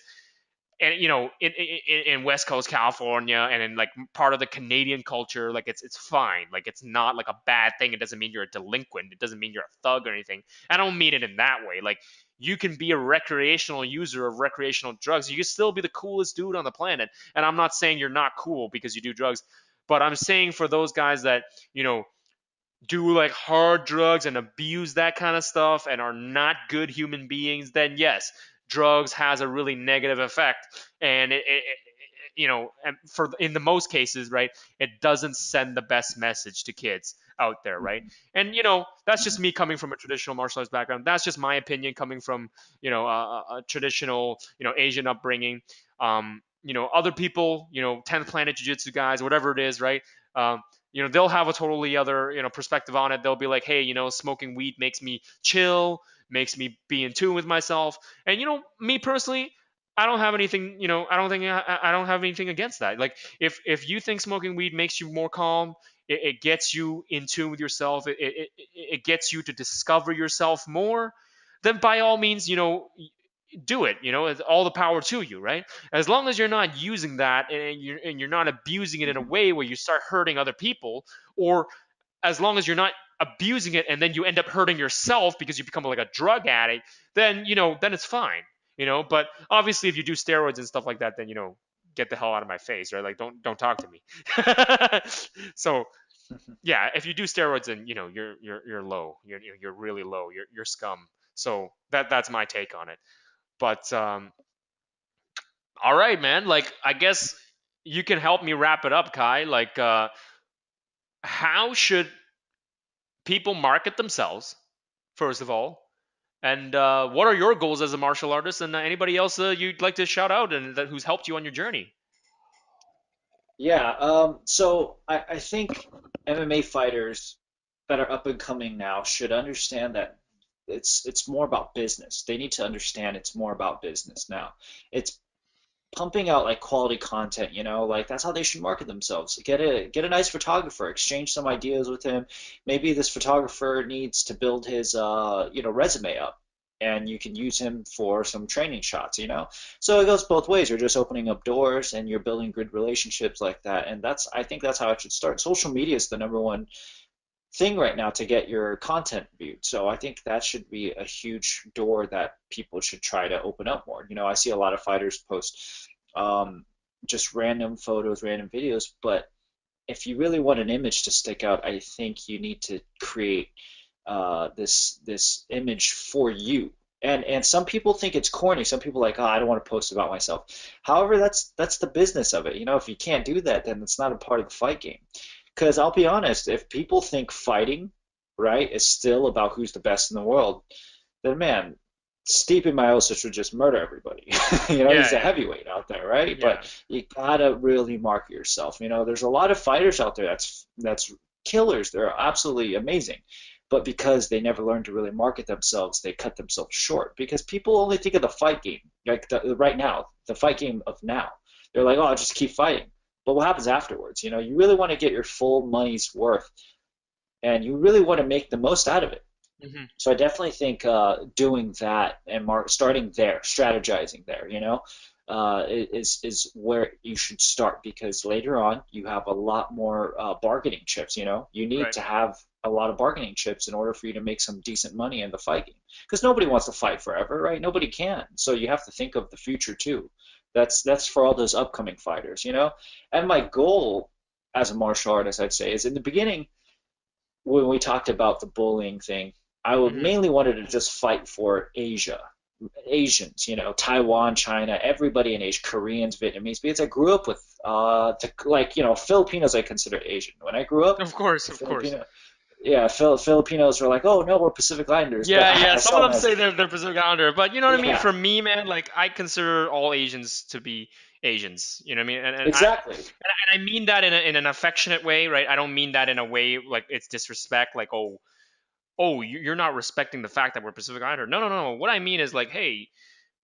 and in West Coast California and in like part of the Canadian culture, like it's fine. Like, it's not like a bad thing. It doesn't mean you're a delinquent. It doesn't mean you're a thug or anything. I don't mean it in that way. Like, you can be a recreational user of recreational drugs. You can still be the coolest dude on the planet. And I'm not saying you're not cool because you do drugs, but I'm saying for those guys that do like hard drugs and abuse that kind of stuff and are not good human beings, then yes, drugs has a really negative effect. And and for in the most cases, right, it doesn't send the best message to kids out there, right?
Mhm.
And that's just
Mhm.
me coming from a traditional martial arts background. That's just my opinion coming from a traditional Asian upbringing. Other people, 10th Planet Jiu Jitsu guys, whatever it is, right? Um, they'll have a totally other perspective on it. They'll be like, hey, smoking weed makes me chill, makes me be in tune with myself. And me personally, I don't have anything, I don't have anything against that. Like, if you think smoking weed makes you more calm, it gets you in tune with yourself, it gets you to discover yourself more, then by all means, do it. It's all the power to you, right? As long as you're not using that, and you're not abusing it in a
Mhm.
way where you start hurting other people, or as long as you're not abusing it and then you end up hurting yourself because you become like a drug addict, then then it's fine. But obviously, if you do steroids and stuff like that, then get the hell out of my face, right? Like, don't talk to me. So yeah, if you do steroids, then you're low. You're really low. You're scum. So that's my take on it. But all right, man. Like, I guess you can help me wrap it up, Kai. Like, how should people market themselves, first of all? And what are your goals as a martial artist? And anybody else you'd like to shout out and who's helped you on your journey?
Yeah, so I think MMA fighters that are up and coming now should understand that it's more about business. They need to understand it's more about business now. It's pumping out like quality content, like that's how they should market themselves. Get a nice photographer, exchange some ideas with him. Maybe this photographer needs to build his resume up, and you can use him for some training shots. So it goes both ways. You're just opening up doors and you're building good relationships like that. And I think that's how it should start. Social media is the number one thing right now to get your content viewed. So I think that should be a huge door that people should try to open up more. I see a lot of fighters post um, just random photos, random videos, but if you really want an image to stick out, I think you need to create this image for you. And some people think it's corny. Some people are like, oh, I don't want to post about myself. However, that's the business of it. If you can't do that, then it's not a part of the fight game. Because I'll be honest, if people think fighting, right, is still about who's the best in the world, then man, Stipe Miocic would just murder everybody.
Yeah,
He's a
yeah,
heavyweight out there, right?
yeah.
But you gotta really market yourself. There's a lot of fighters out there that's killers. They're absolutely amazing. But because they never learned to really market themselves, they cut themselves short. Because people only think of the fight game, like right now, the fight game of now. They're like, oh, I'll just keep fighting. But what happens afterwards? You really want to get your full money's worth, and you really want to make the most out of it.
Hmm.
So I definitely think doing that and starting there, strategizing there, is where you should start, because later on you have a lot more bargaining chips. You need
Right.
to have a lot of bargaining chips in order for you to make some decent money in the fight game, because nobody wants to fight forever, right? Nobody can. So you have to think of the future too. That's for all those upcoming fighters. And my goal as a martial artist, I'd say, is in the beginning when we talked about the bullying thing, I would
Hmm.
mainly wanted to just fight for Asians, Taiwan, China, everybody in Asia, Koreans, Vietnamese, because I grew up with Filipinos I consider Asian. When I grew up,
Of course,
the
of course.
Filipinos were like, oh no, we're Pacific Islanders, but
Yeah, yeah.
I
Some
saw
of
them
them
as
say they're Pacific Islander, but you know what I mean.
yeah,
For me, man, like I consider all Asians to be Asians. You know what I mean?
exactly,
And I mean that in an affectionate way, right? I don't mean that in a way like it's disrespect, like you're not respecting the fact that we're Pacific Islander. No, no, no. What I mean is like, hey,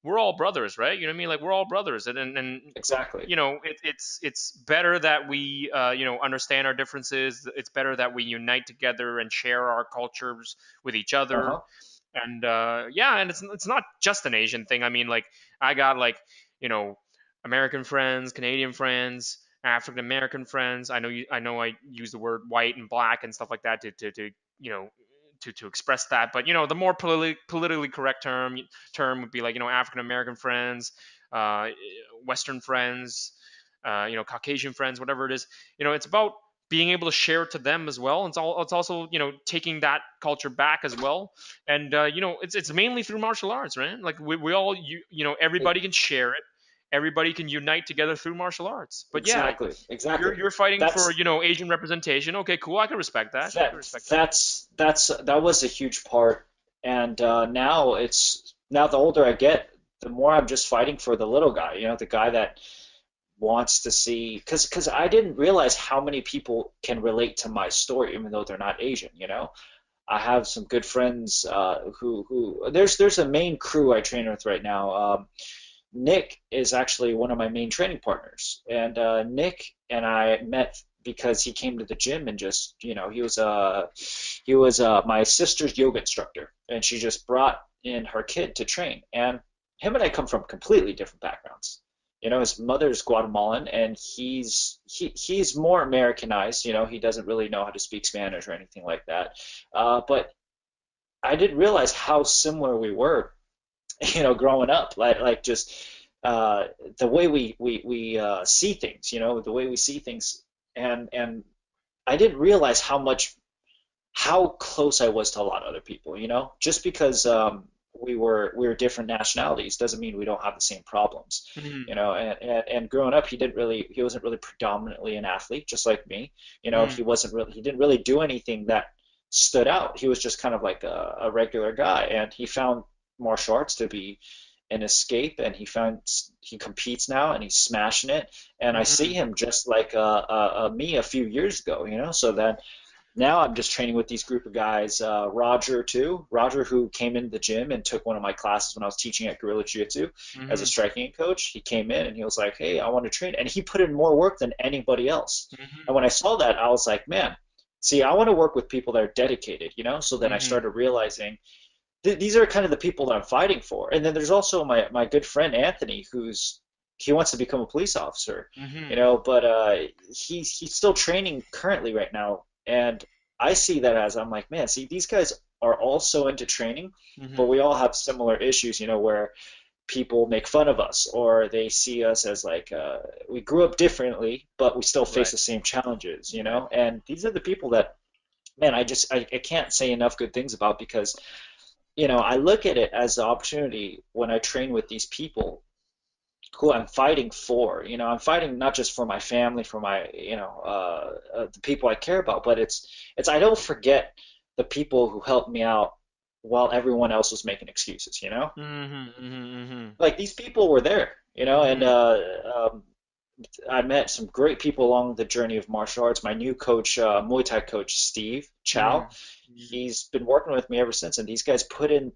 we're all brothers, right? You know what I mean? Like we're all brothers, and
exactly.
it's better that we understand our differences. It's better that we unite together and share our cultures with each other.
Uh-huh.
And yeah, and it's not just an Asian thing. I mean, like I got like you know American friends, Canadian friends, African American friends. I use the word white and black and stuff like that to you know to express that. But the more politically correct term would be like African American friends, uh, Western friends, Caucasian friends, whatever it is. It's about being able to share it to them as well. It's also taking that culture back as well. And it's mainly through martial arts, right? Like we all
E-
everybody can share it. Everybody can unite together through martial arts. But yeah,
Exactly,
you're
exactly.
you're fighting for
That's
Asian representation. Okay, cool. I can respect that. I can
that
respect that.
that was a huge part, and now the older I get, the more I'm just fighting for the little guy, the guy that wants to see, because I didn't realize how many people can relate to my story, even though they're not Asian. I have some good friends who there's a main crew I train with right now. Nick is actually one of my main training partners, and Nick and I met because he came to the gym and just he was my sister's yoga instructor, and she just brought in her kid to train. And him and I come from completely different backgrounds. His mother's Guatemalan, and he's more Americanized. He doesn't really know how to speak Spanish or anything like that. But I didn't realize how similar we were, growing up, like just uh, the way we see things, the way we see things, and I didn't realize how close I was to a lot of other people, just because we were different nationalities doesn't mean we don't have the same problems,
Mm-hmm.
and growing up he wasn't really predominantly an athlete just like me. He didn't really do anything that stood out. He was just kind of like a regular guy, and he found martial arts to be an escape, and he competes now and he's smashing it. And I see
Mm-hmm.
him just like me a few years ago, so then now I'm just training with these group of guys. Roger too. Roger, who came into the gym and took one of my classes when I was teaching at Guerrilla Jiu Jitsu as a
Mm-hmm.
striking coach. He came in and he was like, "Hey, I want to train," and he put in more work than anybody else. And when I saw that, I was like, "Man, see, I want to work with people that are dedicated." So then I
Mm-hmm.
started realizing these are kind of the people that I'm fighting for. And then there's also my good friend Anthony, he wants to become a police officer,
Mm-hmm.
but he's still training currently right now, and I see that as I'm like, man, see, these guys are all so into training, but
Mm-hmm.
we all have similar issues, where people make fun of us or they see us as like we grew up differently, but we still face
Right.
the same challenges,
Right.
and these are the people that, man, I can't say enough good things about because I look at it as an opportunity when I train with these people who I'm fighting for. I'm fighting not just for my family, for my, the people I care about, but it's I don't forget the people who helped me out while everyone else was making excuses.
Mm-hmm. Mm-hmm.
Like these people were there, and
Mm-hmm.
I met some great people along the journey of martial arts. My new coach, Muay Thai coach Steve Chow,
Mm-hmm.
he's been working with me ever since, and these guys put in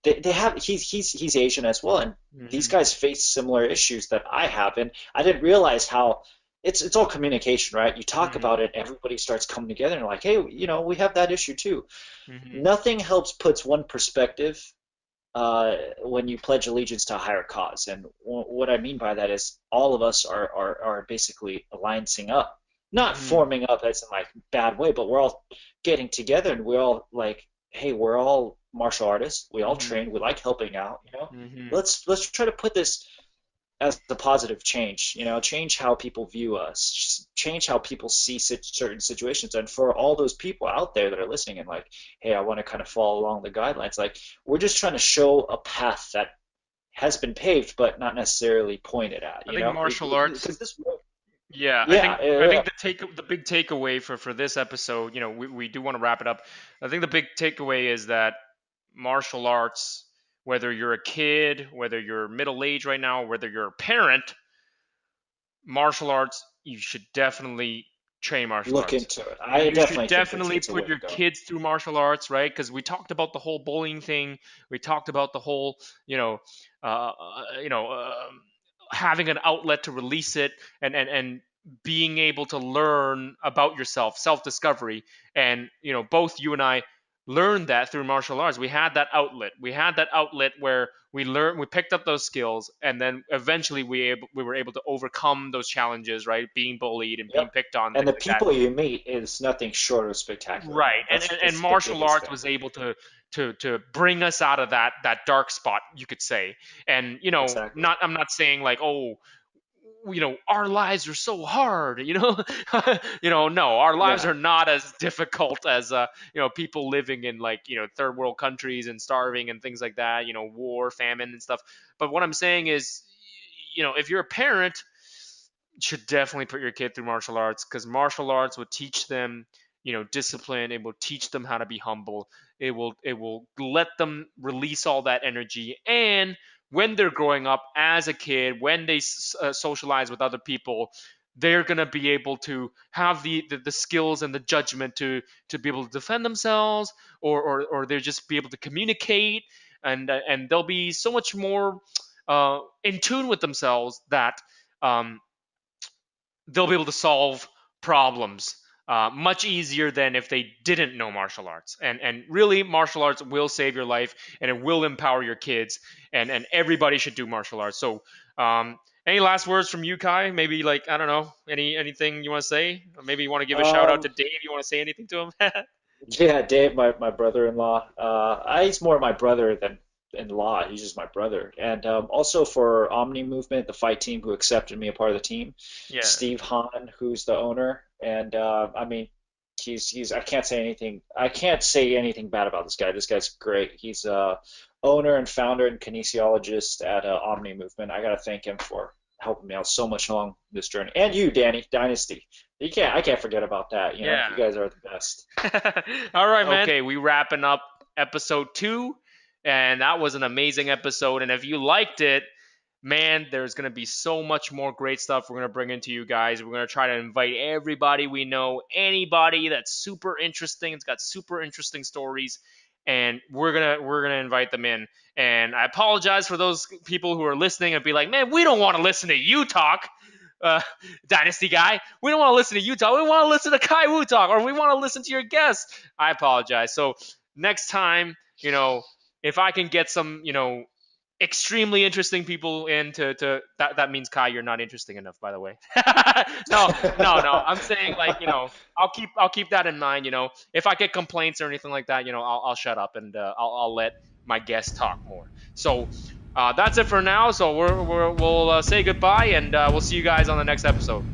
they have he's Asian as well, and these
Mm-hmm.
guys face similar issues that I have, and I didn't realize how it's all communication, right? You talk
Mm-hmm.
about it, everybody starts coming together and like, hey, we have that issue too.
Mm-hmm.
Nothing helps puts one perspective when you pledge allegiance to a higher cause, and what I mean by that is all of us are basically alliancing up, not
Mm-hmm.
forming up as in like bad way, but we're all getting together and we're all like, hey, we're all martial artists, we all
Mm-hmm.
train, we like helping out.
Mm-hmm.
Let's try to put this as a positive change, change how people view us, change how people see certain situations. And for all those people out there that are listening and like, hey, I want to kind of follow along the guidelines, like we're just trying to show a path that has been paved but not necessarily pointed at,
I think martial arts.
because this,
Yeah, I
yeah,
think I think the big takeaway for this episode, we do want to wrap it up. I think the big takeaway is that martial arts, whether you're a kid, whether you're middle aged right now, whether you're a parent, martial arts, you should definitely train martial
look
arts.
into it.
And
I
you should
definitely think
definitely
it's a
put
way to
your
go.
kids through martial arts, right? Because we talked about the whole bullying thing. We talked about the whole, you know, having an outlet to release it, and being able to learn about yourself, self discovery. And both you and I learned that through martial arts. We had that outlet. We had that outlet where we picked up those skills, and then eventually we were able to overcome those challenges, right? Being bullied and being
Yep.
picked on,
And
things
the
like that.
people you meet is nothing short of spectacular,
Right.
man.
and,
That's
and and
that's the
martial
biggest
arts
thing.
was able to bring us out of that dark spot, you could say. And
Exactly.
I'm not saying like, oh, our lives are so hard, no, our lives
Yeah.
are not as difficult as people living in, like, third world countries and starving and things like that, war, famine and stuff. But what I'm saying is, if you're a parent, you should definitely put your kid through martial arts, because martial arts will teach them discipline. It will teach them how to be humble. It will let them release all that energy. And when they're growing up as a kid, when they socialize with other people, they're going to be able to have the skills and the judgment to be able to defend themselves, or they'll just be able to communicate. And they'll be so much more in tune with themselves, that um, they'll be able to solve problems much easier than if they didn't know martial arts. And really, martial arts will save your life, and it will empower your kids. And everybody should do martial arts. So, any last words from you, Kai? Maybe, like, I don't know, anything you want to say? Or maybe you want to give a shout out
Um,
to Dave. You want to say anything to him?
yeah, Dave, my brother-in-law. He's more my brother than in-law. He's just my brother. And also for Omni Movement, the fight team who accepted me a part of the team,
Yeah.
Steve Hahn, who's the owner. And I mean, he's I can't say anything bad about this guy. This guy's great. He's owner and founder and kinesiologist at Omni Movement. I gotta thank him for helping me out so much along this journey. And you, Danny, Dynasty. I can't forget about that. You know,
Yeah.
you guys are the best.
All right, man. Okay, we wrapping up episode 2, and that was an amazing episode. And if you liked it, man, there's going to be so much more great stuff we're going to bring into you guys. We're going to try to invite everybody we know, anybody that's super interesting, it's got super interesting stories, and we're going to invite them in. And I apologize for those people who are listening and be like, "Man, we don't want to listen to you talk." Uh, Dynasty guy, we don't want to listen to you talk. We want to listen to Khai Wu talk, or we want to listen to your guests. I apologize. So next time, if I can get some, extremely interesting people in to that means Khai, you're not interesting enough, by the way. No, no. I'm saying, like, I'll keep that in mind. If I get complaints or anything like that, I'll shut up, and I'll let my guests talk more. So that's it for now. So we'll say goodbye, and we'll see you guys on the next episode.